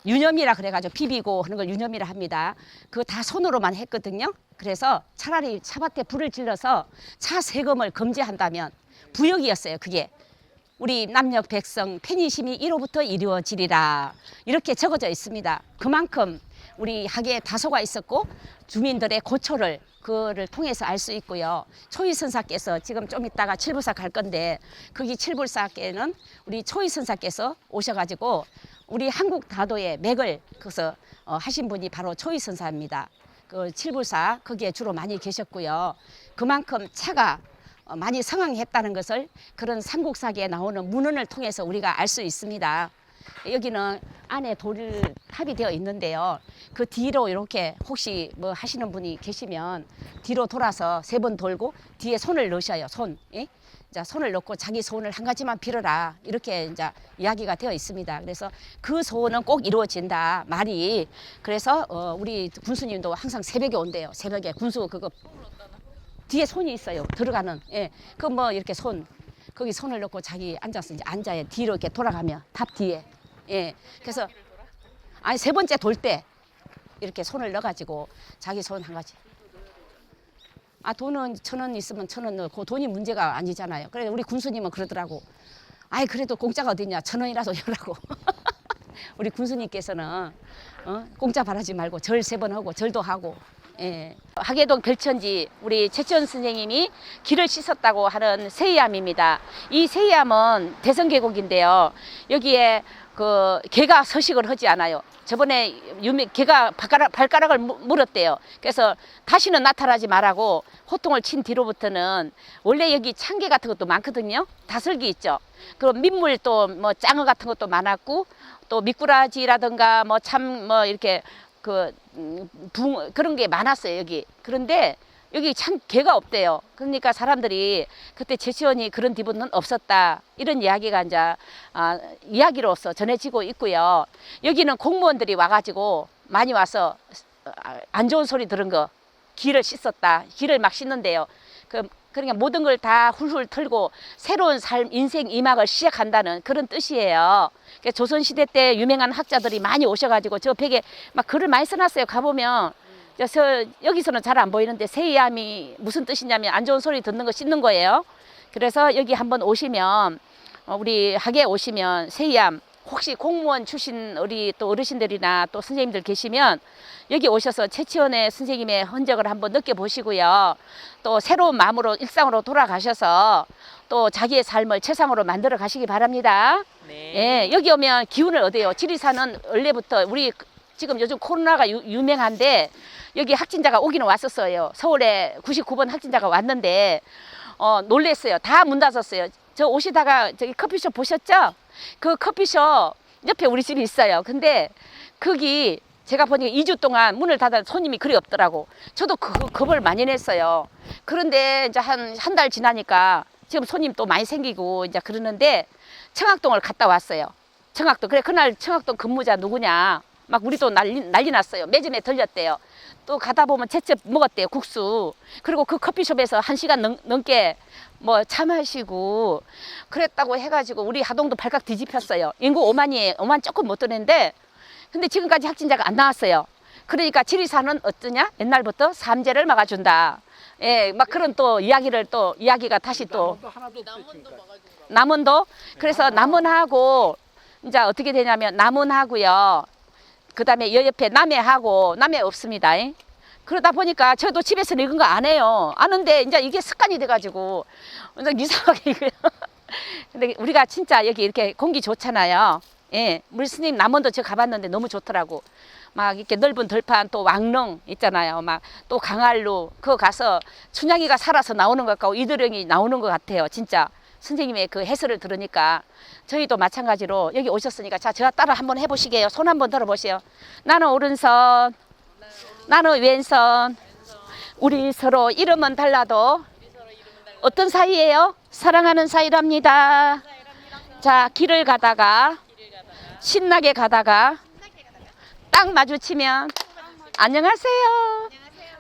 유념이라 그래가지고 비비고 하는 걸 유념이라 합니다. 그거 다 손으로만 했거든요. 그래서 차라리 차밭에 불을 질러서 차 세금을 금지한다면 부역이었어요. 그게 우리 남녘 백성 편의심이 이로부터 이루어지리라 이렇게 적어져 있습니다. 그만큼 우리 하계에 다소가 있었고 주민들의 고초를 그를 통해서 알 수 있고요. 초이선사께서 지금 좀 이따가 칠불사 갈 건데 거기 칠불사께는 우리 초이선사께서 오셔가지고 우리 한국 다도의 맥을 거기서 하신 분이 바로 초이선사입니다. 그 칠불사 거기에 주로 많이 계셨고요. 그만큼 차가 많이 성황했다는 것을 그런 삼국사기에 나오는 문헌을 통해서 우리가 알 수 있습니다. 여기는 안에 돌탑이 되어 있는데요. 그 뒤로 이렇게 혹시 뭐 하시는 분이 계시면 뒤로 돌아서 3번 돌고 뒤에 손을 넣으셔요. 손. 예? 자, 손을 넣고 자기 소원을 한 가지만 빌어라. 이렇게 이제 이야기가 되어 있습니다. 그래서 그 소원은 꼭 이루어진다. 말이. 그래서 우리 군수님도 항상 새벽에 온대요. 새벽에 군수 그거 뒤에 손이 있어요. 들어가는. 예. 그 뭐 이렇게 손. 거기 손을 넣고 자기 앉아서 이제 앉아요. 뒤로 이렇게 돌아가면 탑 뒤에. 예. 그래서 아니 3번째 돌 때 이렇게 손을 넣어가지고 자기 소원 한 가지. 아 돈은 1,000원 있으면 1,000원 넣고 돈이 문제가 아니잖아요. 그래 우리 군수님은 그러더라고. 아이 그래도 공짜가 어딨냐 1,000원이라도 열라고. 우리 군수님께서는 공짜 바라지 말고 절 3번 하고 절도 하고. 예. 하계동 별천지 우리 최천 선생님이 길을 씻었다고 하는 세이암입니다. 이 세이암은 대성계곡인데요. 여기에 그 개가 서식을 하지 않아요. 저번에 개가 발가락을 물었대요. 그래서 다시는 나타나지 말라고 호통을 친 뒤로부터는 원래 여기 참개 같은 것도 많거든요. 다슬기 있죠. 그 민물 또 뭐 짱어 같은 것도 많았고 또 미꾸라지라든가 뭐 참 뭐 이렇게 그런 게 많았어요 여기. 그런데 여기 참 개가 없대요. 그러니까 사람들이 그때 제치원이 그런 기분은 없었다 이런 이야기가 이제 이야기로서 전해지고 있고요. 여기는 공무원들이 와가지고 많이 와서 안 좋은 소리 들은 거 길을 씻었다. 길을 막 씻는데요. 그러니까 모든 걸 다 훌훌 털고 새로운 삶, 인생 2막을 시작한다는 그런 뜻이에요. 조선시대 때 유명한 학자들이 많이 오셔가지고 저 벽에 막 글을 많이 써놨어요. 가보면 여기서는 잘 안 보이는데 세이암이 무슨 뜻이냐면 안 좋은 소리 듣는 거 씻는 거예요. 그래서 여기 한번 오시면 우리 학에 오시면 세이암 혹시 공무원 출신 우리 또 어르신들이나 또 선생님들 계시면 여기 오셔서 최치원의 선생님의 흔적을 한번 느껴보시고요. 또 새로운 마음으로 일상으로 돌아가셔서 또 자기의 삶을 최상으로 만들어 가시기 바랍니다. 네. 예, 여기 오면 기운을 얻어요. 지리산은 원래부터 우리 지금 요즘 코로나가 유명한데 여기 확진자가 오기는 왔었어요. 서울에 99번 확진자가 왔는데 놀랬어요. 다 문 닫았어요. 저 오시다가 저기 커피숍 보셨죠? 그 커피숍 옆에 우리 집이 있어요. 근데 거기 제가 보니까 2주 동안 문을 닫아 손님이 그리 없더라고. 저도 겁을 많이 냈어요. 그런데 이제 한 달 지나니까 지금 손님 또 많이 생기고 이제 그러는데 청학동을 갔다 왔어요. 청학동. 그래 그날 청학동 근무자 누구냐? 막 우리도 난리 났어요. 매점에 들렸대요. 또 가다 보면 제첩 먹었대요. 국수. 그리고 그 커피숍에서 1시간 넘게 뭐 차 마시고 그랬다고 해가지고 우리 하동도 발칵 뒤집혔어요. 인구 5만 조금 못 되는데 근데 지금까지 확진자가 안 나왔어요. 그러니까 지리산은 어떠냐? 옛날부터 삼재를 막아준다. 예, 막 그런 또 이야기가 다시 또 남원도 그래서 남원하고 이제 어떻게 되냐면 남원하고요. 그다음에 옆에 남해하고 남해 없습니다. 그러다 보니까 저도 집에서는 이런 거 안 해요. 아는데 이제 이게 습관이 돼가지고 이상하게 이거요. 근데 우리가 진짜 여기 이렇게 공기 좋잖아요. 예, 우리 스님 남원도 제가 가봤는데 너무 좋더라고. 막 이렇게 넓은 들판 또 왕릉 있잖아요. 막 또 강알루 그거 가서 춘향이가 살아서 나오는 것 같고 이도령이 나오는 것 같아요. 진짜 선생님의 그 해설을 들으니까 저희도 마찬가지로 여기 오셨으니까 자, 저와 따라 한번 해보시게요. 손 한번 들어보세요. 나는 오른손, 나는 왼손. 우리 서로 이름은 달라도 어떤 사이예요? 사랑하는 사이랍니다. 자, 길을 가다가 신나게 가다가 딱 마주치면 안녕하세요.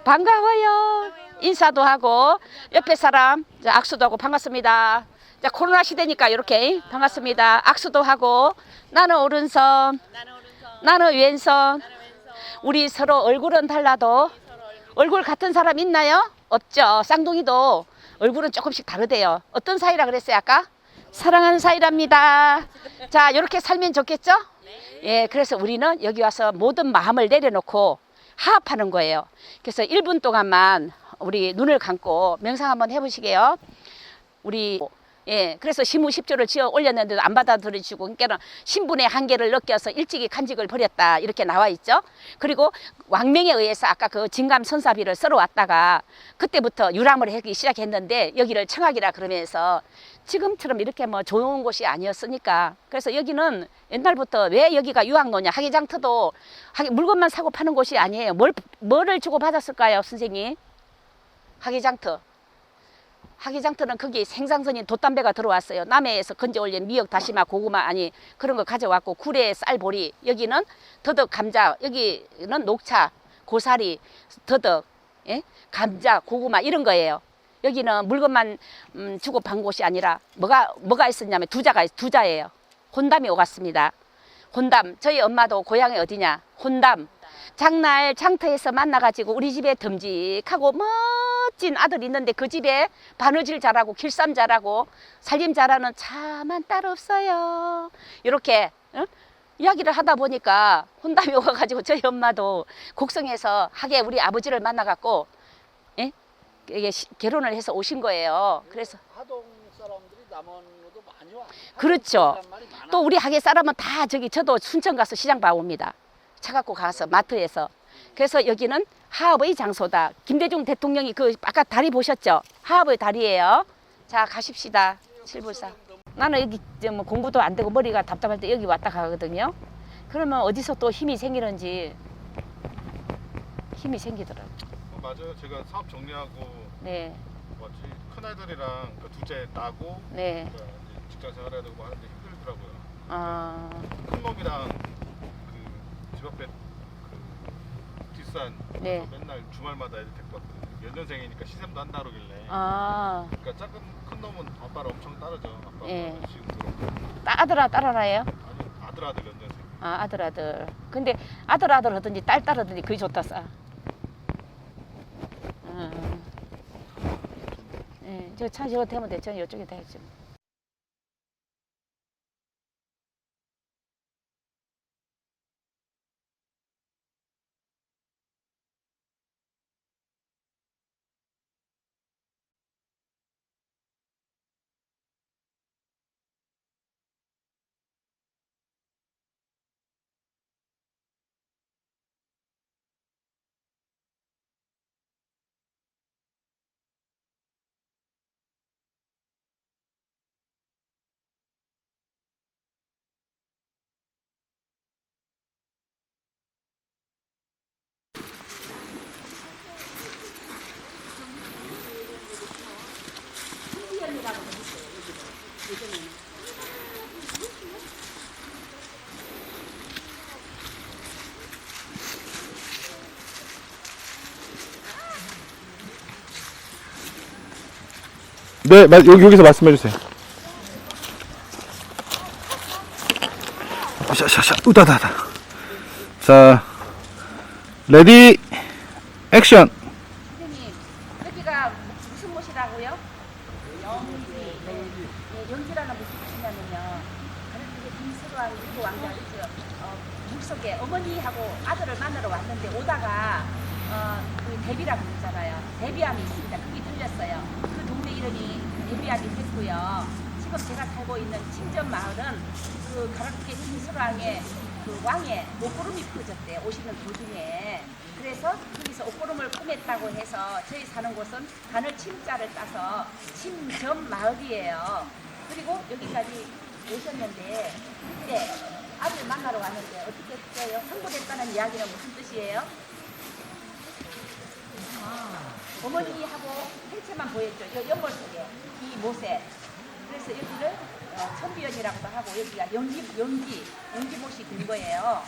반가워요. 인사도 하고 옆에 사람 악수도 하고 반갑습니다. 자, 코로나 시대니까 이렇게 반갑습니다. 악수도 하고 나는 오른손, 나는 왼손. 우리 서로 얼굴은 달라도 얼굴 같은 사람 있나요? 없죠. 쌍둥이도 얼굴은 조금씩 다르대요. 어떤 사이라 그랬어요 아까? 사랑하는 사이랍니다. 자, 이렇게 살면 좋겠죠? 예, 그래서 우리는 여기 와서 모든 마음을 내려놓고 화합하는 거예요. 그래서 1분 동안만 우리 눈을 감고 명상 한번 해보시게요. 우리 예, 그래서 시무십조를 지어 올렸는데도 안 받아들여주고, 그러니까 신분의 한계를 느껴서 일찍이 간직을 버렸다 이렇게 나와 있죠. 그리고 왕명에 의해서 아까 그 진감선사비를 썰어 왔다가 그때부터 유람을 하기 시작했는데 여기를 청학이라 그러면서 지금처럼 이렇게 뭐 좋은 곳이 아니었으니까. 그래서 여기는 옛날부터 왜 여기가 유학로냐, 하기장터도 물건만 사고 파는 곳이 아니에요. 뭐를 주고 받았을까요, 선생님? 하기장터. 하기장터는 거기 생산선인 돛담배가 들어왔어요. 남해에서 건져 올린 미역, 다시마, 고구마 아니 그런 거 가져왔고, 굴에 쌀보리, 여기는 더덕, 감자, 여기는 녹차, 고사리, 더덕, 예? 감자, 고구마 이런 거예요. 여기는 물건만 주고 판 곳이 아니라 뭐가 있었냐면 두자예요. 혼담이 오갔습니다. 혼담, 저희 엄마도 고향이 어디냐? 혼담. 장날 장터에서 만나가지고 우리 집에 듬직하고 멋진 아들 있는데 그 집에 바느질 잘하고 길쌈 잘하고 살림 잘하는 차만 따로 없어요. 이렇게 이야기를 하다 보니까 혼담이 오가지고 저희 엄마도 곡성에서 하게 우리 아버지를 만나갖고 예? 이게 결혼을 해서 오신 거예요. 그래서 하동 사람들이 남원으로도 많이 와. 그렇죠. 또 우리 하계 사람은 다 저도 순천 가서 시장 봐옵니다. 차 갖고 가서 마트에서. 그래서 여기는 하업의 장소다. 김대중 대통령이 그 아까 다리 보셨죠? 하업의 다리예요. 자, 가십시다. 칠불사. 나는 여기 뭐 공부도 안 되고 머리가 답답할 때 여기 왔다 가거든요. 그러면 어디서 또 힘이 생기는지 힘이 생기더라고요. 맞아요. 제가 사업 정리하고 네. 뭐지 큰아들이랑 그 둘째 나고 네. 직장 생활해야 되고 하는데 힘들더라고요. 아, 큰 놈이랑 그 집 앞에 그 뒷산 네. 맨날 주말마다 애들 데리고 왔거든요. 연년생이니까 시샘도 한다 그러길래. 아, 그러니까 큰 놈은 아빠를 엄청 따르죠. 아빠가 예. 지금도 아들아 딸아라예요? 아니 아들 연년생. 아, 아들. 근데 아들 하든지 딸 하든지 그게 좋다 싸. 예, 저 차 저거 대면 돼. 저는 이쪽에 다 했죠. 네, 여기서 말씀해 주세요. 샤샤샤, 우다다다. 자, 레디, 액션. 선생님, 여기가 무슨 곳이라고요? 영지라는 무슨 곳이냐면요. 가르치게 빈스루하고 이렇게 왕자 있죠. 물속에 어머니하고 아들을 만나러 왔는데 오다가 그 대비라고 있잖아요. 대비암이 있습니다. 그게 들렸어요. 그 동네 이름이 대비암이 됐고요. 지금 제가 살고 있는 침전 마을은 그 가르치게 빈스루항에 그 왕의 옷구름이 퍼졌대. 오시는 도중에. 그래서 거기서 옷구름을 꾸몄다고 해서 저희 사는 곳은 하늘 침자를 따서 침점 마을이에요. 그리고 여기까지 오셨는데 그때 아들 만나러 왔는데 어떻게 했어요? 선고됐다는 이야기는 무슨 뜻이에요? 어머니하고 헬체만 보였죠. 요 연골 속에 이 못에. 그래서 여기를 천비연이라고도 하고 여기가 연기못이 된 거예요.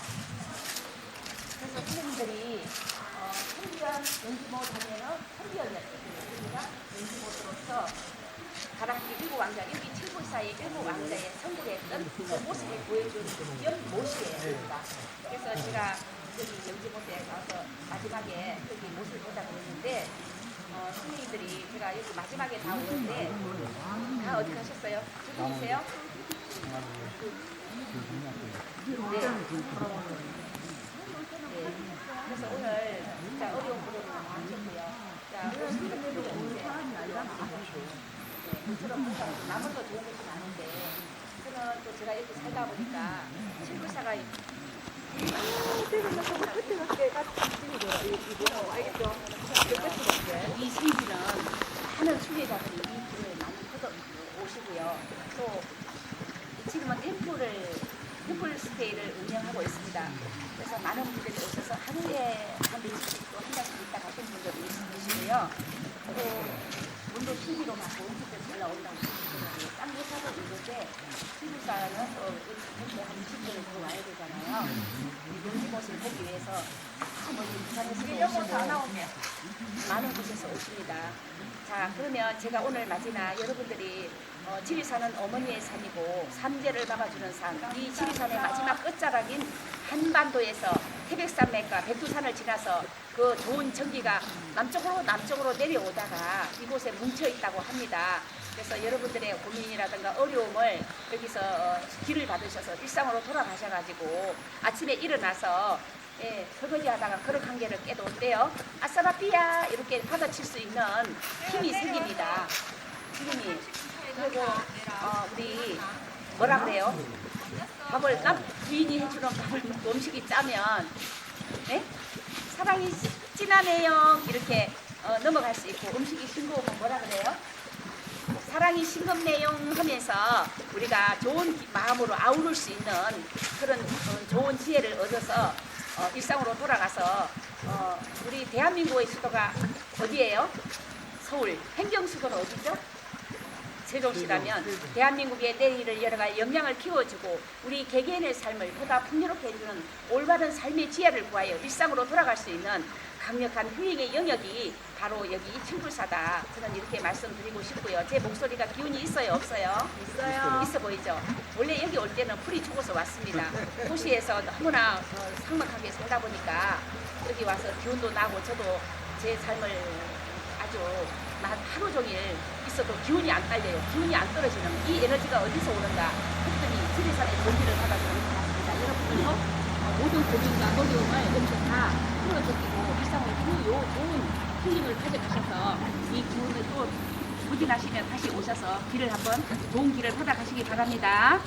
그래서 선생님들이 천비연 연기못 하면은 천비연이었어요. 여기가 연기못으로서 가락기 일곱 왕자 여기 칠불사의 일곱 왕자의 선고했던 그 모습을 보여준 연못이에요. 여기가. 그래서 제가 여기 연기못에 가서 마지막에 여기 못을 보자 그랬는데 선생님들이 제가 여기 마지막에 다 오는데 다 어디 가셨어요? 저기 계세요? 네. 그래서 오늘 진짜 어려운 부분을 많으셨고요. 자, 오시는 분들은 이제 저처럼 항상 남은 거 좋은 것이 많은데 저는 또 제가 이렇게 살다 보니까 친구사가 이 신기는 많은 순례자들이 이 길을 많이 걷어 오시고요. 또 지금은 템플 스테이를 운영하고 있습니다. 그래서 많은 분들이 오셔서 하루에 한 며칠씩 또 한 잔씩 있다 가신 분들도 있으시고요. 또 문도 신기로 막 온기들 잘 나온다고 하시더라고요. 딴데 사도 있는데 신부사는 또 이렇게 한 20분을 더 와야 되잖아요. 이 연지못을 보기 위해서 멀리 부산에서 오시는 많은 곳에서 오십니다. 자, 그러면 제가 오늘 맞이나 여러분들이 지리산은 어머니의 산이고 삼재를 막아주는 산. 이 지리산의 마지막 끝자락인 한반도에서 태백산맥과 백두산을 지나서 그 좋은 전기가 남쪽으로 내려오다가 이곳에 뭉쳐 있다고 합니다. 그래서 여러분들의 고민이라든가 어려움을 여기서 길을 받으셔서 일상으로 돌아가셔가지고 아침에 일어나서 설거지 하다가 그릇 한 개를 깨도 어때요? 아싸라삐야 이렇게 받아칠 수 있는 힘이 생깁니다. 힘이. 그리고 우리 뭐라 그래요? 밥을 남 부인이 해주는 밥을 먹고 음식이 짜면 사랑이 진하네요 이렇게 넘어갈 수 있고 음식이 싱거우면 뭐라 그래요? 사랑이 싱겁네요 하면서 우리가 좋은 마음으로 아우를 수 있는 그런 좋은 지혜를 얻어서 일상으로 돌아가서 우리 대한민국의 수도가 어디예요? 서울. 행정수도는 어디죠? 세종시라면 대한민국의 내일을 열어갈 역량을 키워주고 우리 개개인의 삶을 보다 풍요롭게 해주는 올바른 삶의 지혜를 구하여 일상으로 돌아갈 수 있는 강력한 힐링의 영역이 바로 여기 이 칠불사다. 저는 이렇게 말씀드리고 싶고요. 제 목소리가 기운이 있어요? 없어요? 있어요. 있어 보이죠? 원래 여기 올 때는 풀이 죽어서 왔습니다. 도시에서 너무나 삭막하게 살다 보니까 여기 와서 기운도 나고 저도 제 삶을 아주 하루 종일 있어도 기운이 안 딸려요. 기운이 안 떨어지는 이 에너지가 어디서 오는가 했더니 지리산의 전기를 받아주는 것 같습니다. 여러분들도 모든 고민과 어려움을 여기서 다 풀어주시고 일상을 좋은 힐링을 가져가셔서 이 기운을 또 부진하시면 다시 오셔서 길을 한번 좋은 길을 받아가시기 바랍니다.